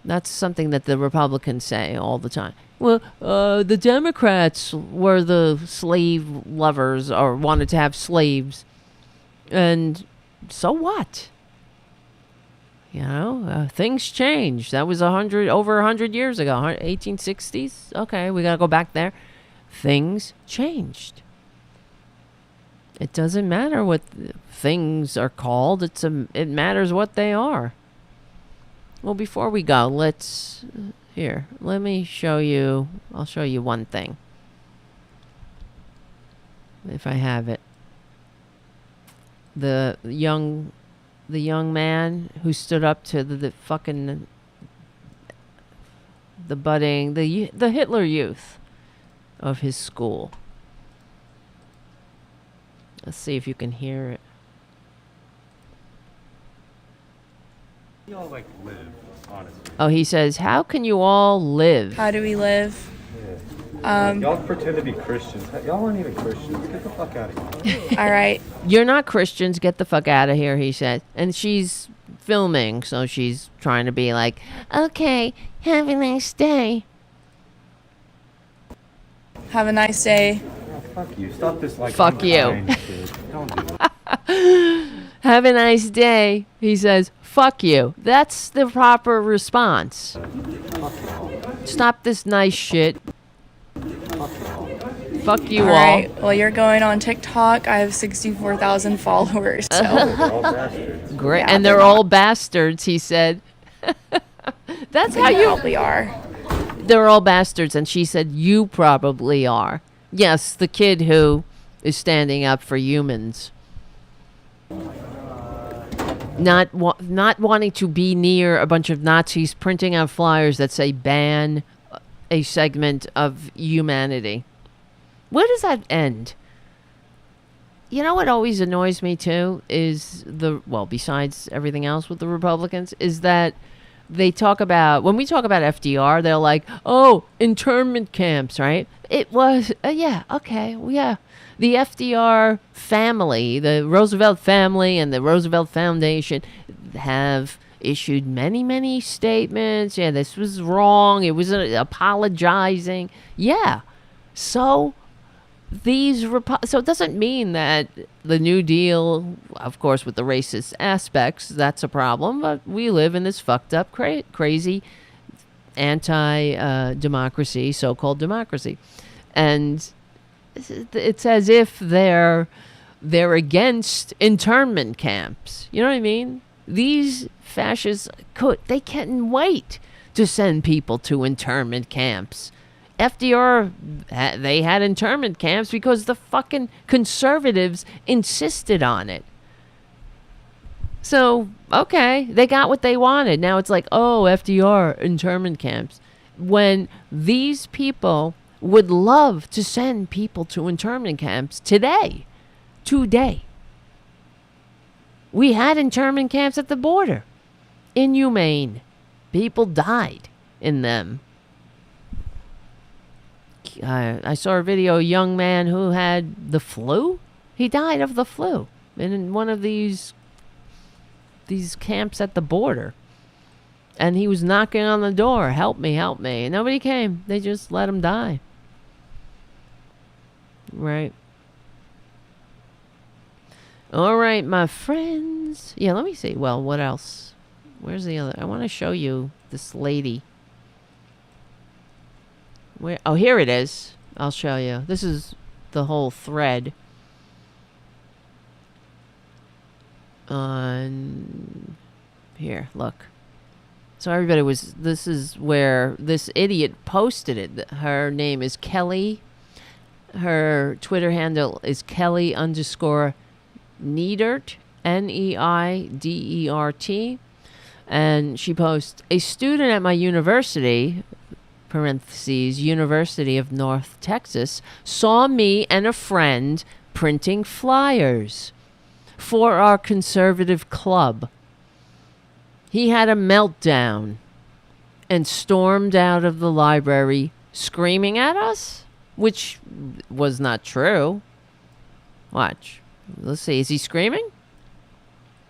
Speaker 2: that's something that the Republicans say all the time. Well, the Democrats were the slave lovers or wanted to have slaves. And so what? Things change. That was over 100 years ago, 1860s. Okay, we got to go back there. Things changed. It doesn't matter what things are called. It matters what they are. Well, before we go, let me show you. I'll show you one thing. If I have it. The young man who stood up to the Hitler Youth of his school. Let's see if you can hear it.
Speaker 9: Y'all live, honestly.
Speaker 2: Oh, he says, how can you all live?
Speaker 10: How do we live?
Speaker 9: Yeah. Y'all pretend to be Christians. Y'all aren't even Christians. Get the fuck out of here.
Speaker 10: All right.
Speaker 2: You're not Christians. Get the fuck out of here, he said. And she's filming, so she's trying to be like, okay, have a nice day.
Speaker 10: Have a nice day.
Speaker 9: Oh, fuck you. Stop this like
Speaker 2: fuck you.
Speaker 9: Don't do that.
Speaker 2: Have a nice day. He says, fuck you. That's the proper response. Stop this nice shit. Fuck you all.
Speaker 10: Right. Well, you're going on TikTok. I have 64,000 followers. So.
Speaker 2: Great. Yeah, and they're all bastards, he said. That's how you
Speaker 10: probably are.
Speaker 2: They're all bastards. And she said, you probably are. Yes, the kid who is standing up for humans. Not wanting to be near a bunch of Nazis printing out flyers that say ban a segment of humanity. Where does that end? You know what always annoys me too is besides everything else with the Republicans, is that they talk about, when we talk about FDR, they're like, oh, internment camps, right? It was, yeah, okay, yeah. The FDR family, the Roosevelt family and the Roosevelt Foundation have issued many, many statements. Yeah, this was wrong. It was apologizing. Yeah. So so it doesn't mean that the New Deal, of course, with the racist aspects, that's a problem. But we live in this fucked up, crazy anti-democracy, so-called democracy. And it's as if they're against internment camps. You know what I mean? These fascists they can't wait to send people to internment camps. FDR, they had internment camps because the fucking conservatives insisted on it. So, okay, they got what they wanted. Now it's like, oh, FDR, internment camps. When these people would love to send people to internment camps today. We had internment camps at the border. Inhumane. People died in them. I saw a video, a young man who had the flu. He died of the flu in one of these camps at the border. And he was knocking on the door, help me, help me. And nobody came. They just let him die. Right. All right, my friends. Yeah, let me see. Well, what else? Where's the other? I want to show you this lady. Where? Oh, here it is. I'll show you. This is the whole thread. On here, look. So everybody was, this is where this idiot posted it. Her name is Kelly. Her Twitter handle is Kelly_Neidert, Neidert. And she posts, a student at my university, parentheses, University of North Texas, saw me and a friend printing flyers for our conservative club. He had a meltdown and stormed out of the library screaming at us, which was not true. Watch. Let's see. Is he screaming?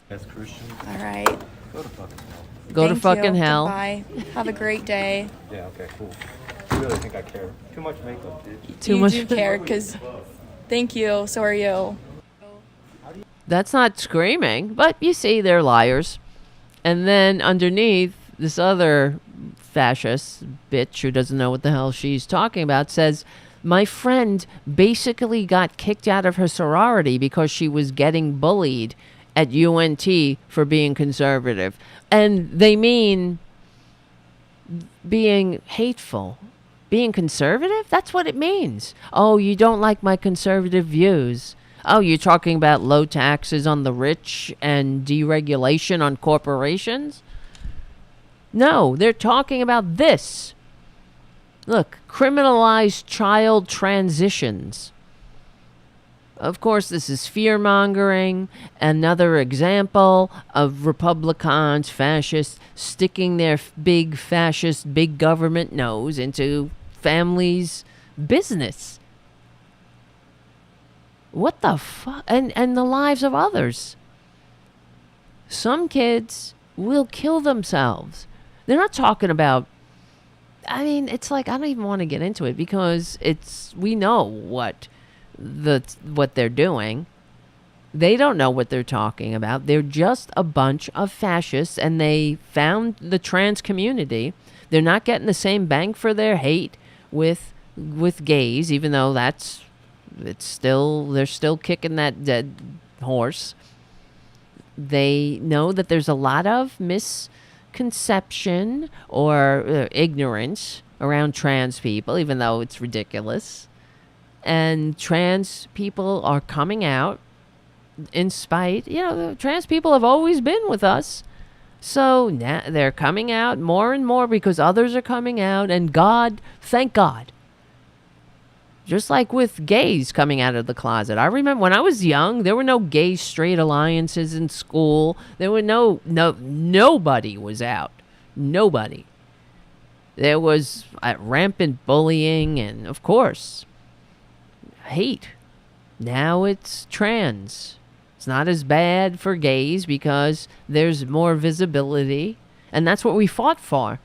Speaker 9: As Christians.
Speaker 10: All right.
Speaker 9: Go to fucking hell.
Speaker 2: Go to fucking hell.
Speaker 10: Bye. Have a great day.
Speaker 9: Yeah, okay, cool. I really think I care. Too much makeup, bitch.
Speaker 2: Too much.
Speaker 10: You do care, because thank you. So are you.
Speaker 2: That's not screaming, but you see, they're liars. And then underneath, this other fascist bitch who doesn't know what the hell she's talking about says, my friend basically got kicked out of her sorority because she was getting bullied at UNT for being conservative. And they mean being hateful. Being conservative? That's what it means. Oh, you don't like my conservative views. Oh, you're talking about low taxes on the rich and deregulation on corporations? No, they're talking about this. Look, criminalize child transitions. Of course, this is fear-mongering. Another example of Republicans, fascists, sticking their big fascist, big government nose into families' business. What the fuck? And the lives of others. Some kids will kill themselves. They're not talking about, I mean, it's like, I don't even want to get into it because we know what they're doing. They don't know what they're talking about. They're just a bunch of fascists, and they found the trans community. They're not getting the same bang for their hate with gays, even though they're still kicking that dead horse. They know that there's a lot of misconception or ignorance around trans people, even though it's ridiculous. And trans people are coming out in spite, trans people have always been with us. So now they're coming out more and more because others are coming out, and God, thank God. Just like with gays coming out of the closet. I remember when I was young, there were no gay straight alliances in school. There were nobody was out. Nobody. There was rampant bullying and, of course, hate. Now it's trans. It's not as bad for gays because there's more visibility. And that's what we fought for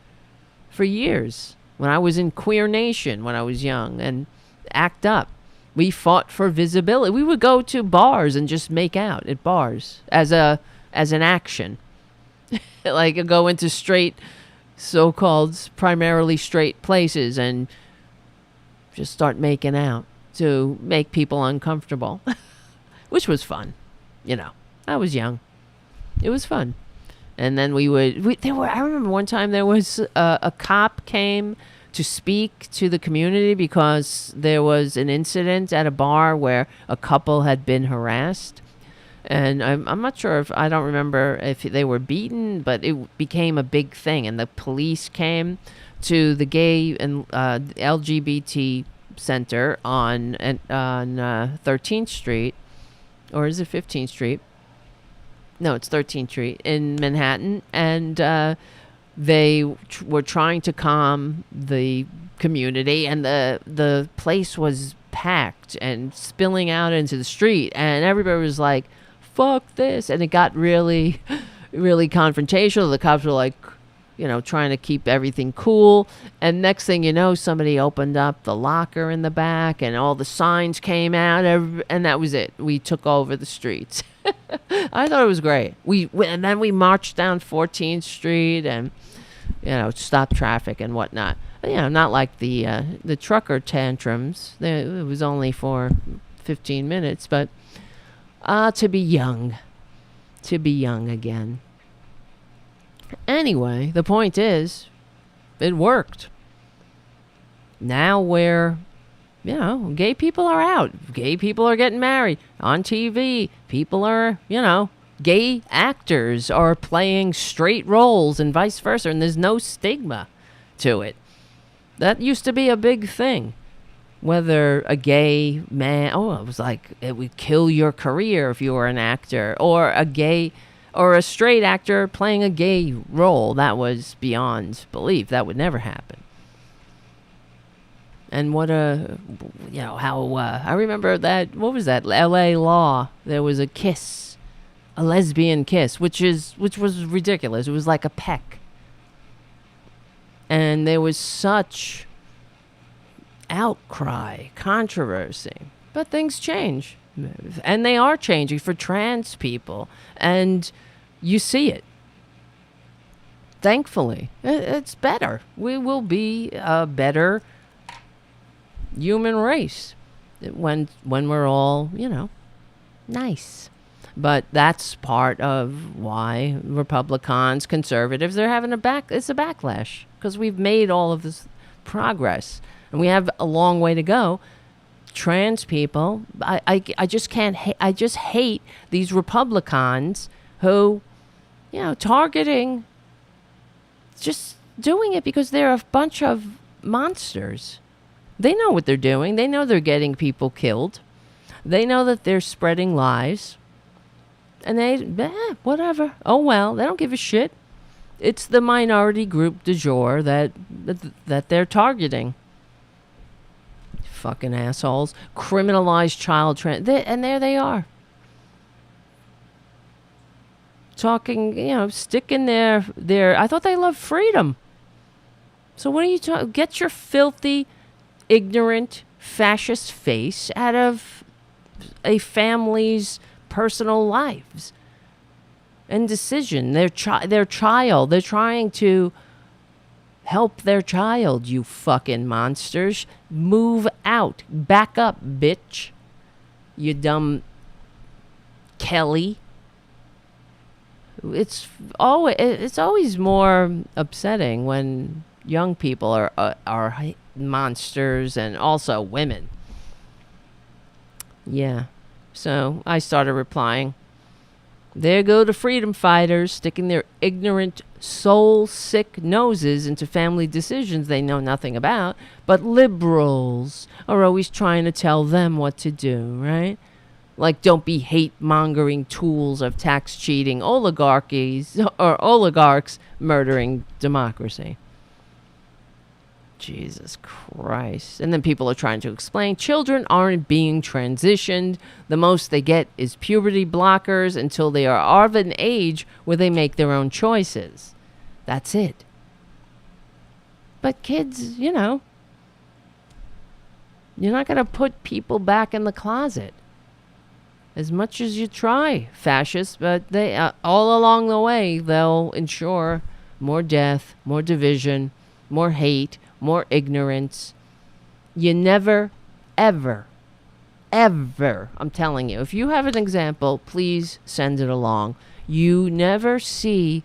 Speaker 2: years. When I was in Queer Nation when I was young and ACT UP, we fought for visibility. We would go to bars and just make out at bars as an action. Like go into straight, so-called primarily straight places and just start making out to make people uncomfortable, which was fun. I was young. It was fun. And then I remember one time there was a cop came to speak to the community because there was an incident at a bar where a couple had been harassed. And I'm not sure I don't remember if they were beaten, but it became a big thing. And the police came to the gay and LGBT center on 13th Street. Or is it 15th Street? No, it's 13th Street in Manhattan. And they were trying to calm the community, and the place was packed and spilling out into the street. And everybody was like, fuck this. And it got really, really confrontational. The cops were like, trying to keep everything cool. And next thing you know, somebody opened up the locker in the back and all the signs came out. And that was it. We took over the streets. I thought it was great. And then we marched down 14th Street and, stopped traffic and whatnot. Not like the trucker tantrums. It was only for 15 minutes, but to be young again. Anyway, the point is, it worked. Now gay people are out. Gay people are getting married on TV. People are, gay actors are playing straight roles and vice versa, and there's no stigma to it. That used to be a big thing. Whether a gay man, it was like it would kill your career if you were an actor, or a straight actor playing a gay role. That was beyond belief. That would never happen. And I remember that, what was that, LA Law, there was a kiss, a lesbian kiss, which was ridiculous. It was like a peck. And there was such outcry, controversy. But things change. And they are changing for trans people. And you see it. Thankfully. It's better. We will be a better human race when we're all, nice. But that's part of why Republicans, conservatives, they're having it's a backlash, because we've made all of this progress and we have a long way to go. Trans people, I just can't I just hate these Republicans who, targeting, just doing it because they're a bunch of monsters. They know what they're doing. They know they're getting people killed. They know that they're spreading lies. And whatever. Oh, well, they don't give a shit. It's the minority group du jour that they're targeting. Fucking assholes. Criminalized child trans. And there they are. Talking, sticking their I thought they loved freedom. So what are you talking? Get your filthy, ignorant, fascist face out of a family's personal lives and decision. Their child. They're trying to help their child, you fucking monsters. Move out. Back up, bitch. You dumb Kelly. It's always more upsetting when young people are monsters, and also women. Yeah. So I started replying, there go the freedom fighters sticking their ignorant, soul-sick noses into family decisions they know nothing about, but liberals are always trying to tell them what to do, right? Like, don't be hate-mongering tools of tax-cheating oligarchies or oligarchs murdering democracy. Jesus Christ. And then people are trying to explain children aren't being transitioned. The most they get is puberty blockers until they are of an age where they make their own choices. That's it. But kids, you're not going to put people back in the closet. As much as you try, fascists, but they all along the way, they'll ensure more death, more division, more hate, more ignorance. You never, ever, ever, I'm telling you, if you have an example, please send it along. You never see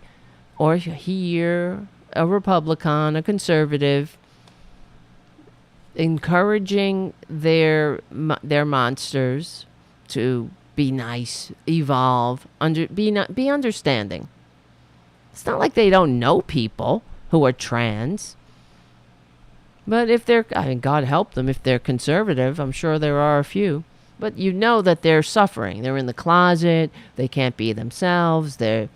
Speaker 2: or hear a Republican, a conservative, encouraging their monsters to be nice, evolve, be understanding. It's not like they don't know people who are trans. But if they're, God help them, if they're conservative, I'm sure there are a few. But that they're suffering. They're in the closet. They can't be themselves. They're,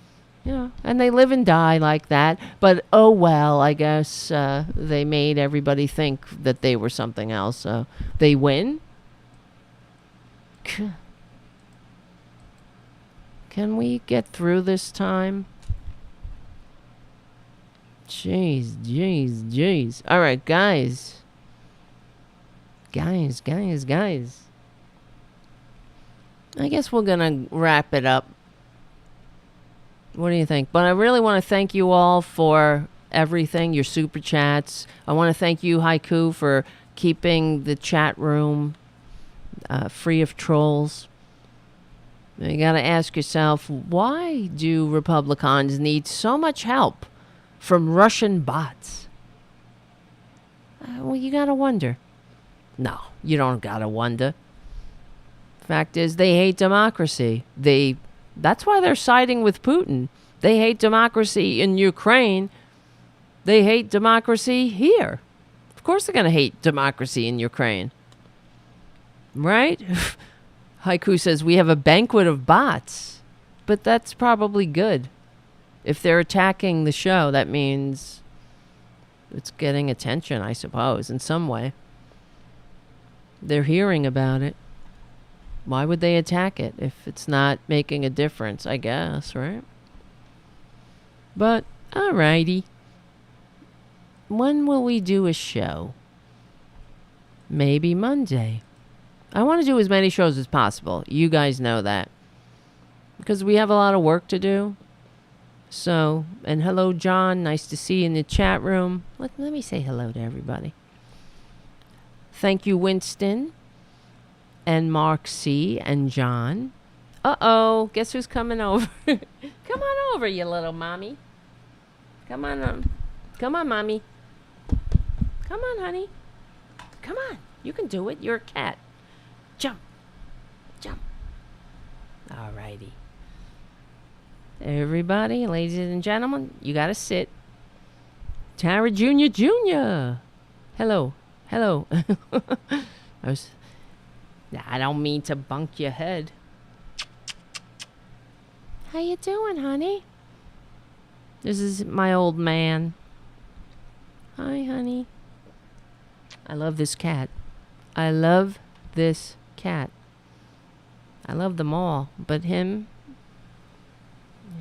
Speaker 2: and they live and die like that. But, oh well, I guess they made everybody think that they were something else. So they win. Can we get through this time? Jeez. All right, guys. Guys. I guess we're going to wrap it up. What do you think? But I really want to thank you all for everything, your super chats. I want to thank you, Haiku, for keeping the chat room free of trolls. You got to ask yourself, why do Republicans need so much help from Russian bots? Well, you got to wonder. No, you don't got to wonder. Fact is, they hate democracy. That's why they're siding with Putin. They hate democracy in Ukraine. They hate democracy here. Of course they're going to hate democracy in Ukraine. Right? Haiku says, we have a banquet of bots. But that's probably good. If they're attacking the show, that means it's getting attention, I suppose, in some way. They're hearing about it. Why would they attack it if it's not making a difference, I guess, right? But, alrighty. When will we do a show? Maybe Monday. I want to do as many shows as possible. You guys know that. Because we have a lot of work to do. So, and hello, John. Nice to see you in the chat room. Let me say hello to everybody. Thank you, Winston. And Mark C. and John. Uh-oh. Guess who's coming over? Come on over, you little mommy. Come on, mommy. Come on, honey. Come on. You can do it. You're a cat. Jump. Alrighty. Everybody, ladies and gentlemen, you gotta sit. Tara Jr. Hello. I don't mean to bunk your head. How you doing, honey? This is my old man. Hi, honey. I love this cat. I love them all, but him,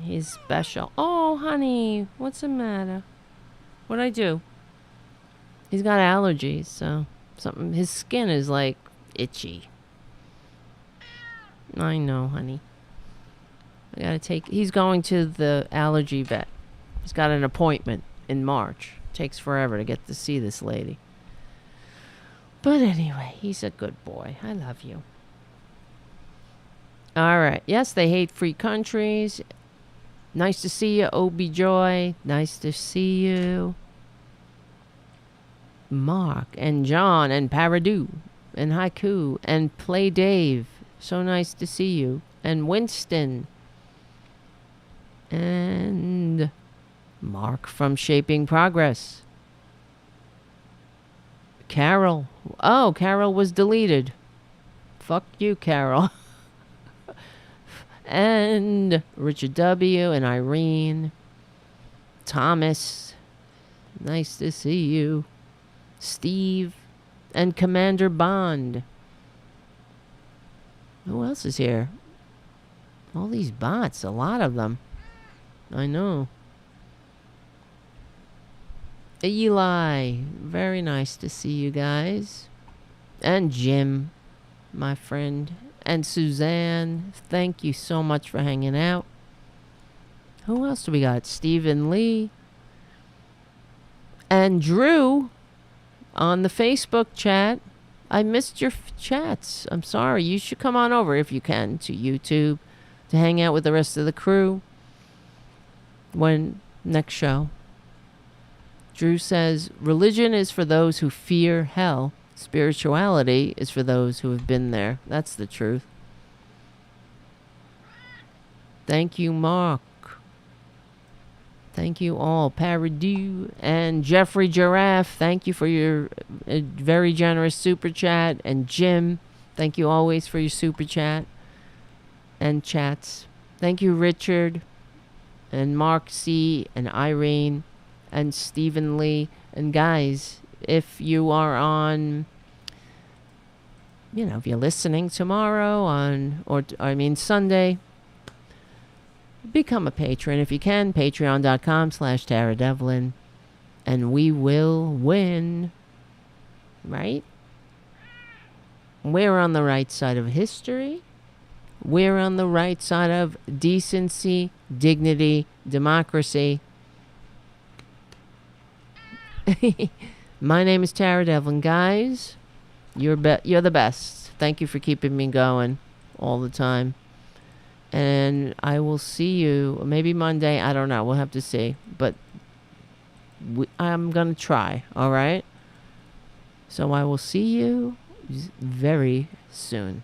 Speaker 2: he's special. Oh, honey, what's the matter? What'd I do? He's got allergies, so his skin is like itchy. I know, honey. He's going to the allergy vet. He's got an appointment in March. Takes forever to get to see this lady. But anyway, he's a good boy. I love you. All right. Yes, they hate free countries. Nice to see you, Obi Joy. Nice to see you. Mark and John and Paradu and Haiku and Play Dave. So nice to see you. And Winston. And Mark from Shaping Progress. Carol. Oh, Carol was deleted. Fuck you, Carol. And Richard W. and Irene. Thomas. Nice to see you. Steve. And Commander Bond. Who else is here? All these bots. A lot of them. I know. Eli. Very nice to see you guys. And Jim. My friend. And Suzanne, thank you so much for hanging out. Who else do we got? Stephen Lee. And Drew on the Facebook chat. I missed your chats. I'm sorry. You should come on over if you can to YouTube to hang out with the rest of the crew. When next show. Drew says, religion is for those who fear hell. Spirituality is for those who have been there. That's the truth. Thank you, Mark. Thank you all. Paradu and Jeffrey Giraffe, thank you for your very generous super chat. And Jim, thank you always for your super chat and chats. Thank you, Richard and Mark C. and Irene and Stephen Lee. And guys, if you are on, if you're listening tomorrow Sunday, become a patron if you can. Patreon.com/TaraDevlin. And we will win. Right? We're on the right side of history. We're on the right side of decency, dignity, democracy. My name is Tara Devlin. Guys, you're the best. Thank you for keeping me going all the time. And I will see you maybe Monday. I don't know. We'll have to see. But I'm going to try. All right? So I will see you very soon.